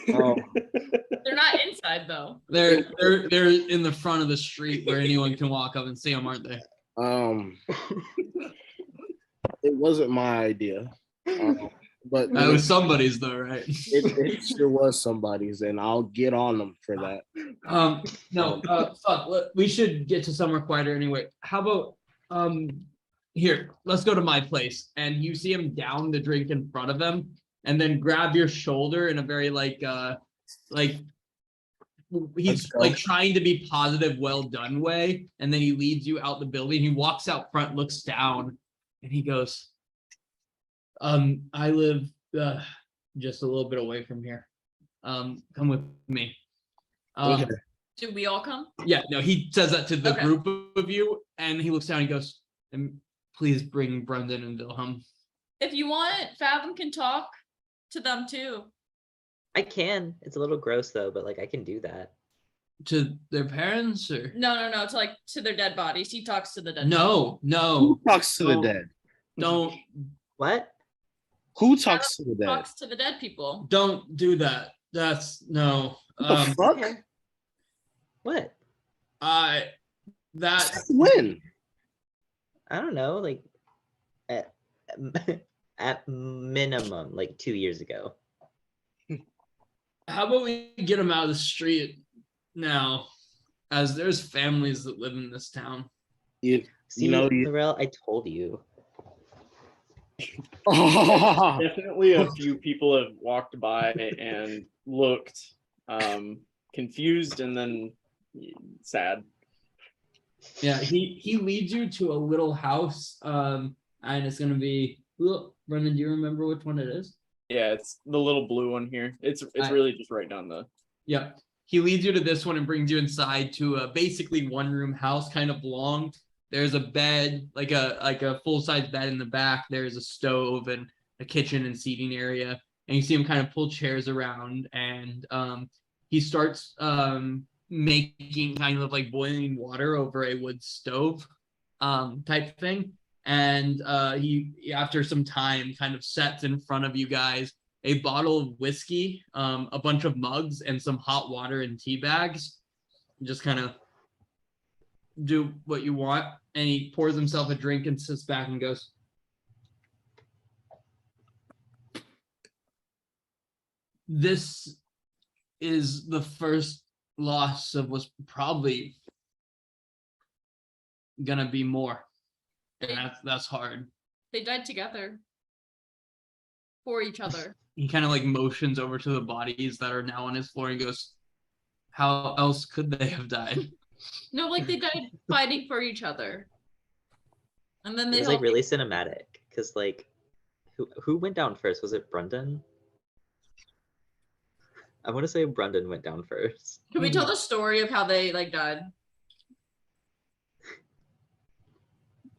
They're not inside though. They're in the front of the street where anyone can walk up and see them, aren't they? It wasn't my idea. But That was somebody's though, right? it sure was somebody's, and I'll get on them for that. Fuck. We should get to somewhere quieter anyway. How about here? Let's go to my place, and you see him down the drink in front of them, and then grab your shoulder in a very he's like trying to be positive, well done way, and then he leads you out the building. He walks out front, looks down, and he goes, I live just a little bit away from here. Come with me. Do we all come? Yeah, no, he says that to the Okay. group of you, and he looks down and he goes, and please bring Brendan and Wilhelm. If you want, Fathom can talk to them too. I can. It's a little gross though, but like I can do that. To their parents or No, to their dead bodies. He talks to the dead. no. Who talks to the Don't- dead? Don't What? Who talks to the dead? Talks to the dead people. don't do that. That's no. What the fuck? Okay. What? That When? I don't know. Like at minimum like 2 years ago. How about we get them out of the street now, as there's families that live in this town. You See, know, Thorell, I told you. Definitely a few people have walked by and looked confused and then sad. Yeah, he leads you to a little house, and it's gonna be. Brendan, do you remember which one it is? Yeah, it's the little blue one here. It's really just right down the. Yep. He leads you to this one and brings you inside to a basically one-room house, kind of long. There's a bed, like a full-size bed in the back. There's a stove and a kitchen and seating area. And you see him kind of pull chairs around, and he starts making kind of like boiling water over a wood stove type thing. And he, after some time, kind of sets in front of you guys a bottle of whiskey, a bunch of mugs, and some hot water and tea bags. Just kind of do what you want. And he pours himself a drink and sits back and goes, "This is the first loss of what's probably gonna be more. And that's hard." They died together. For each other. He kind of like motions over to the bodies that are now on his floor and goes, "How else could they have died?" No, like they died fighting for each other. And then It they was like really cinematic because like who went down first? Was it Brendan? I want to say Brendan went down first. Can we tell the story of how they like died?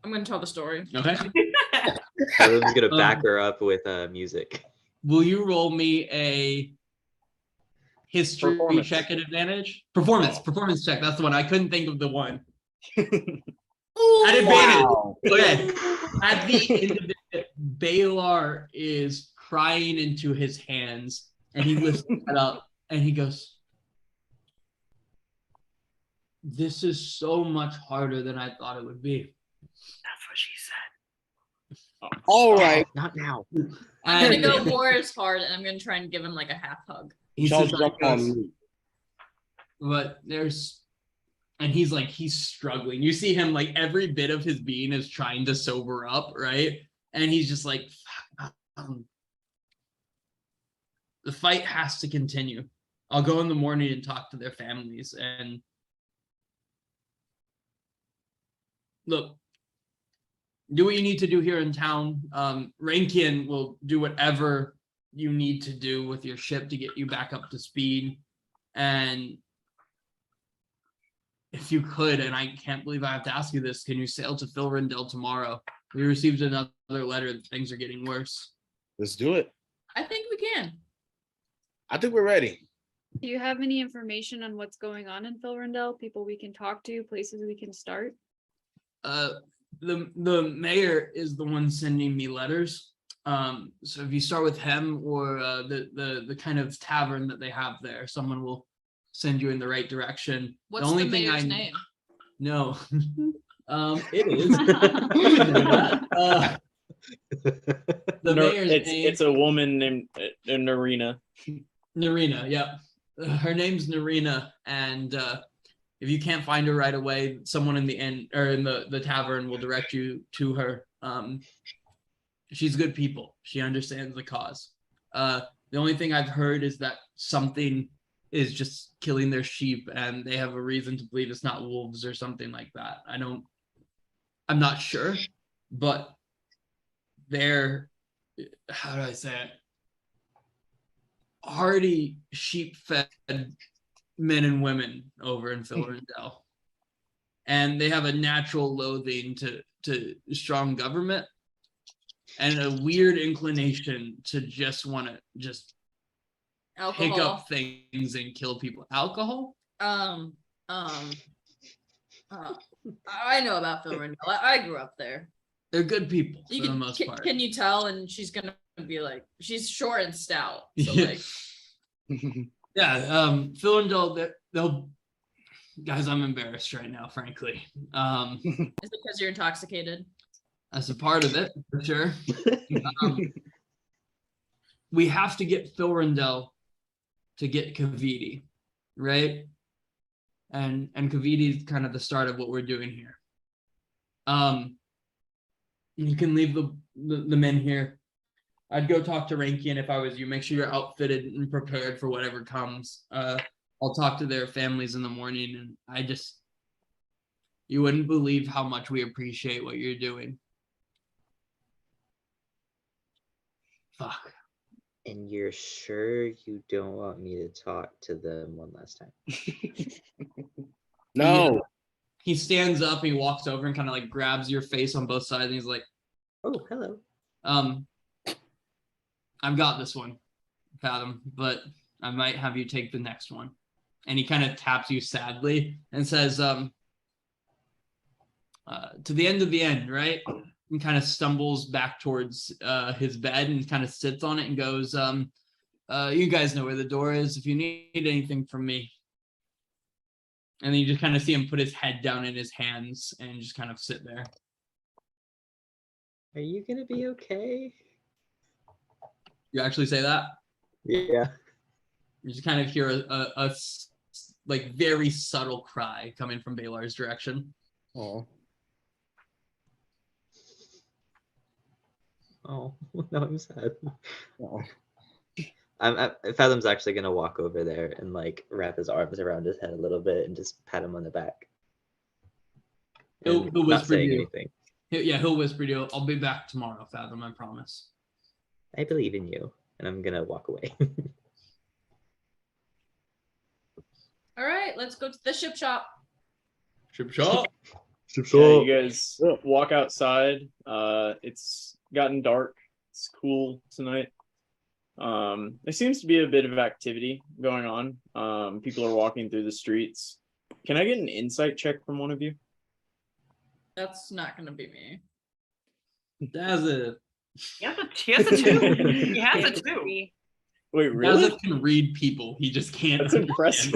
I'm gonna tell the story. Okay. Everyone's gonna back her up with music. Will you roll me a history check at advantage? Performance check. That's the one. I couldn't think of the one. At advantage. Wow. Okay. At the end of it, Balar is crying into his hands, and he lifts that up and he goes, "This is so much harder than I thought it would be." That's what she said. All right. Not now. I'm gonna go war is hard, and I'm gonna try and give him like a half hug. He Y'all sits there jump and on goes, me. but and he's struggling. You see him like every bit of his being is trying to sober up, right? And he's just like, the fight has to continue. I'll go in the morning and talk to their families. And look, do what you need to do here in town. Rankin will do whatever you need to do with your ship to get you back up to speed. And if you could, and I can't believe I have to ask you this, can you sail to Filrindel tomorrow? We received another letter that things are getting worse. Let's do it. I think we can. I think we're ready. Do you have any information on what's going on in Filrindel? People we can talk to, places we can start? The mayor is the one sending me letters. So if you start with him or the kind of tavern that they have there, someone will send you in the right direction. What's the only the thing mayor's I name? No. It is. The mayor's name. It's a woman named Narina. Narina, yep. Her name's Narina, and if you can't find her right away, someone in the inn or in the tavern will direct you to her. She's good people. She understands the cause. The only thing I've heard is that something is just killing their sheep, and they have a reason to believe it's not wolves or something like that. I'm not sure, but they're, how do I say it? Hardy sheep-fed men and women over in Filrindel. And they have a natural loathing to strong government and a weird inclination to just want to just pick Alcohol. up things and kill people. Alcohol? I know about Filrindel. I grew up there. They're good people You for the can, most part. can you tell? And she's gonna be like, she's short and stout. So Yeah. like, Yeah, Filrindel, they'll guys, I'm embarrassed right now, frankly. is it because you're intoxicated? That's a part of it, for sure. We have to get Philrindel to get Kaviti, right? And Kaviti is kind of the start of what we're doing here. You can leave the men here. I'd go talk to Rankian if I was you. Make sure you're outfitted and prepared for whatever comes. I'll talk to their families in the morning, and you wouldn't believe how much we appreciate what you're doing. Fuck. And you're sure you don't want me to talk to them one last time? No. He stands up and he walks over and kind of like grabs your face on both sides, and he's like, Oh, hello. I've got this one, Fathom, but I might have you take the next one. And he kind of taps you sadly and says, to the end of the end, right? And kind of stumbles back towards his bed and kind of sits on it and goes, you guys know where the door is if you need anything from me. And then you just kind of see him put his head down in his hands and just kind of sit there. Are you gonna be okay? You actually say that? Yeah. You just kind of hear a like very subtle cry coming from Balar's direction. Oh. Oh, no, I'm sad. Oh. Fathom's actually gonna walk over there and like wrap his arms around his head a little bit and just pat him on the back. He'll Not whisper to saying you. anything. He'll whisper to you, I'll be back tomorrow, Fathom, I promise. I believe in you, and I'm gonna walk away. All right, let's go to the ship shop. Ship shop. Yeah, you guys walk outside. It's gotten dark. It's cool tonight. There seems to be a bit of activity going on. People are walking through the streets. Can I get an insight check from one of you? That's not gonna be me. That's it. He has a two. He has a two. Wait, really? Dazeth can read people. He just can't. That's impressive.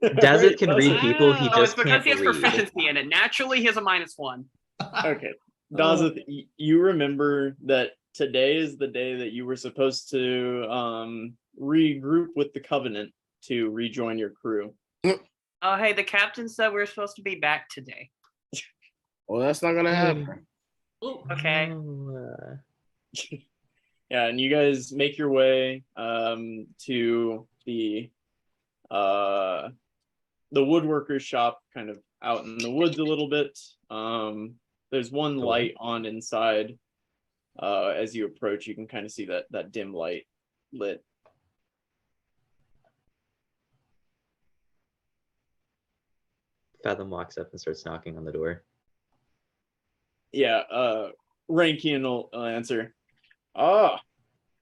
Dazeth can read people. He Oh, it's just because can't he has read. proficiency in it. Naturally, he has a -1. Okay. Dazeth, you remember that today is the day that you were supposed to regroup with the Covenant to rejoin your crew. Oh, hey, the captain said we were supposed to be back today. Well, that's not gonna happen. Okay. Oh, Yeah, and you guys make your way to the woodworker's shop, kind of out in the woods a little bit. There's one light on inside. As you approach, you can kind of see that dim light lit. Fathom walks up and starts knocking on the door. Yeah, Rankian will answer. Ah,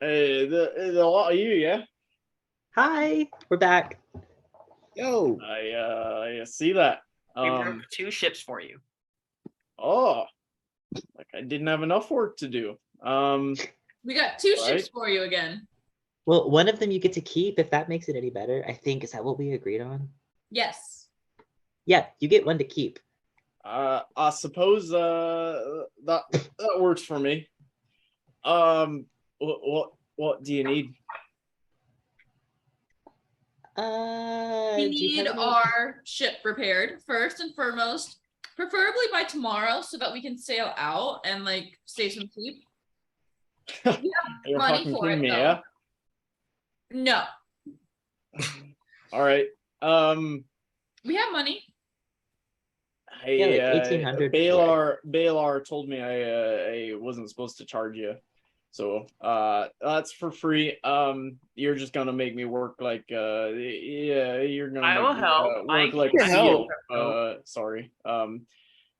hey, there's a lot of you, yeah? Hi, we're back. Yo. I see that. We broke 2 ships for you. Oh, like I didn't have enough work to do. We got 2 Right. ships for you again. Well, one of them you get to keep if that makes it any better. I think, is that what we agreed on? Yes. Yeah, you get one to keep. I suppose that works for me. What do you need? We Do you need have any- our ship repaired first and foremost, preferably by tomorrow, so that we can sail out and like save some sleep. You're money talking for to it, me, though. yeah? No, All right. we have money. Yeah, like 1800 Balar told me I wasn't supposed to charge you, so that's for free. You're just gonna make me work like you're gonna. I will help. Work like can help. sorry.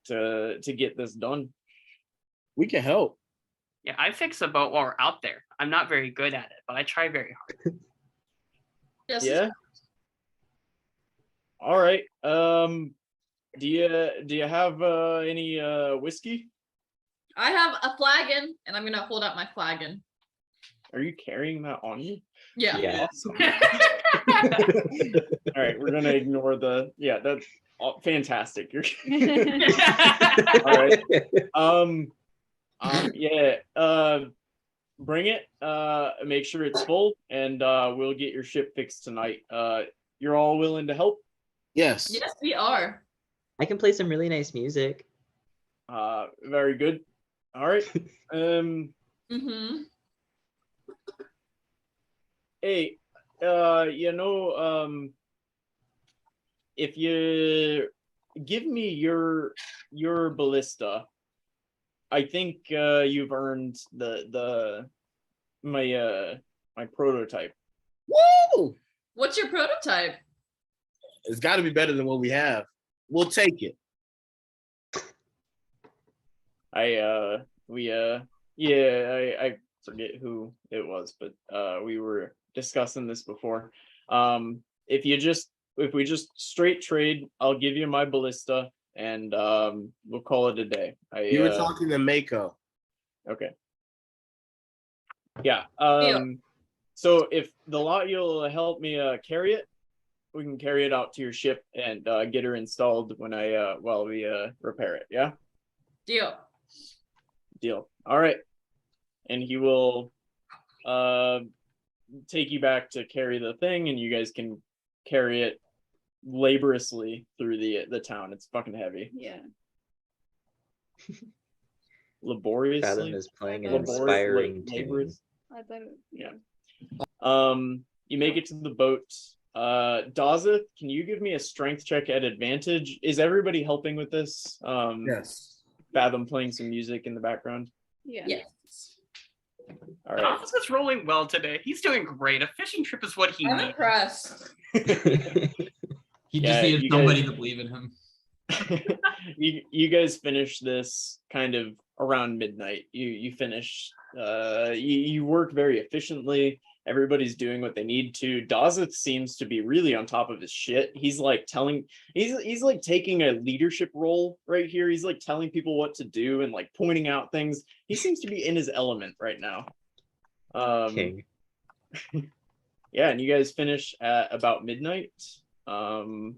To get this done. We can help. Yeah, I fix a boat while we're out there. I'm not very good at it, but I try very hard. Yes. Yeah. All right. Do you have any whiskey? I have a flagon, and I'm gonna hold out my flagon. Are you carrying that on you? Yeah. Yeah. All right, we're gonna ignore the that's fantastic. You're all right. Yeah. Bring it. Make sure it's full, and we'll get your ship fixed tonight. You're all willing to help? Yes. Yes, we are. I can play some really nice music. Very good. All right. Mm-hmm. Hey, if you give me your ballista, I think you've earned my prototype. Woo! What's your prototype? It's got to be better than what we have. We'll take it. I forget who it was, but we were discussing this before. If we just straight trade, I'll give you my ballista, and we'll call it a day. You were talking to Mako. Okay. Yeah. Deal. So if the lot you'll help me carry it, we can carry it out to your ship and get her installed when while we repair it. Yeah. Deal. All right. And he will take you back to carry the thing, and you guys can carry it laboriously through the town. It's fucking heavy. Yeah. Laboriously. Fathom is playing an Laborious- inspiring laborious. tune. I thought it, Yeah. You make it to the boat. Dazeth, can you give me a strength check at advantage? Is everybody helping with this? Yes. Fathom playing some music in the background. yeah. Yes. All right. Office is rolling well today. He's doing great. A fishing trip is what he I'm needs. impressed. He Yeah, just needed you somebody guys- to believe in him. you guys finish this kind of around midnight. You finish. You work very efficiently. Everybody's doing what they need to. Dazeth seems to be really on top of his shit. He's like he's like taking a leadership role right here. He's like telling people what to do and like pointing out things. He seems to be in his element right now. King. Yeah, and you guys finish at about midnight. And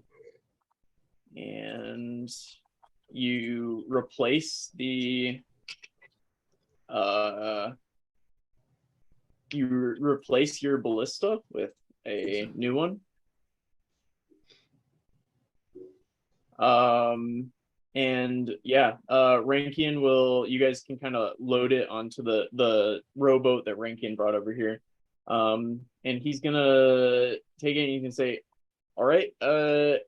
you replace the replace your ballista with a new one. And yeah, Rankian you guys can kind of load it onto the rowboat that Rankian brought over here. And he's gonna take it, and you can say, all right, I'm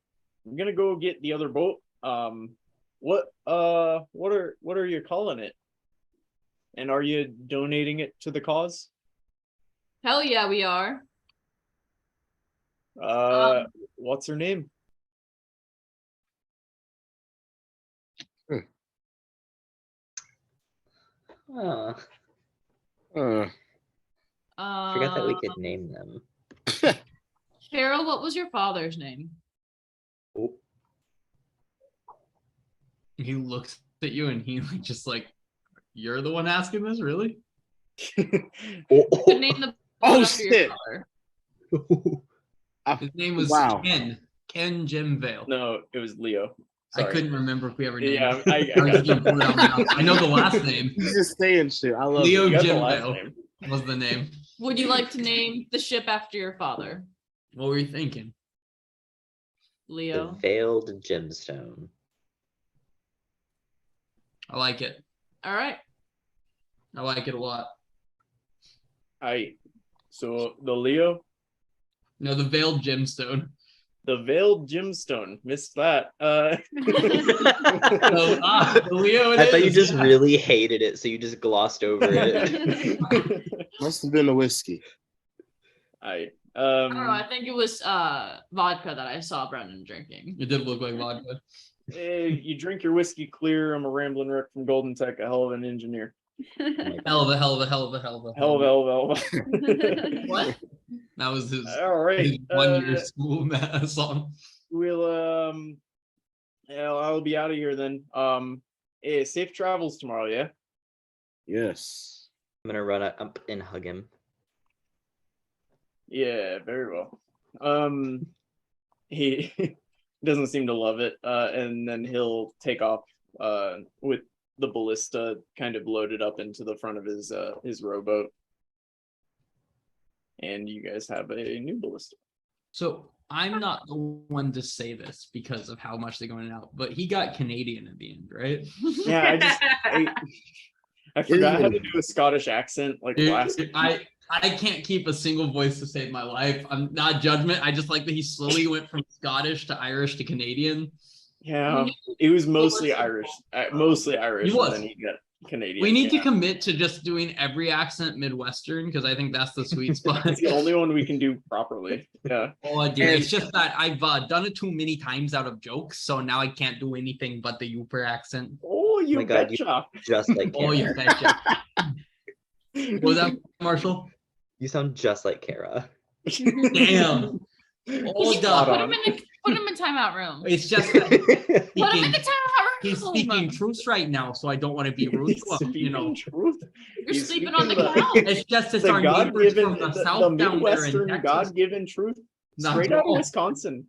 gonna go get the other boat. What are you calling it? And are you donating it to the cause? Hell yeah, we are. What's her name? Oh, Uh, forgot that we Uh, could name them. Cheryl, what was your father's name? Oh, He looks at you and he just like, you're the one asking this, really? Could name the Oh, after your shit. father. His name was Wow. Ken Jimvale. No, it was Leo. I Sorry. couldn't remember if we ever named Yeah, him. I I was got just gonna pull it out my mouth. I know the last name. he's just saying shit. I love Leo it. You got the last Jimvale name. was the name. Would you like to name the ship after your father? What were you thinking? the Leo. Veiled Gemstone. I like it. All right. I like it a lot. So the Leo, No, the Veiled Gemstone. the Veiled Gemstone. Missed that. So, the Leo it I thought you is, just yeah. really hated it, so you just glossed over it. Must have been a whiskey. I don't know. I think it was vodka that I saw Brendan drinking. It did look like vodka. You drink your whiskey clear. I'm a rambling wreck from Golden Tech, a hell of an engineer. Hell of a. Hell of. What? That was his, All right. his 1 year school song. We'll yeah, I'll be out of here then. Safe travels tomorrow, yeah? Yes. I'm gonna run up and hug him. Yeah, very well. He doesn't seem to love it, and then he'll take off with the ballista kind of loaded up into the front of his rowboat. And you guys have a new ballista. So I'm not the one to say this because of how much they're going out, but he got Canadian at the end, right? Yeah, I forgot how to do a Scottish accent like last. I can't keep a single voice to save my life. I'm not judgment. I just like that he slowly went from Scottish to Irish to Canadian. Yeah, it was mostly Irish. Mostly Irish, He was. and then he got Canadian. We need to commit to just doing every accent Midwestern because I think that's the sweet spot. It's the only one we can do properly. Yeah. Oh, dear. It's just that I've done it too many times out of jokes, so now I can't do anything but the Uper accent. Oh, you my God, betcha. Just like Oh, you Kara. betcha. What was that, Marshall? You sound just like Kara. Damn. Oh, Spot Put him in timeout room. It's just that Put him in the timeout room. he's speaking truth right now, so I don't want to be rude to him, you know. Truth. You're He's sleeping on the speaking couch. It's just it's The our neighbors God-given, from the the south down there in Midwestern Texas. God-given truth, Not straight at out of all. Wisconsin.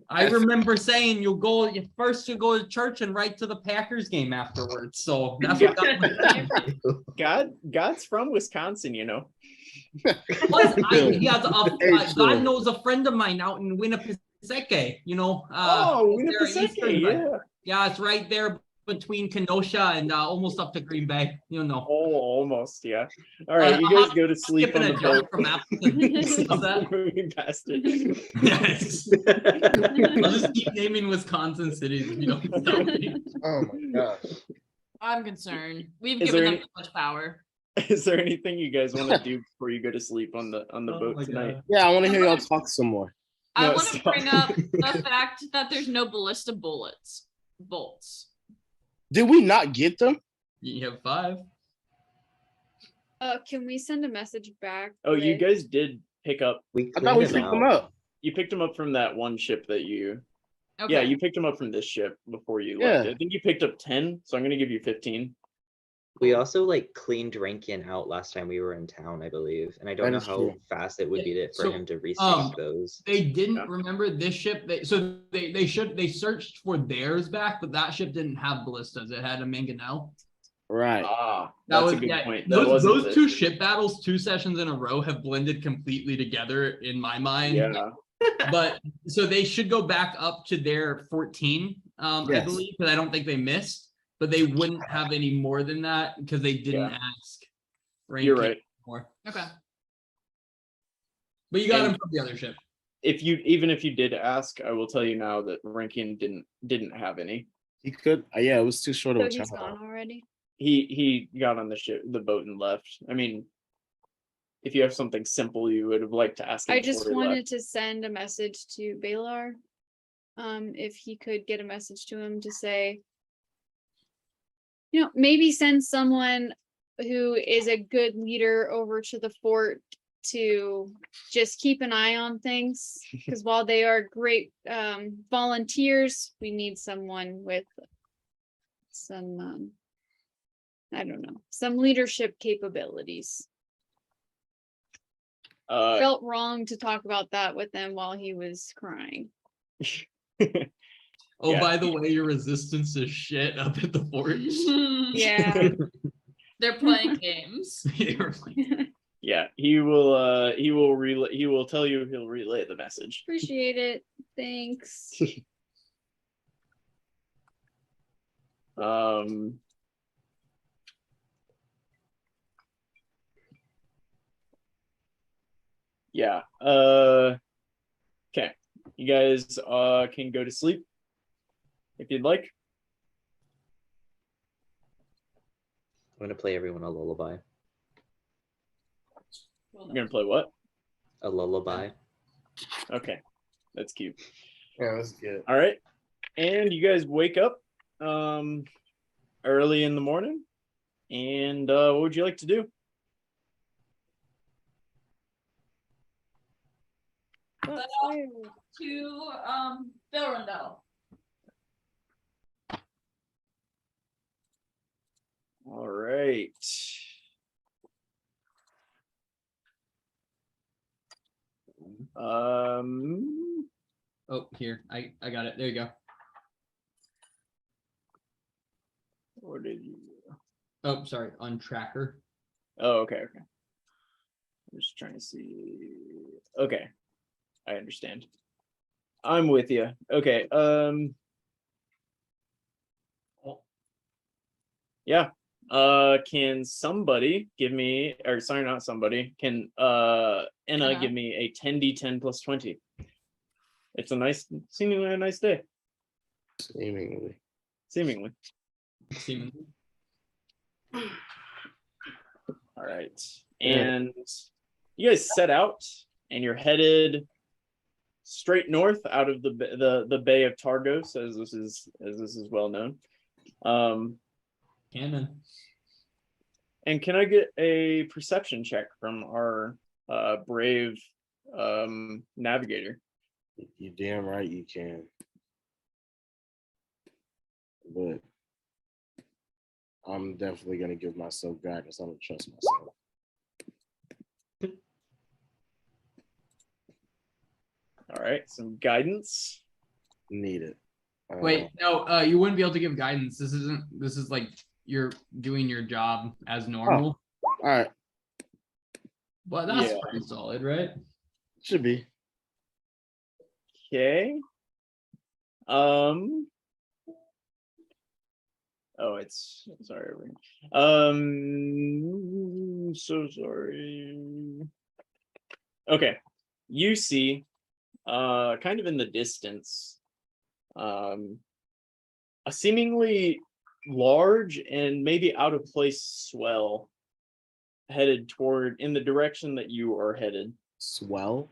I remember saying you go to church and right to the Packers game afterwards. So that's what got me. God's from Wisconsin, you know. Plus, God knows a friend of mine out in Winnipeg, you know. Winnipesaukee, yeah. Yeah, it's right there between Kenosha and almost up to Green Bay, you know. Oh, almost, yeah. All right, you guys go to sleep on Skipping the a joke boat. from Appleton. What's that? Moving past it. Yes. I'll just keep naming Wisconsin cities if you don't stop me. Oh my gosh. I'm concerned. We've Is given there them any- too much power. Is there anything you guys want to do before you go to sleep on the Oh boat my tonight? God. Yeah, I want to hear y'all talk some more. I No, want to stop. bring up the fact that there's no ballista bolts. Did we not get them? You have 5. Can we send a message back? Oh, you with- guys did pick up. We I thought we cleaned picked them out. up. You picked them up from that one ship that you. Okay. Yeah, you picked them up from this ship before you left. Yeah. I think you picked up 10, so I'm gonna give you 15. We also like cleaned Rankin out last time we were in town, I believe, and I don't That know is how true. fast it would be for So, him to restock those. They didn't Yeah. remember this ship. They searched for theirs back, but that ship didn't have ballistas. It had a mangonel. Right. Ah, That that's was a good yeah, point. That Those wasn't two it. ship battles, 2 sessions in a row, have blended completely together in my mind. Yeah. But so they should go back up to their 14, I Yes. believe, because I don't think they missed, but they wouldn't have any more than that because they didn't Yeah. ask. You're right. More. Okay. But you got And- him from the other ship. If you did ask, I will tell you now that Rankin didn't have any. He could. Yeah, it was too short of So a he's child. gone already. He got on the boat and left. I mean, if you have something simple you would have liked to ask him I just before he wanted left. to send a message to Balar. If he could get a message to him to say, maybe send someone who is a good leader over to the fort to just keep an eye on things. Because while they are great volunteers, we need someone with some, I don't know, some leadership capabilities. Felt wrong to talk about that with him while he was crying. Oh, Yeah. by the way, your resistance is shit up at the fort. Yeah. They're playing games. You're like, Yeah, he will relay. He will tell you. He'll relay the message. Appreciate it. Thanks. Yeah. Okay. You guys can go to sleep if you'd like. I'm gonna play everyone a lullaby. You're gonna play what? A lullaby. Okay, that's cute. Yeah, that's good. All right, and you guys wake up early in the morning, and what would you like to do? To Belrundel. All right. oh, here, I got it. There you go. Or did you? Oh, sorry, on tracker. Oh, okay. I'm just trying to see. Okay, I understand. I'm with you. Okay. Yeah. Can somebody give me, or sorry, not somebody, can Enna give me a 10d10 plus 20? It's a nice, seemingly a nice day. Seemingly. Seemingly. All right. And you guys set out and you're headed straight north out of the Bay of Targos, as this is well known. Cannon. And can I get a perception check from our brave navigator? You damn right you can. But I'm definitely gonna give myself guidance. I don't trust myself. All right, some guidance. Need it. Wait, no, you wouldn't be able to give guidance. This is like you're doing your job as normal. All right. Well, that's pretty solid, right? Should be. Okay. Oh, it's sorry. So sorry. Okay. You see, kind of in the distance, a seemingly large and maybe out of place swell headed toward in the direction that you are headed. Swell?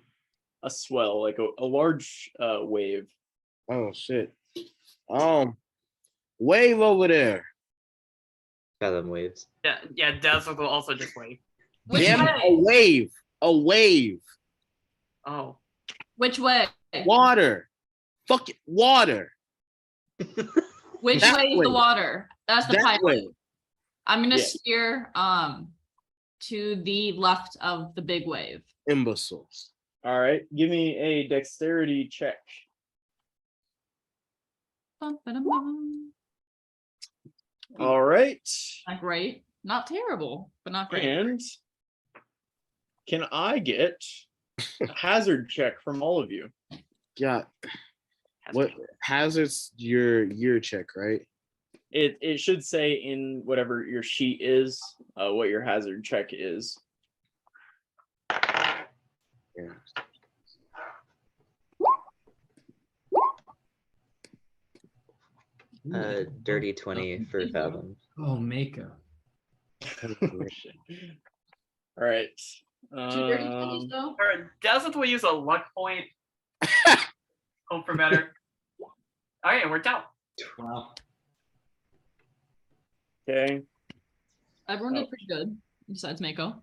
A swell, like a large wave. Oh shit. Wave over there. Fathom waves. Yeah, Dazzle will also just wave. Which Damn, way? a wave. A wave. Oh. Which way? Water. Fuck it. Water. Which That way is way. the water? That's the That pilot. way. I'm gonna Yeah. steer to the left of the big wave. Imbeciles. All right, give me a dexterity check. Bum, ba-dum, bum. All right. Not great. Not terrible, but not great. And can I get a hazard check from all of you? Yeah. What hazards your year check, right? It should say in whatever your sheet is, what your hazard check is. Yeah. Dirty 20 for fathom. Oh, Mako. All right. Two dirty 20s though. Dazzle will use a luck point. Hope for better. All right, it worked out. Wow. Okay. Everyone did pretty good, besides Mako.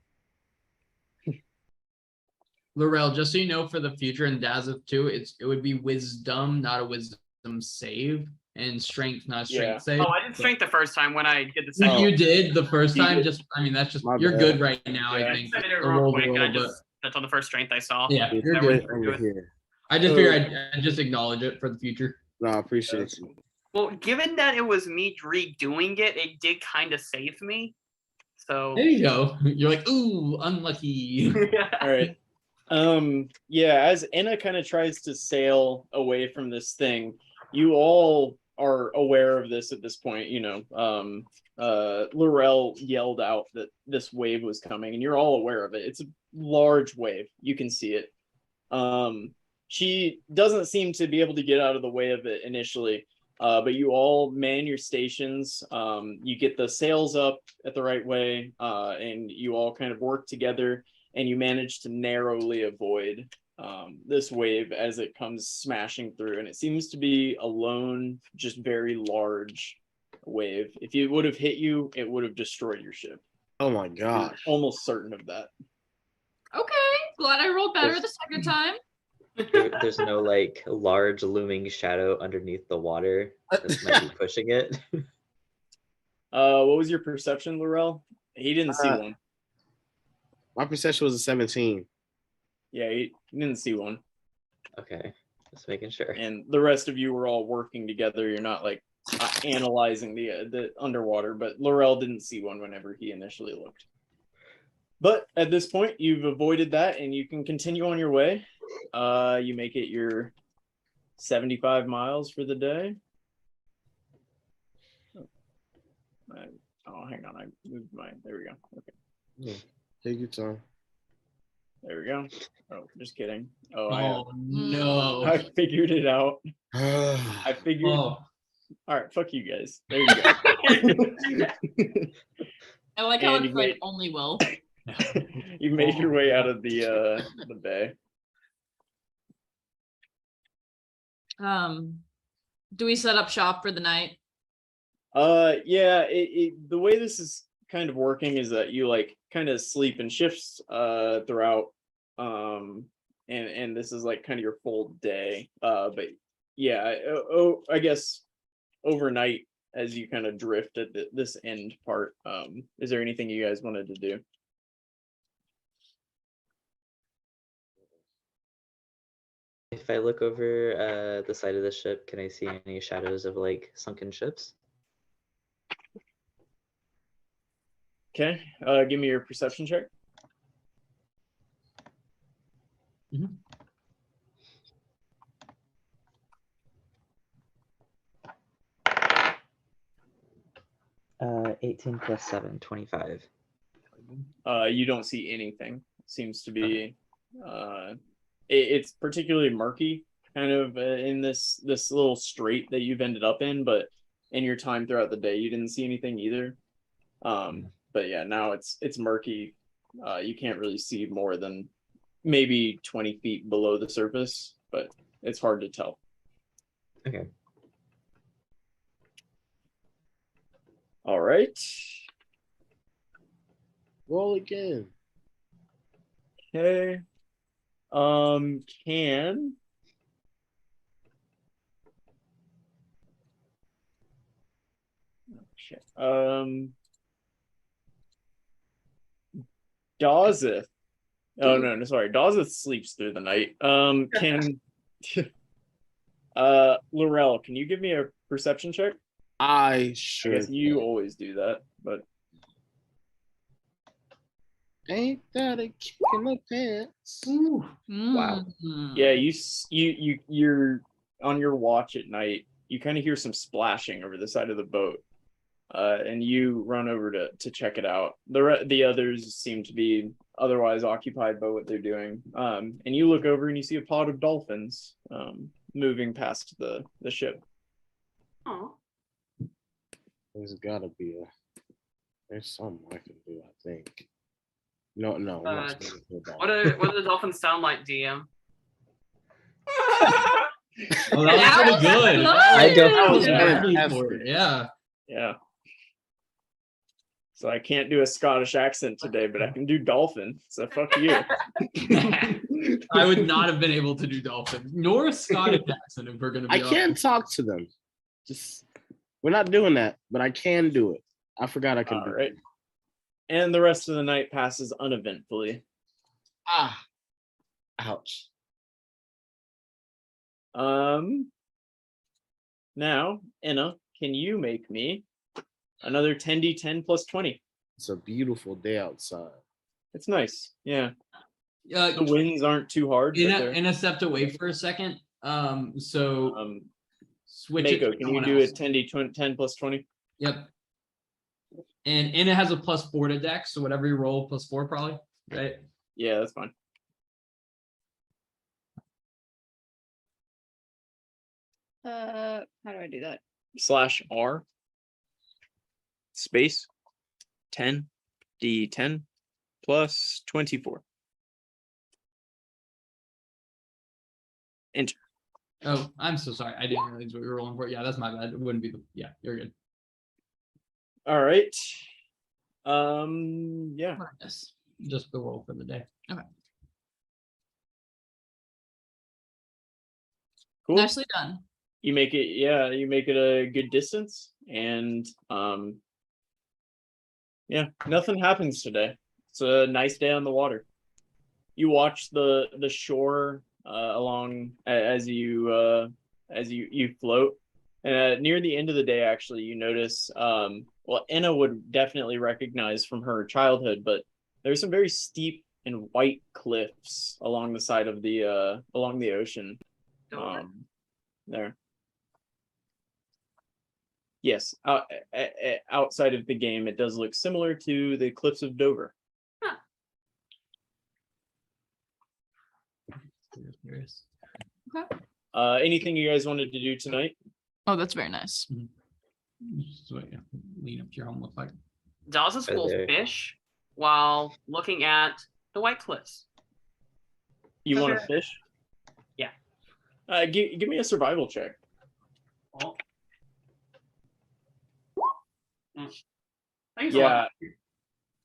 Laurel, just so you know, for the future in Dazeth too, it would be wisdom, not a wisdom save, and strength, not a strength save. Oh, I did strength the first time when I did the If second. you did the first You time, did. just that's just My you're bad. good right now. Yeah. I I think. just did it I real rolled a quick. little, That's on the first strength I saw. yeah, It's you're good good. over here. I just figured I'd just acknowledge it for the future. No, I appreciate you. Well, given that it was me redoing it, it did kind of save me. So There you go. You're like, ooh, unlucky. All right. Yeah, as Enna kind of tries to sail away from this thing, you all are aware of this at this point. You know, Laurel yelled out that this wave was coming, and you're all aware of it. It's a large wave. You can see it. She doesn't seem to be able to get out of the way of it initially, but you all man your stations. You get the sails up at the right way, and you all kind of work together, and you manage to narrowly avoid this wave as it comes smashing through. And it seems to be a lone, just very large wave. If it would have hit you, it would have destroyed your ship. Oh my You're gosh. almost certain of that. Okay, glad I rolled better the second time. There's no like large looming shadow underneath the water that might be pushing it. What was your perception, Laurel? He didn't see one. My perception was a 17. Yeah, he didn't see one. Okay, just making sure. And the rest of you were all working together. You're not like analyzing the underwater, but Laurel didn't see one whenever he initially looked. But at this point, you've avoided that, and you can continue on your way. You make it your 75 miles for the day. Oh, hang on, I moved mine. There we go. Okay. Take your time. There we go. Oh, just kidding. Oh, Oh no. I figured it out. I figured. Oh. All right, fuck you guys. There you go. I like how And it's like only Will. You made your way out of the bay. Do we set up shop for the night? Yeah, the way this is kind of working is that you like kind of sleep in shifts throughout, and this is like kind of your full day. But yeah, I guess overnight as you kind of drift at this end part. Is there anything you guys wanted to do? If I look over the side of the ship, can I see any shadows of like sunken ships? Okay, give me your perception check. Mhm. 18 plus 7, 25. You don't see anything. Seems to be it's particularly murky kind of in this little strait that you've ended up in, but in your time throughout the day you didn't see anything either. But yeah, now it's murky. You can't really see more than maybe 20 feet below the surface, but it's hard to tell. Okay. All right. Roll again. Okay. Can shit. Dawseth. Oh no, sorry. Dawseth sleeps through the night. Can Laurel, can you give me a perception check? I I sure guess you always do that, but ain't that a kick in the pants. Wow. yeah, you're on your watch at night. You kind of hear some splashing over the side of the boat, and you run over to check it out. The others seem to be otherwise occupied by what they're doing. And you look over and you see a pod of dolphins moving past the ship. Oh, There's gotta be there's something I can do, I think. No, I'm not supposed to do that. what do the dolphins sound like, DM? Oh, that was pretty good. I don't- That was Yeah, fantastic. ready for it, yeah. Yeah. So I can't do a Scottish accent today, but I can do dolphin. So fuck you. I would not have been able to do dolphin, nor a Scottish accent if we're gonna be I can talk to them. Just we're not doing that, but I can do it. I forgot I can All do right. it. And the rest of the night passes uneventfully. Ah, ouch. Now, Enna, can you make me another 10d10 plus 20? It's a beautiful day outside. It's nice. Yeah. The In winds aren't too hard. But they're- a stepped away for a second. So switch it Mako, to can you someone do else. a 10d10 plus 20? Yep. And it has a +4 to dex, so whatever you roll, +4 probably, right? Yeah, that's fine. How do I do that? /R space 10d10 plus 24. Enter. Oh, I'm so sorry. I didn't realize what we were rolling for. Yeah, that's my bad. It wouldn't be the. Yeah, you're good. All right. Yeah. Yes, just the roll for the day. Cool. Nicely done. You make it, yeah, you make it a good distance, and yeah, nothing happens today. It's a nice day on the water. You watch the shore along as you float, And near the end of the day, actually, you notice, well, Enna would definitely recognize from her childhood, but there's some very steep and white cliffs along the side of the along the ocean. There. Yes, outside of the game, it does look similar to the cliffs of Dover. Curious. Anything you guys wanted to do tonight? Oh, that's very nice. Just wait, lean up to your home look like. Dawes will Okay. fish while looking at the White Cliffs. You want to fish? Yeah. Give me a survival check. Oh. Thanks a Yeah. lot.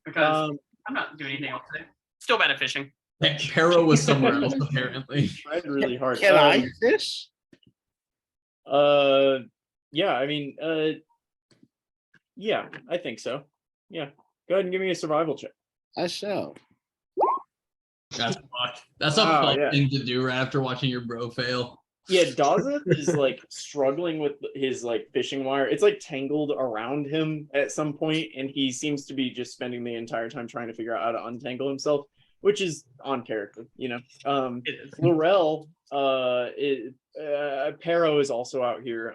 Because I'm not doing anything else today. Still bad at fishing. Pero was somewhere else apparently. Tried really hard. Can I fish? Yeah, I mean, yeah, I think so. Yeah, go ahead and give me a survival check. I shall. That's fucked. That's a Wow, fun yeah. thing to do right after watching your bro fail. Yeah, Daza is like struggling with his like fishing wire. It's like tangled around him at some point, and he seems to be just spending the entire time trying to figure out how to untangle himself, which is on character, you know. It is. Laurel, Pero is also out here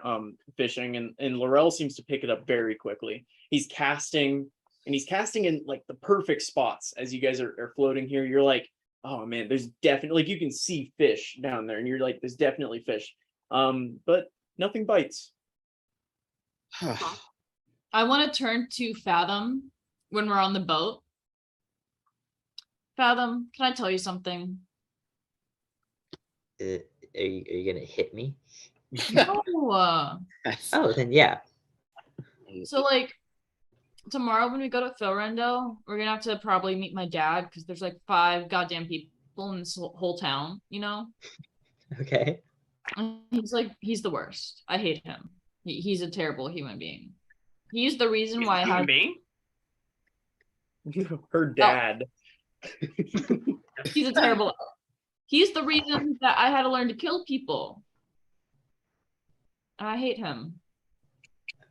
fishing, and Laurel seems to pick it up very quickly. He's casting, and he's casting in like the perfect spots as you guys are floating here. You're like, oh man, there's definitely, like, you can see fish down there, and you're like, there's definitely fish, but nothing bites. I want to turn to Fathom when we're on the boat. Fathom, can I tell you something? Are you gonna hit me? No. Oh, then yeah. So like tomorrow when we go to Philrendo, we're gonna have to probably meet my dad because there's like 5 goddamn people in this whole town, you know? Okay. And he's the worst. I hate him. He's a terrible human being. He's the reason why I Human had being? Her dad. he's a terrible he's the reason that I had to learn to kill people. And I hate him.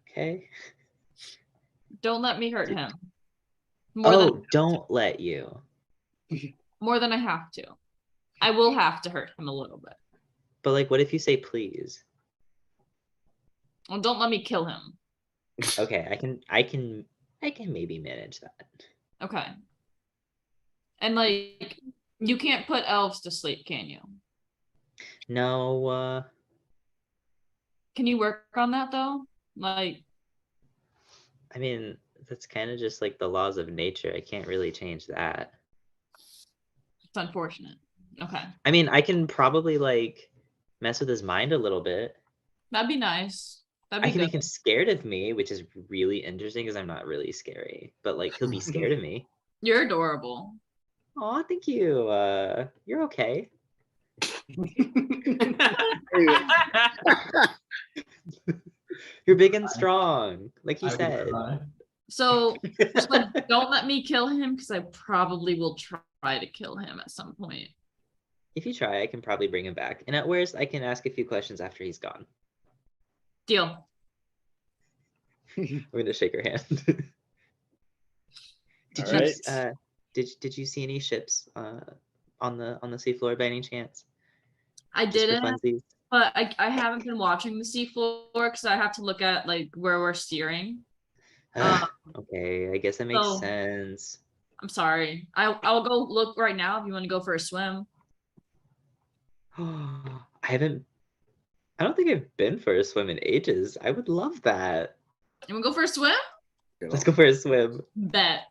Okay. Don't let me hurt him. Don't let you. More than I have to. I will have to hurt him a little bit. But like, what if you say please? Well, don't let me kill him. Okay, I can maybe manage that. Okay. And like, you can't put elves to sleep, can you? No, Can you work on that though? Like, I mean, that's kind of just like the laws of nature. I can't really change that. it's unfortunate. Okay. I mean, I can probably like mess with his mind a little bit. That'd be nice. That'd I be can make good. him scared of me, which is really interesting because I'm not really scary. But like, he'll be scared of me. You're adorable. Oh, thank you. You're okay. You're big and strong, like you I would said. try. So just like, don't let me kill him because I probably will try to kill him at some point. If you try, I can probably bring him back. And at worst, I can ask a few questions after he's gone. Deal. We're gonna shake her hand. All right. Did you see any ships on the seafloor by any chance? I Just for didn't, funsies? but I haven't been watching the seafloor because I have to look at like where we're steering. Okay, I guess that makes so- sense. I'm sorry. I'll go look right now if you want to go for a swim. I don't think I've been for a swim in ages. I would love that. You want to go for a swim? Let's go for a swim. Bet.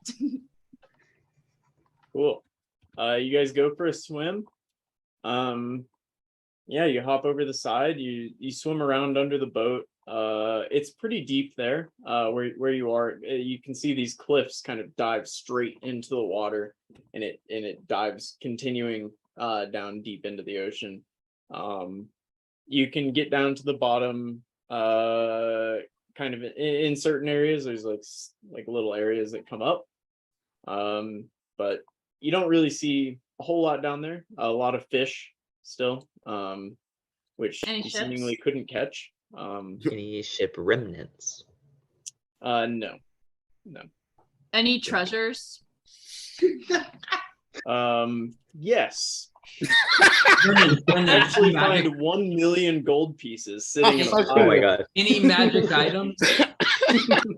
Cool. You guys go for a swim. Yeah, you hop over the side. You swim around under the boat. It's pretty deep there. Where you are, you can see these cliffs kind of dive straight into the water, and it dives continuing down deep into the ocean. You can get down to the bottom. Kind of in certain areas, there's like little areas that come up. But you don't really see a whole lot down there. A lot of fish still, which Any you seemingly ships? couldn't catch. Any ship remnants? No. Any treasures? Yes. Brendan, Actually, magic, find 1 million gold pieces sitting in a Oh, Oh my pile. god. any magic items?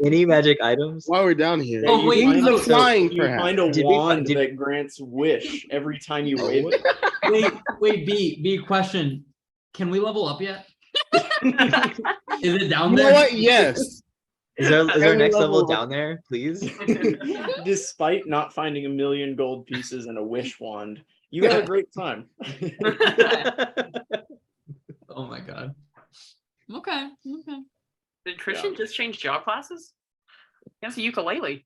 Any magic items? While we're down here, Oh, wait, wings no, of flying, You perhaps. find a Did we fi- wand did- that grants wish every time you wave it. Wait, B, question. Can we level up yet? Is it down You know there? what? Yes. Is our Can we next level level up? down there, please? Despite not finding 1 million gold pieces and a wish wand, you had a great time. Oh my god. Okay. Did Christian just change job classes? He has a ukulele.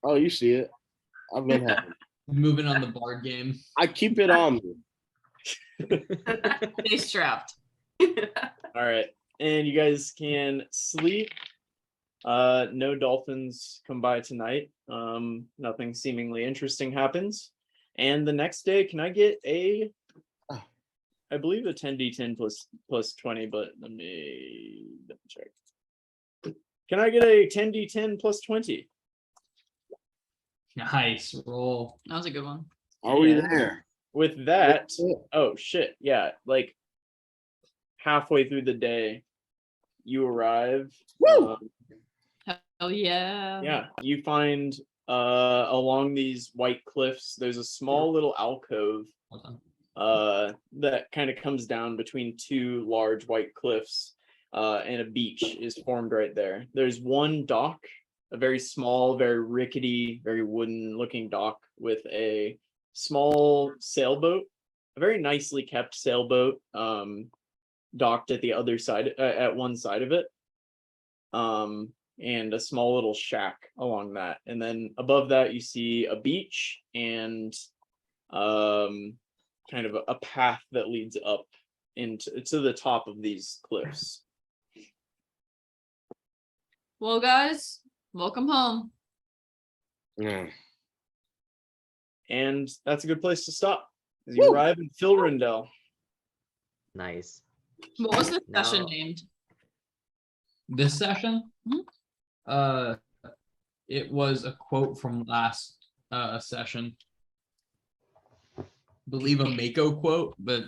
Oh, you see it. I've been happy. Moving on the board game. I keep it on me. Stay strapped. All right, and you guys can sleep. No dolphins come by tonight. Nothing seemingly interesting happens. And the next day, can I get a? I believe a 10d10 plus 20, but let me double check. Can I get a 10d10 plus 20? Nice roll. That was a good one. Are we Yeah. there? With that, oh shit, yeah, like halfway through the day, you arrive. Woo! Hell yeah. Yeah, you find along these white cliffs, there's a small little alcove that kind of comes down between two large white cliffs, and a beach is formed right there. There's one dock, a very small, very rickety, very wooden looking dock with a small sailboat, a very nicely kept sailboat, docked at the other side, at one side of it, and a small little shack along that. And then above that, you see a beach and kind of a path that leads up to the top of these cliffs. Well, guys, welcome home. Yeah. And that's a good place to stop as you Woo! arrive in Filrindel. Nice. What was the session No. named? This session? Mhm. It was a quote from last session. Believe a Mako quote, but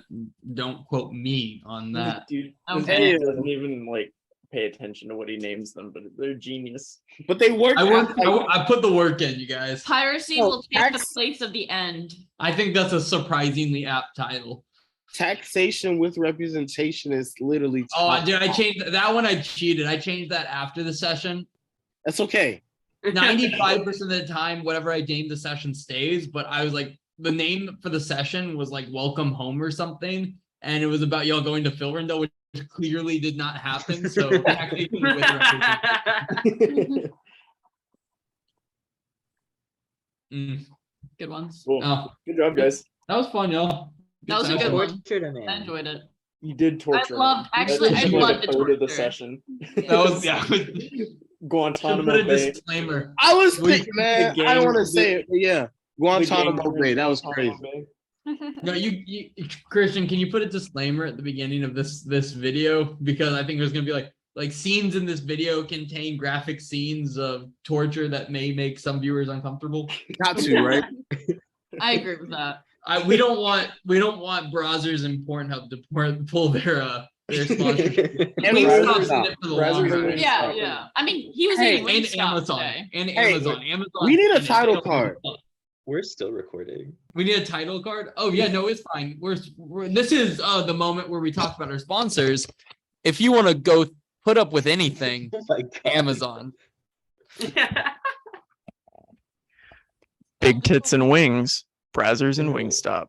don't quote me on that. Dude, this Okay. dude doesn't even like pay attention to what he names them, but they're genius. But they work. I put the work in, you guys. Piracy Oh, will take the tax- place of the end. I think that's a surprisingly apt title. Taxation with representation is literally. Oh, dude, I changed that one. I cheated. I changed that after the session. That's okay. 95% of the time, whatever I named the session stays, but I was like, the name for the session was like Welcome Home or something, and it was about y'all going to Filrindel, which clearly did not happen. So taxation with representation. Good ones. Cool. Oh, Good job, guys. that was fun, y'all. That was a session. good one. Tortured a man. I enjoyed it. You did torture. loved- him. actually, That's I like loved a the third of the torture. session. That was yeah. Should Guantanamo put a Bay. disclaimer. I was We- thinking, man. the I don't want to gang- say it, but yeah, The Guantanamo gang Bay. That was Guantanamo crazy. Bay. No, you Christian, can you put a disclaimer at the beginning of this video? Because I think there's gonna be like scenes in this video contain graphic scenes of torture that may make some viewers uncomfortable. Got to, right? I agree with that. We don't want Brazzers and Pornhub to pull their sponsorship. And Please Brazzers stop stop. it for the Brazzers long and run. Wingstop. Yeah. I mean, he was Hey, eating And Wingstop Amazon. today. And Hey, Amazon. we need a and title Amazon. card. We're still recording. We need a title card. Oh yeah, no, it's fine. We're this is the moment where we talk about our sponsors. If you want to go put up with anything, Oh my god. Amazon. Big tits and wings. Brazzers and Wingstop.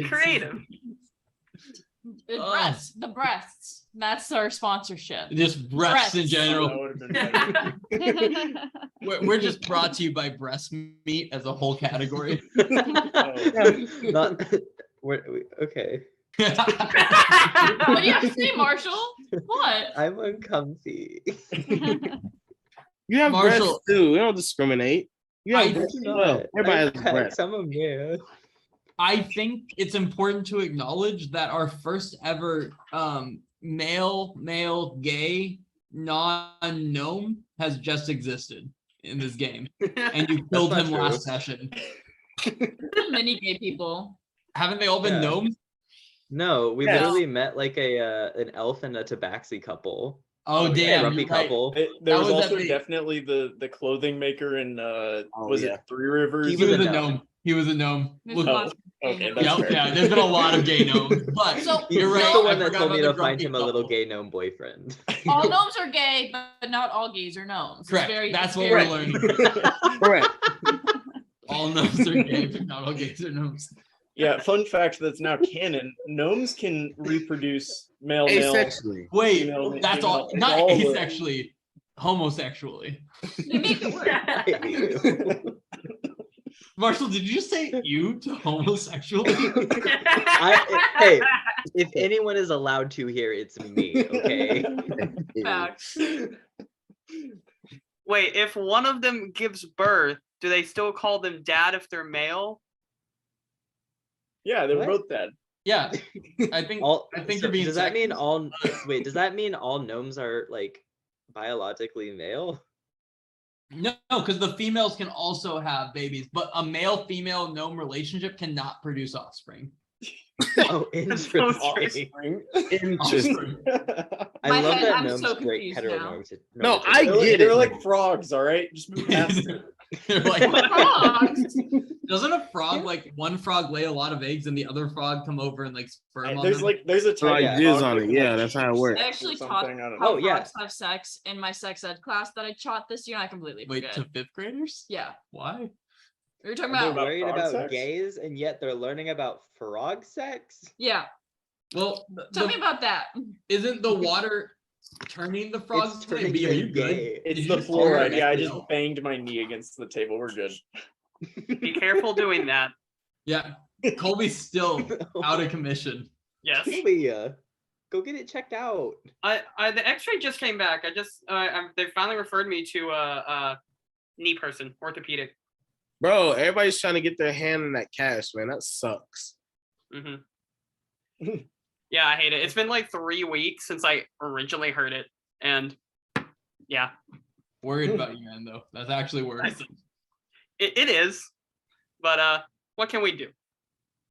Creative. The breasts. That's our sponsorship. Just breasts in Breasts. general. That would have been better. We're just brought to you by breast meat as a whole category. Not. Okay. What do you have to say, Marshall? What? I'm uncomfy. You have Marshall. breasts too. We don't discriminate. You have I breasts do as well. Everybody has I breasts. I'm a man. I think it's important to acknowledge that our first ever male, gay, non-gnome has just existed in this game. And you killed not him true. last session. Many gay people. Haven't they all been Yeah. gnomes? No, we Yes. literally met like an elf and a tabaxi couple. Oh, yeah. damn, Grumpy you're right. couple. There That was was also at the- definitely the clothing maker in was yeah. it Three Rivers? He He was a a gnome. gnome. He was a gnome. There's Look, lots of gay okay, gnomes. that's yeah, fair. yeah, there's been a lot of gay gnomes, but So- you're He's right. the one I that forgot told me about to the find grumpy him a little couple. gay gnome boyfriend. All gnomes are gay, but not all gays are gnomes. It's Correct. very That's what scary. we're learning. Correct. All gnomes are gay, but not all gays are gnomes. Yeah, fun fact that's now canon: gnomes can reproduce male. Asexually. Wait, Female, that's female, all. it's Not all the- asexually, homosexually. They make it work. Marshall, did you just say you to homosexually? Hey, if anyone is allowed to here, it's me. Okay. Facts. Wait, if one of them gives birth, do they still call them dad if they're male? Yeah, they're What? both dead. Yeah, I think I think So you're being. does that mean sexist. all? Wait, does that mean all gnomes are like biologically male? No, because the females can also have babies, but a male-female gnome relationship cannot produce offspring. Oh, That's so interesting. Interesting. I My love head, that I'm gnomes so break confused now. heteronormative. No, I They're, get they're it. like frogs, all right? Just move past it. They're like, Frogs. doesn't a frog like one frog lay a lot of eggs and the other frog come over and like sperm on them? There's a type Like of jizz frog on that it. can, Yeah, like, that's how it shoot works. I sex or actually taught something, I don't how know. yeah. frogs have sex in my sex ed class that I taught this year, and I completely Wait, forget. to fifth graders? Yeah, Why? we were talking Are they about. Worried frog about sex? gays, and yet they're learning about frog sex. Yeah, Well, tell me about that. isn't the water turning the frogs It's to like, turning be? Are you them good? gay. It's Did the you just call her fluoride. Yeah, I an just elf? banged my knee against the table. We're good. Be careful doing that. Yeah, Colby's still out of commission. Yes. Julia, go get it checked out. The X-ray just came back. They finally referred me to a knee person, orthopedic. Bro, everybody's trying to get their hand in that cash, man. That sucks. hmm Yeah, I hate it. It's been like 3 weeks since I originally heard it, and yeah, Worried about you, man. Though that's actually worrisome. it is. But what can we do?